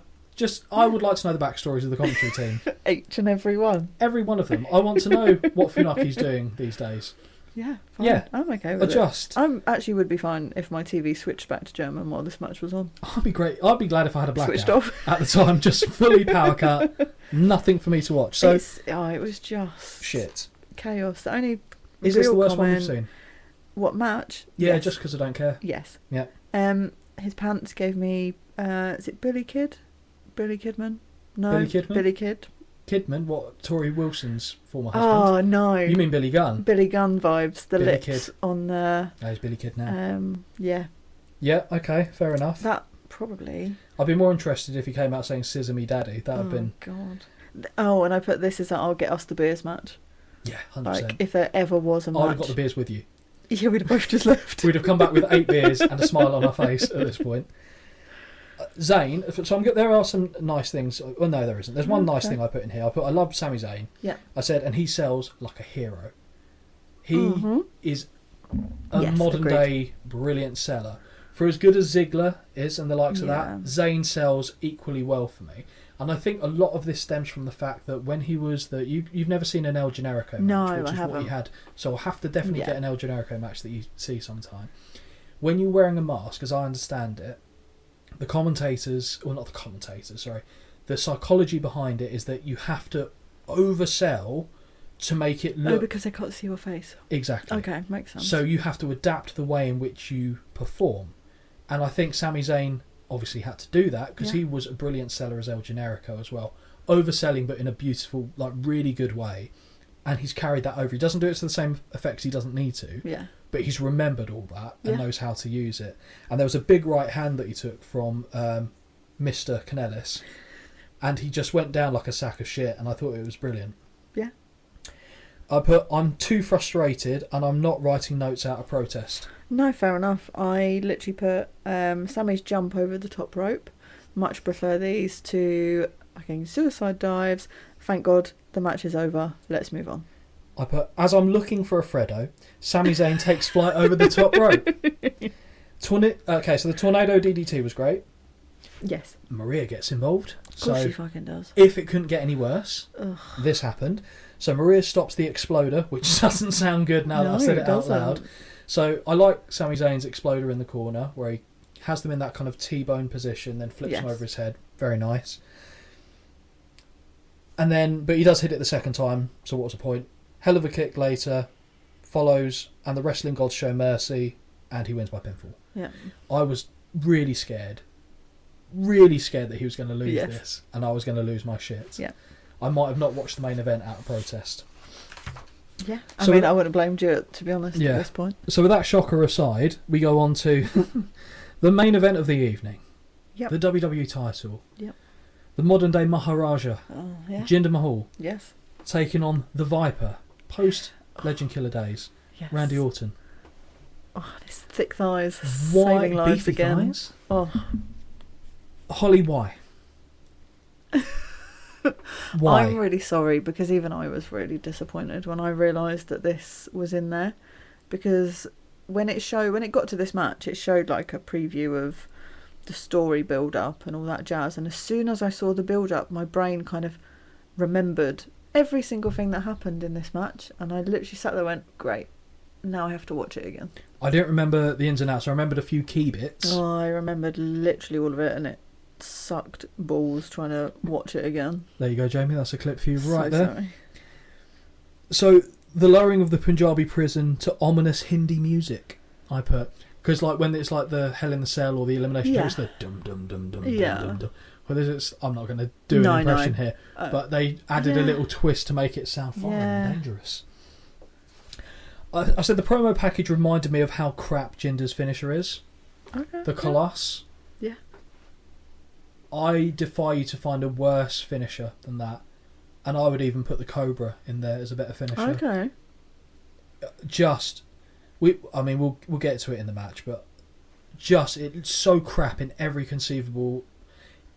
I would like to know the backstories of the commentary team. Each and every one. Every one of them. I want to know what Funaki's doing these days. Yeah, fine. Yeah. I'm okay with Adjust. it. I actually would be fine if my TV switched back to German while this match was on. I'd be great. I'd be glad if I had a blackout Switched off. at the time, just fully power cut, nothing for me to watch. So it was just shit. chaos. The only Is this the real worst one we've comment- seen? What match? Yeah, Yes. just because I don't care. Yes. Yeah. His pants gave me. Is it Billy Kid? Billy Kidman? No. Billy Kidman? Billy Kid. Kidman, what? Tori Wilson's former husband. Oh no. You mean Billy Gunn? Billy Gunn vibes. The Billy lips Kid. on the. Oh, he's Billy Kid now. Yeah. Yeah. Okay. Fair enough. That probably. I'd be more interested if he came out saying "Scissor me, Daddy." That would have been. God. Oh, and I put this as a I'll get us the beers match. Yeah, 100%. Like if there ever was a I'd have match. got the beers with you. Yeah, we'd have both just left. We'd have come back with 8 beers and a smile on our face at this point. Zayn, so there are some nice things. Well, no, there isn't. There's one nice Okay. thing I put in here. I love Sami Zayn. Yeah. I said, and he sells like a hero. He Mhm. is a Yes, modern agreed. day brilliant seller. For as good as Ziggler is and the likes of Yeah. that, Zayn sells equally well for me. And I think a lot of this stems from the fact that when he was you've never seen an El Generico match, No, which I is what haven't. he had. So I'll have to definitely Yeah. get an El Generico match that you see sometime. When you're wearing a mask, as I understand it, the psychology behind it is that you have to oversell to make it Oh, look because they can't see your face. exactly. Okay, makes sense. So you have to adapt the way in which you perform. And I think Sami Zayn obviously had to do that because Yeah. he was a brilliant seller as El Generico as well. Overselling, but in a beautiful, like really good way. And he's carried that over. He doesn't do it to the same effects he doesn't need to. Yeah. But he's remembered all that and Yeah. knows how to use it. And there was a big right hand that he took from Mr. Kanellis. And he just went down like a sack of shit. And I thought it was brilliant. Yeah. I'm too frustrated and I'm not writing notes out of protest. No, fair enough. I literally put Sammy's jump over the top rope. Much prefer these to fucking suicide dives. Thank God the match is over. Let's move on. I put, as I'm looking for a Freddo, Sami Zayn takes flight over the top rope. Okay, so the tornado DDT was great. Yes. Maria gets involved. Of course she fucking does. If it couldn't get any worse, Ugh. this happened. So Maria stops the exploder, which doesn't sound good now that I said it out loud. So I like Sami Zayn's exploder in the corner, where he has them in that kind of T-bone position, then flips them over his head. Very nice. And then, but he does hit it the second time, so what's the point? Hell of a kick later, follows, and the wrestling gods show mercy, and he wins by pinfall. Yeah. I was really scared that he was going to lose this, and I was going to lose my shit. Yeah. I might have not watched the main event out of protest. Yeah. I mean, I wouldn't have blamed you, to be honest, at this point. So with that shocker aside, we go on to the main event of the evening. Yep. The WWE title. Yep. The modern day Maharaja, Jinder Mahal, taking on the Viper, post Legend Killer days, Randy Orton. Oh, his thick thighs, Why saving lives again. Thighs? Oh, Holly, why? Why? I'm really sorry, because even I was really disappointed when I realised that this was in there, because when it got to this match, it showed like a preview of the story build up and all that jazz, and as soon as I saw the build up, my brain kind of remembered every single thing that happened in this match, and I literally sat there and went, great, now I have to watch it again. I didn't remember the ins and outs. I remembered a few key bits. Oh, I remembered literally all of it, and it sucked balls trying to watch it again. There you go, Jamie. That's a clip for you right so there. Sorry. So, the lowering of the Punjabi prison to ominous Hindi music, I put. Because like when it's like the Hell in the Cell or the Elimination, it's the dum dum dum dum dum dum. Well, I'm not going to do an impression here, but they added a little twist to make it sound fun and dangerous. I said the promo package reminded me of how crap Jinder's finisher is. Okay. The Colossus. Yeah. I defy you to find a worse finisher than that. And I would even put the Cobra in there as a better finisher. Okay. We'll get to it in the match, but it's so crap in every conceivable.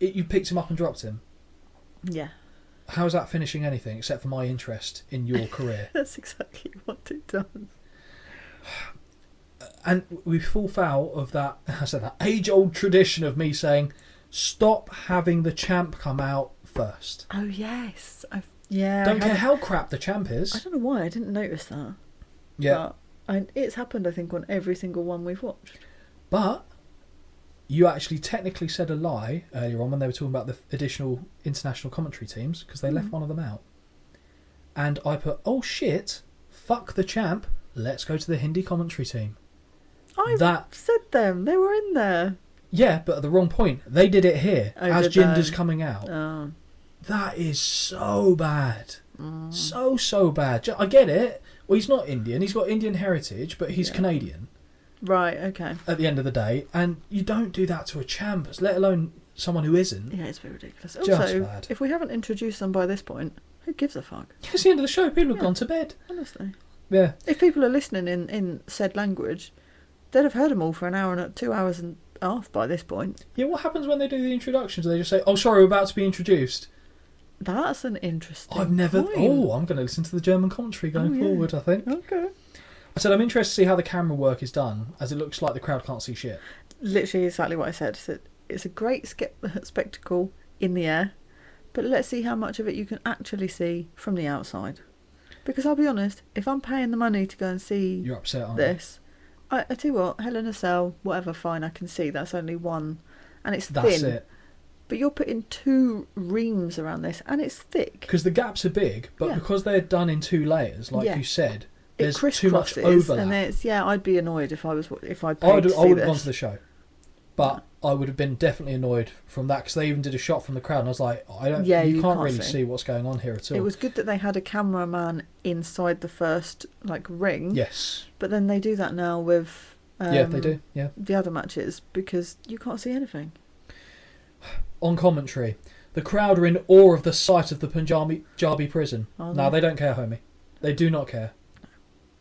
You picked him up and dropped him. Yeah. How is that finishing anything except for my interest in your career? That's exactly what it does. And we fall foul of that. I said that age-old tradition of me saying, "Stop having the champ come out first." Oh yes, Don't care how crap the champ is. I don't know why I didn't notice that. Yeah, but it's happened. I think on every single one we've watched. But you actually technically said a lie earlier on when they were talking about the additional international commentary teams, because they left one of them out. And I put, oh shit, fuck the champ, let's go to the Hindi commentary team. I said them, they were in there. Yeah, but at the wrong point. They did it here, as Jinder's coming out. Oh. That is so bad. So bad. I get it. Well, he's not Indian, he's got Indian heritage, but he's Canadian. Right, okay. At the end of the day, and you don't do that to a champ, let alone someone who isn't. Yeah, it's very ridiculous. Just also, bad. If we haven't introduced them by this point, who gives a fuck? It's the end of the show. People have gone to bed. Honestly. Yeah. If people are listening in said language, they'd have heard them all for an hour and 2 hours and a half by this point. Yeah, what happens when they do the introductions? Do they just say, oh, sorry, we're about to be introduced? That's an interesting I've never... point. Oh, I'm going to listen to the German commentary going forward, I think. Okay. I said I'm interested to see how the camera work is done, as it looks like the crowd can't see shit. Literally exactly what I said. It's a great spectacle in the air, but let's see how much of it you can actually see from the outside. Because I'll be honest, if I'm paying the money to go and see You're upset, aren't this, I tell you what, Hell in a Cell, whatever, fine, I can see. That's only one, and it's That's thin. it. But you're putting 2 reams around this, and it's thick. Because the gaps are big, but because they're done in 2 layers, like you said, there's too much overlap. And I'd be annoyed if I paid to see this. I would have gone to the show, but I would have been definitely annoyed from that, because they even did a shot from the crowd, and I was like, you can't really see what's going on here at all. It was good that they had a cameraman inside the first ring. Yes, but then they do that now with they do. Yeah, the other matches, because you can't see anything. On commentary, the crowd are in awe of the sight of the Punjabi prison. No, they don't care, homie. They do not care.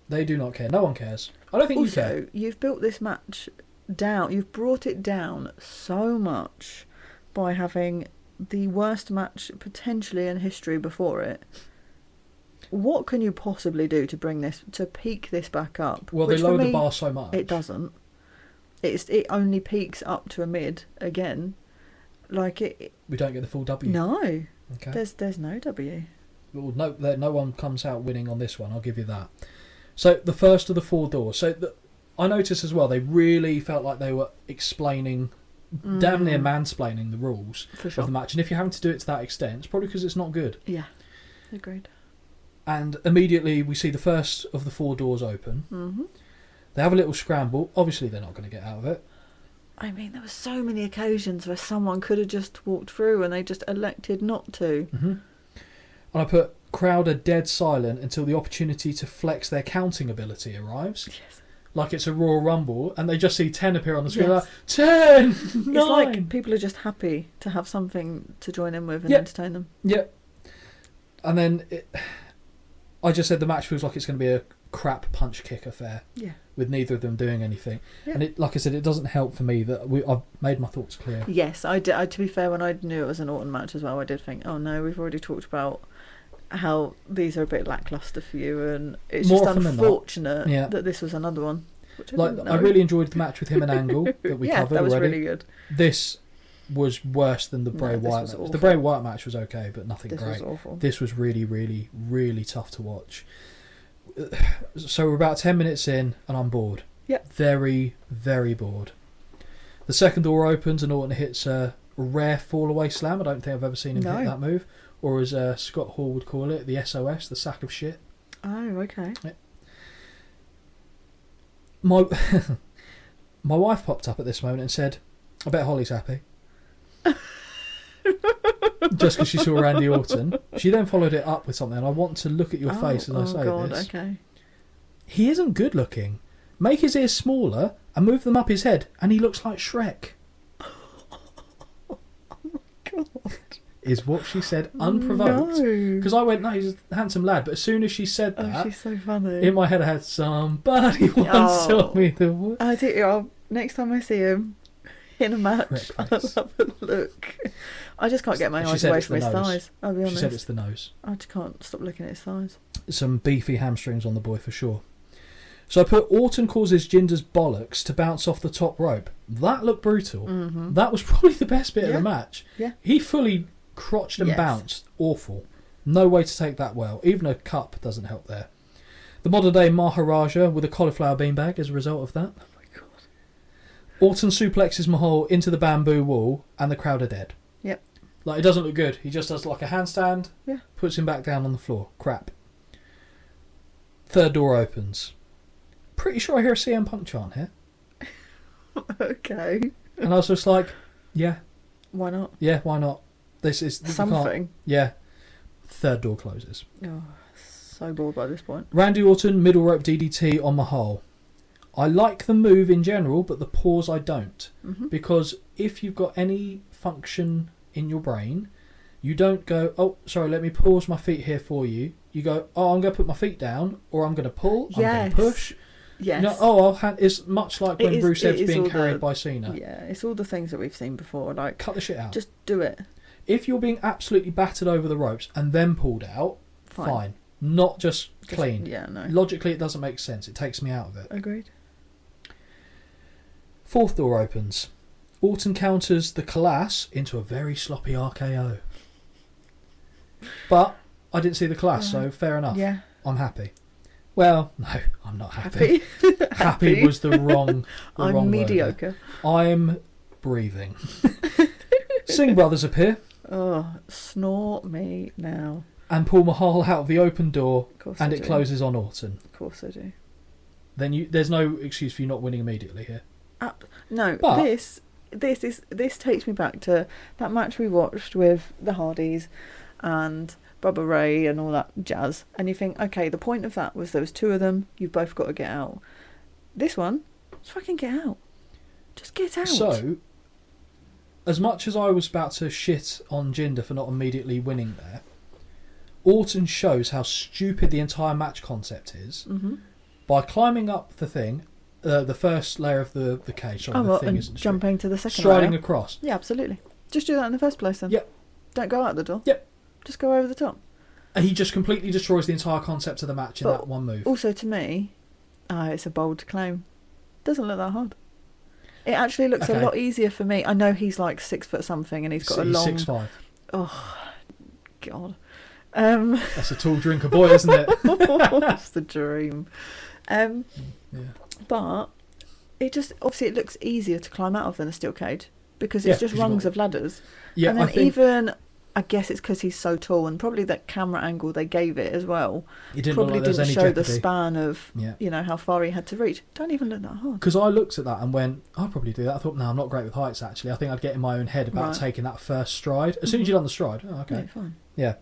They do not care. No one cares. I don't think you care. Also, you've built this match down. You've brought it down so much by having the worst match potentially in history before it. What can you possibly do to peak this back up? Well, they lower the bar so much. It doesn't. it only peaks up to a mid again. Like We don't get the full W. No. Okay. There's no W. Well, no one comes out winning on this one. I'll give you that. So the first of the 4 doors. So I noticed as well. They really felt like they were explaining, damn near mansplaining the rules For sure. of the match. And if you're having to do it to that extent, it's probably because it's not good. Yeah. Agreed. And immediately we see the first of the 4 doors open. Mm-hmm. They have a little scramble. Obviously, they're not going to get out of it. I mean, there were so many occasions where someone could have just walked through and they just elected not to. Mm-hmm. And I put crowd are dead silent until the opportunity to flex their counting ability arrives. Yes. Like it's a Royal Rumble, and they just see 10 appear on the screen. Yes. Like 10, 9. It's like people are just happy to have something to join in with and Yep. entertain them. Yep. And then I just said the match feels like it's going to be a crap punch kick affair. Yeah. With neither of them doing anything. Yeah. And it, like I said, it doesn't help for me that I've made my thoughts clear. Yes, I did. To be fair, when I knew it was an Orton match as well, I did think, oh no, we've already talked about how these are a bit lacklustre for you, and it's More just often than not. unfortunate Yeah. that this was another one. Which I Like didn't know. I really enjoyed the match with him and Angle that we yeah, covered that was already. really good. This was worse than the No, Bray this Wyatt was match. awful. The Bray Wyatt match was okay, but nothing This great. was awful. This was really, really, really tough to watch. So we're about 10 minutes in, and I'm bored. Yep. Very, very bored. The second door opens, and Orton hits a rare fall-away slam. I don't think I've ever seen him No. hit that move. Or as Scott Hall would call it, the SOS, the sack of shit. Oh, okay. My my wife popped up at this moment and said, I bet Holly's happy. Just because she saw Randy Orton. She then followed it up with something, and I want to look at your face as I say God, this. okay. He isn't good looking. Make his ears smaller and move them up his head, and he looks like Shrek. God. Is what she said, unprovoked. No. Because I went, no, he's a handsome lad. But as soon as she said Oh, that, she's so funny. in my head I had, somebody once told me the word. I think next time I see him in a match, Correct I'll face. have a look. I just can't get my She eyes said away it's from the his nose. thighs. I'll be She honest. said it's the nose. I just can't stop looking at his thighs. Some beefy hamstrings on the boy for sure. So I put Orton causes Jinder's bollocks to bounce off the top rope. That looked brutal. Mm-hmm. That was probably the best bit of Yeah. the match. Yeah. He fully crotched and Yes. bounced. Awful. No way to take that well. Even a cup doesn't help there. The modern day Maharaja with a cauliflower beanbag as a result of that. Oh my God. Orton suplexes Mahal into the bamboo wall and the crowd are dead. Yep. Like, it doesn't look good. He just does like a handstand, Yeah. puts him back down on the floor. Crap. Third door opens. Pretty sure I hear a CM Punk chant here. Okay. And I was just like, yeah, Why not? yeah, why not? This is you can't- Something. Yeah. Third door closes. Oh, so bored by this point. Randy Orton, middle rope DDT on Mahal. I like the move in general, but the pause I don't. Mm-hmm. Because if you've got any function in your brain, you don't go, oh, sorry, let me pause my feet here for you. You go, oh, I'm going to put my feet down, or I'm going to pull, I'm going Yes. to push. Yes. You know, oh, it's much like It when is- Bruce it Evans is being all carried the- by Cena. Yeah, it's all the things that we've seen before. Like, Cut the shit out. just do it. If you're being absolutely battered over the ropes and then pulled out, fine. Not just clean. Yeah, no. Logically, it doesn't make sense. It takes me out of it. Agreed. Fourth door opens. Orton counters the Class into a very sloppy RKO. But I didn't see the Class, so fair enough. Yeah. I'm happy. Well, no, I'm not happy. Happy was the wrong I'm word mediocre. there. I'm breathing. Singh brothers appear Oh, snore me now. and pull Mahal out of the open door, Of course and I it do. closes on Orton. Of course I do. Then there's no excuse for you not winning immediately here. No, But- this takes me back to that match we watched with the Hardys and Bubba Ray and all that jazz. And you think, okay, the point of that was there was two of them. You've both got to get out. This one, just fucking get out. Just get out. So, as much as I was about to shit on Jinder for not immediately winning there, Orton shows how stupid the entire match concept is Mm-hmm. by climbing up the thing, the first layer of the cage. Sorry, Oh, the well, thing and isn't jumping to the second striding layer. across. Yeah, absolutely. Just do that in the first place then. Yep. Don't go out the door. Yep. Just go over the top. And he just completely destroys the entire concept of the match in But that one move. Also, to me, it's a bold claim. Doesn't look that hard. It actually looks Okay. a lot easier for me. I know he's like 6 foot something and he's got a long... 6'5". Oh, God. That's a tall drinker boy, isn't it? That's the dream. Yeah. But it just... Obviously, it looks easier to climb out of than a steel cage because it's just 'cause rungs of ladders. Yeah, And then I think even... I guess it's because he's so tall and probably that camera angle they gave it as well it didn't probably look like there was didn't any show the jeopardy. span of, Yeah. you know, how far he had to reach. Don't even look that hard. Because I looked at that and went, I'll probably do that. I thought, no, I'm not great with heights, actually. I think I'd get in my own head about Right. taking that first stride. As soon as you've done the stride, oh, okay. Yeah, fine. Yeah.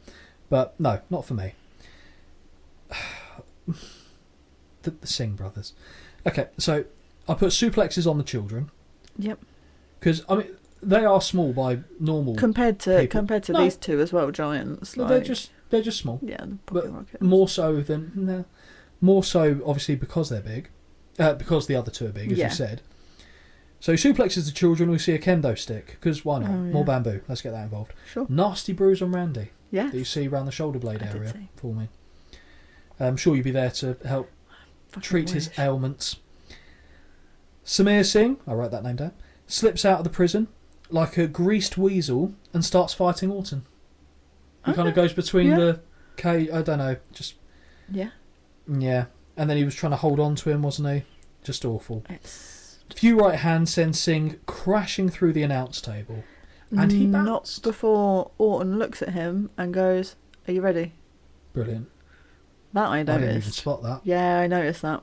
But no, not for me. The Singh brothers. Okay, so I put suplexes on the children. Yep. Because, I mean, they are small by normal... Compared to No. these two as well, giants. No, Like, they're just small. yeah, the But pocket rockets. more so, obviously, because they're big. Because the other two are big, as Yeah. you said. So suplexes the children, we see a kendo stick. Because why not? Oh, yeah. More bamboo. Let's get that involved. Sure. Nasty bruise on Randy Yeah. that you see around the shoulder blade I did area see. for me. I'm sure you'll be there to help treat his ailments. Samir Singh, I wrote that name down, slips out of the prison like a greased weasel and starts fighting Orton. He kind of goes between Yeah. the I don't know, just Yeah. yeah. And then he was trying to hold on to him, wasn't he? Just awful. It's Few right hands send Singh crashing through the announce table, and he not bounced. before Orton looks at him and goes, "Are you ready?" Brilliant. That I I didn't even noticed. spot that. Yeah, I noticed that.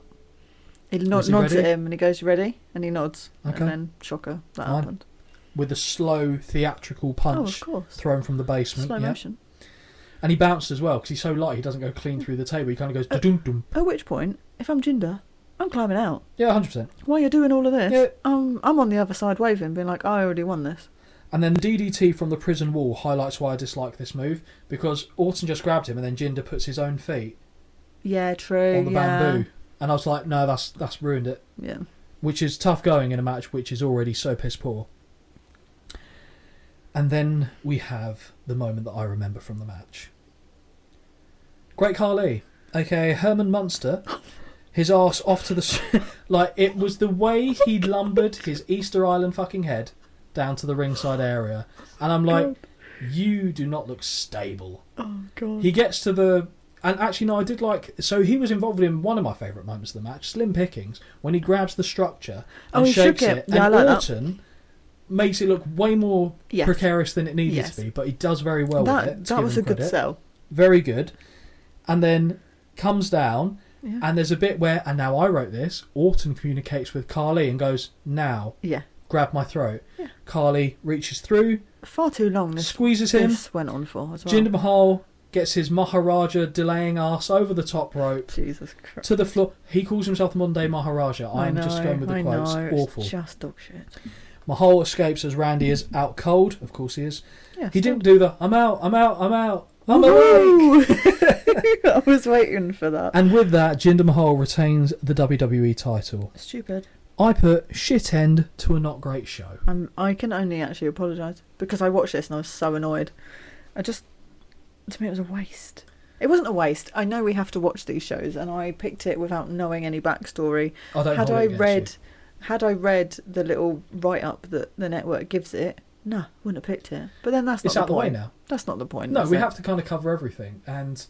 He Was nods he at ready? him and he goes, "You ready?" And he nods. Okay. And then, shocker, that Fine. happened. With a slow theatrical Oh, punch of course. thrown from the basement. Slow yeah. motion. And he bounced as well because he's so light he doesn't go clean through the table. He kind of goes dum dum. At which point, if I'm Jinder, I'm climbing out. Yeah, 100%. While you're doing all of this, Yeah. I'm on the other side waving, being like, I already won this. And then DDT from the prison wall highlights why I dislike this move because Orton just grabbed him and then Jinder puts his own feet Yeah, true. on the bamboo. And I was like, no, that's ruined it. Yeah. Which is tough going in a match which is already so piss poor. And then we have the moment that I remember from the match. Great Khali, aka Herman Munster, his arse off to the... like, it was the way he lumbered his Easter Island fucking head down to the ringside area. And I'm like, you do not look stable. Oh, God. He gets to the... And actually, no, I did like... So he was involved in one of my favourite moments of the match, Slim Pickings, when he grabs the structure and he shook shakes it. it. Yeah, and I like that. Orton makes it look way more Yes. precarious than it needed Yes. to be, but he does very well with it. to That give was him a good credit. sell. Very good. And then comes down, Yeah. and there's a bit where, and now I wrote this, Orton communicates with Khali and goes, now, Yeah. grab my throat. Yeah. Khali reaches through, Far too long squeezes him. this went on for as well. Jinder Mahal gets his Maharaja delaying ass over the top rope Jesus Christ. to the floor. He calls himself the modern day Maharaja. I'm just going with the quotes. Know, Awful. It's just dog shit. Mahal escapes as Randy is out cold. Of course he is. Yeah, He didn't do the I'm out, I'm awake. Woo! I was waiting for that. And with that, Jinder Mahal retains the WWE title. Stupid. I put shit end to a not great show. I can only actually apologise because I watched this and I was so annoyed. To me, it was a waste. It wasn't a waste. I know we have to watch these shows, and I picked it without knowing any backstory. I don't Had hold I it against had I read the little write up that the network gives it, no, wouldn't have picked it. But then that's you. It's not out the the way point. now. That's not the point. No, is we it? have to kind of cover everything. And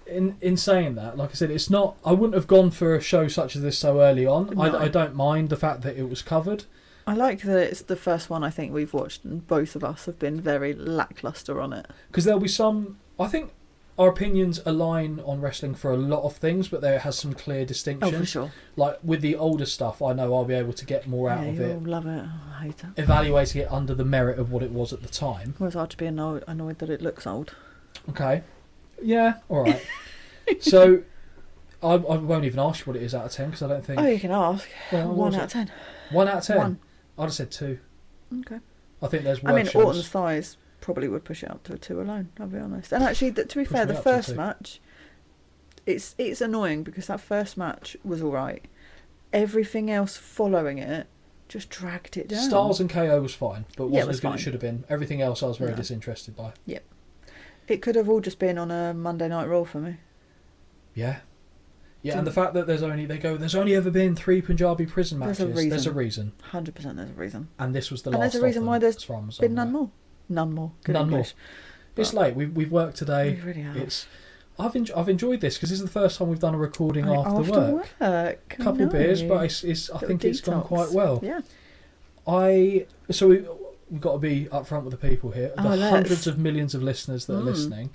in saying that, like I said, it's not. I wouldn't have gone for a show such as this so early on. No. I don't mind the fact that it was covered. I like that it's the first one I think we've watched, and both of us have been very lackluster on it. Because there'll be some... I think our opinions align on wrestling for a lot of things, but there has some clear distinctions. Oh, for sure. Like, with the older stuff, I know I'll be able to get more out of you'll it, love it. Oh, I hate it. evaluating it under the merit of what it was at the time. Well, it's hard to be annoyed that it looks old. Okay. Yeah, alright. So, I won't even ask you what it is out of 10, because I don't think... Oh, you can ask. Well, what 1 was out it? of 10. 1 out of 10? 1. I'd have said 2. Okay. I think there's I worse mean, shows. Orton's thighs probably would push it up to a 2 alone, I'll be honest. And actually, to be Push fair, me the up to a first 2. match, it's annoying because that first match was alright. Everything else following it just dragged it down. Styles and KO was fine, but Yeah, wasn't it was as good as fine. it should have been. Everything else I was very No. disinterested by. It could have all just been on a Monday Night Raw for me. Yeah. Yeah, and the fact that there's only ever been 3 Punjabi prison matches. There's a reason. 100% there's a reason. And this was the and last. There's a reason why there's been none more. None more. Good none English. more. It's late. We've worked today. We really have. I've enjoyed this because this is the first time we've done a recording after work. Couple of beers, but I think it's gone quite well. Yeah. We've got to be upfront with the people here. The hundreds of millions of listeners that are listening.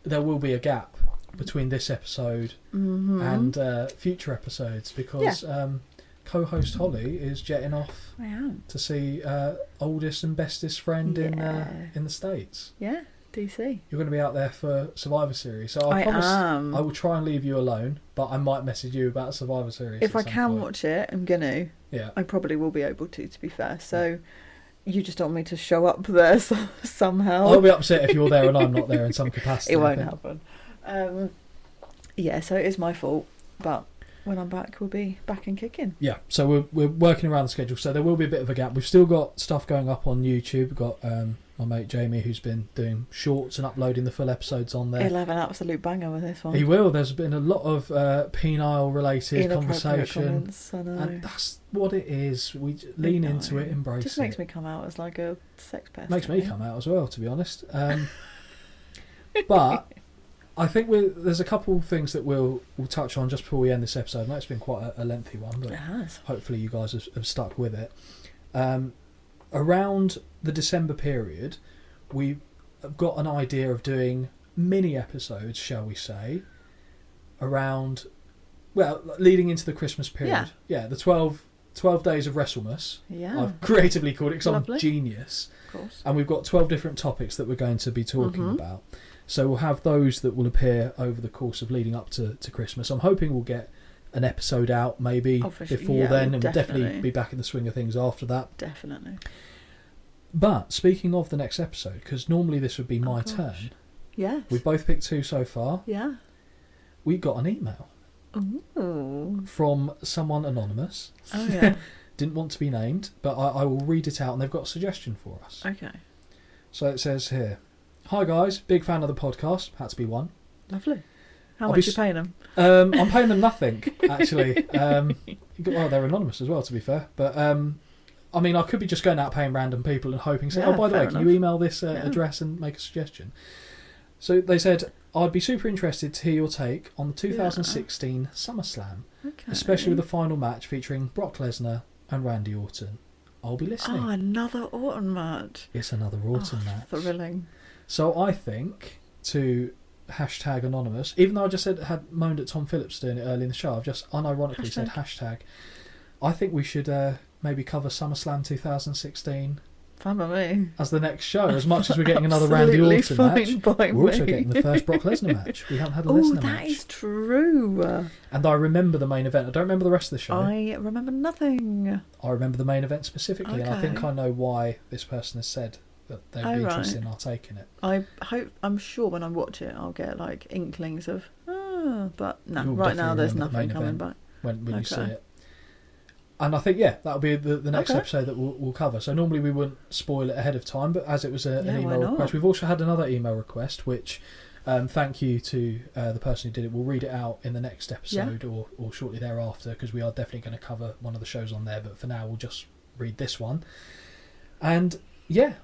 There will be a gap between this episode and future episodes because co-host Holly is jetting off to see oldest and bestest friend in the States. Yeah, DC. You're going to be out there for Survivor Series, so I promise I will try and leave you alone, but I might message you about Survivor Series. If I can watch it, I'm gonna. Yeah, I probably will be able to be fair. So. You just want me to show up there somehow. I'll be upset if you're there and I'm not there in some capacity. It won't happen. So it is my fault, but when I'm back, we'll be back and kicking. Yeah, so we're working around the schedule, so there will be a bit of a gap. We've still got stuff going up on YouTube. We've got my mate Jamie, who's been doing shorts and uploading the full episodes on there. He'll have an absolute banger with this one. He will. There's been a lot of penile-related conversation. Comments, I know. And that's what it is. We lean into it, embrace it. Just makes me come out as like a sex pest. Makes me come out as well, to be honest. But I think there's a couple of things that we'll touch on just before we end this episode. I know it's been quite a lengthy one, but it has. Hopefully you guys have stuck with it. Around the December period, we've got an idea of doing mini episodes, shall we say, around, leading into the Christmas period. Yeah, the 12 days of Wrestlemas. Yeah. I've creatively called it because I'm genius. Of course. And we've got 12 different topics that we're going to be talking about. So we'll have those that will appear over the course of leading up to Christmas. I'm hoping we'll get an episode out maybe before then, and we'll definitely be back in the swing of things after that. Definitely. But speaking of the next episode, because normally this would be my turn. Yes. We've both picked 2 so far. Yeah. We got an email. Ooh. From someone anonymous. Oh yeah. Didn't want to be named, but I will read it out, and they've got a suggestion for us. Okay. So it says here, "Hi guys, big fan of the podcast." Had to be one. Lovely. How much are you paying them? I'm paying them nothing, actually. Well, they're anonymous as well, to be fair. But I mean, I could be just going out paying random people and hoping, oh, by the way, can you email this address and make a suggestion? So they said, "I'd be super interested to hear your take on the 2016 SummerSlam, especially with the final match featuring Brock Lesnar and Randy Orton. I'll be listening." Oh, another Orton match. It's another Orton match. Thrilling. So I think to hashtag anonymous, even though I just had moaned at Tom Phillips doing it early in the show, I've just unironically said hashtag. I think we should maybe cover SummerSlam 2016 fine by me as the next show. As much as we're getting another Randy Orton match, we're also getting the first Brock Lesnar match. We haven't had a Lesnar match. That is true. And I remember the main event. I don't remember the rest of the show. I remember nothing. I remember the main event specifically, and I think I know why this person has said that they'd be interested in our take in it. I'm sure when I watch it I'll get like inklings of but no, right now there's nothing coming back when you see it. And I think that'll be the next episode that we'll cover. So normally we wouldn't spoil it ahead of time, but as it was an email request, we've also had another email request which thank you to the person who did it. We'll read it out in the next episode or shortly thereafter, because we are definitely going to cover one of the shows on there, but for now we'll just read this one. And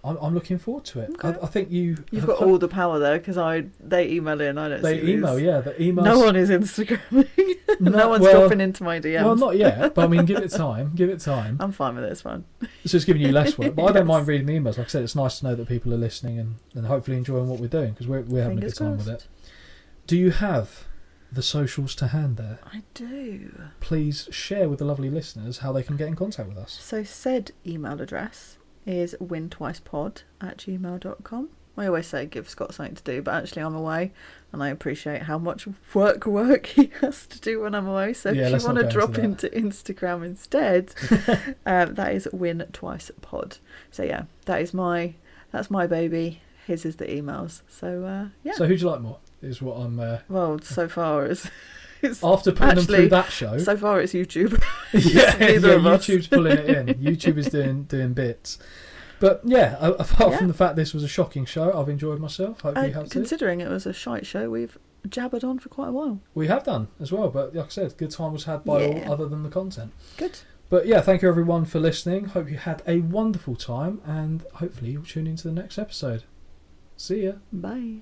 I'm looking forward to it. Okay. I think you've got all the power there, because they email in. I don't. They see email, these. the emails. No one is Instagramming. No one's dropping into my DMs. Well, not yet, but I mean, give it time. Give it time. I'm fine with this one. So it's giving you less work, but I don't mind reading the emails. Like I said, it's nice to know that people are listening and hopefully enjoying what we're doing, because we're having a good time with it. Do you have the socials to hand there? I do. Please share with the lovely listeners how they can get in contact with us. So said email address is wintwicepod@gmail.com. I always say give Scott something to do, but actually I'm away and I appreciate how much work he has to do when I'm away. So if you want to drop into Instagram instead, that is wintwicepod. So that's my baby. His is the emails. So So who'd you like more? Is what I'm. Well, so far it's after putting them through that show. So far it's YouTube. YouTube's pulling it in. YouTube is doing bits. But yeah, apart from the fact this was a shocking show, I've enjoyed myself. Hope you have too. Considering it was a shite show, we've jabbered on for quite a while. We have done as well, but like I said, good time was had by all other than the content. Good. But yeah, thank you everyone for listening. Hope you had a wonderful time, and hopefully you'll tune into the next episode. See ya. Bye.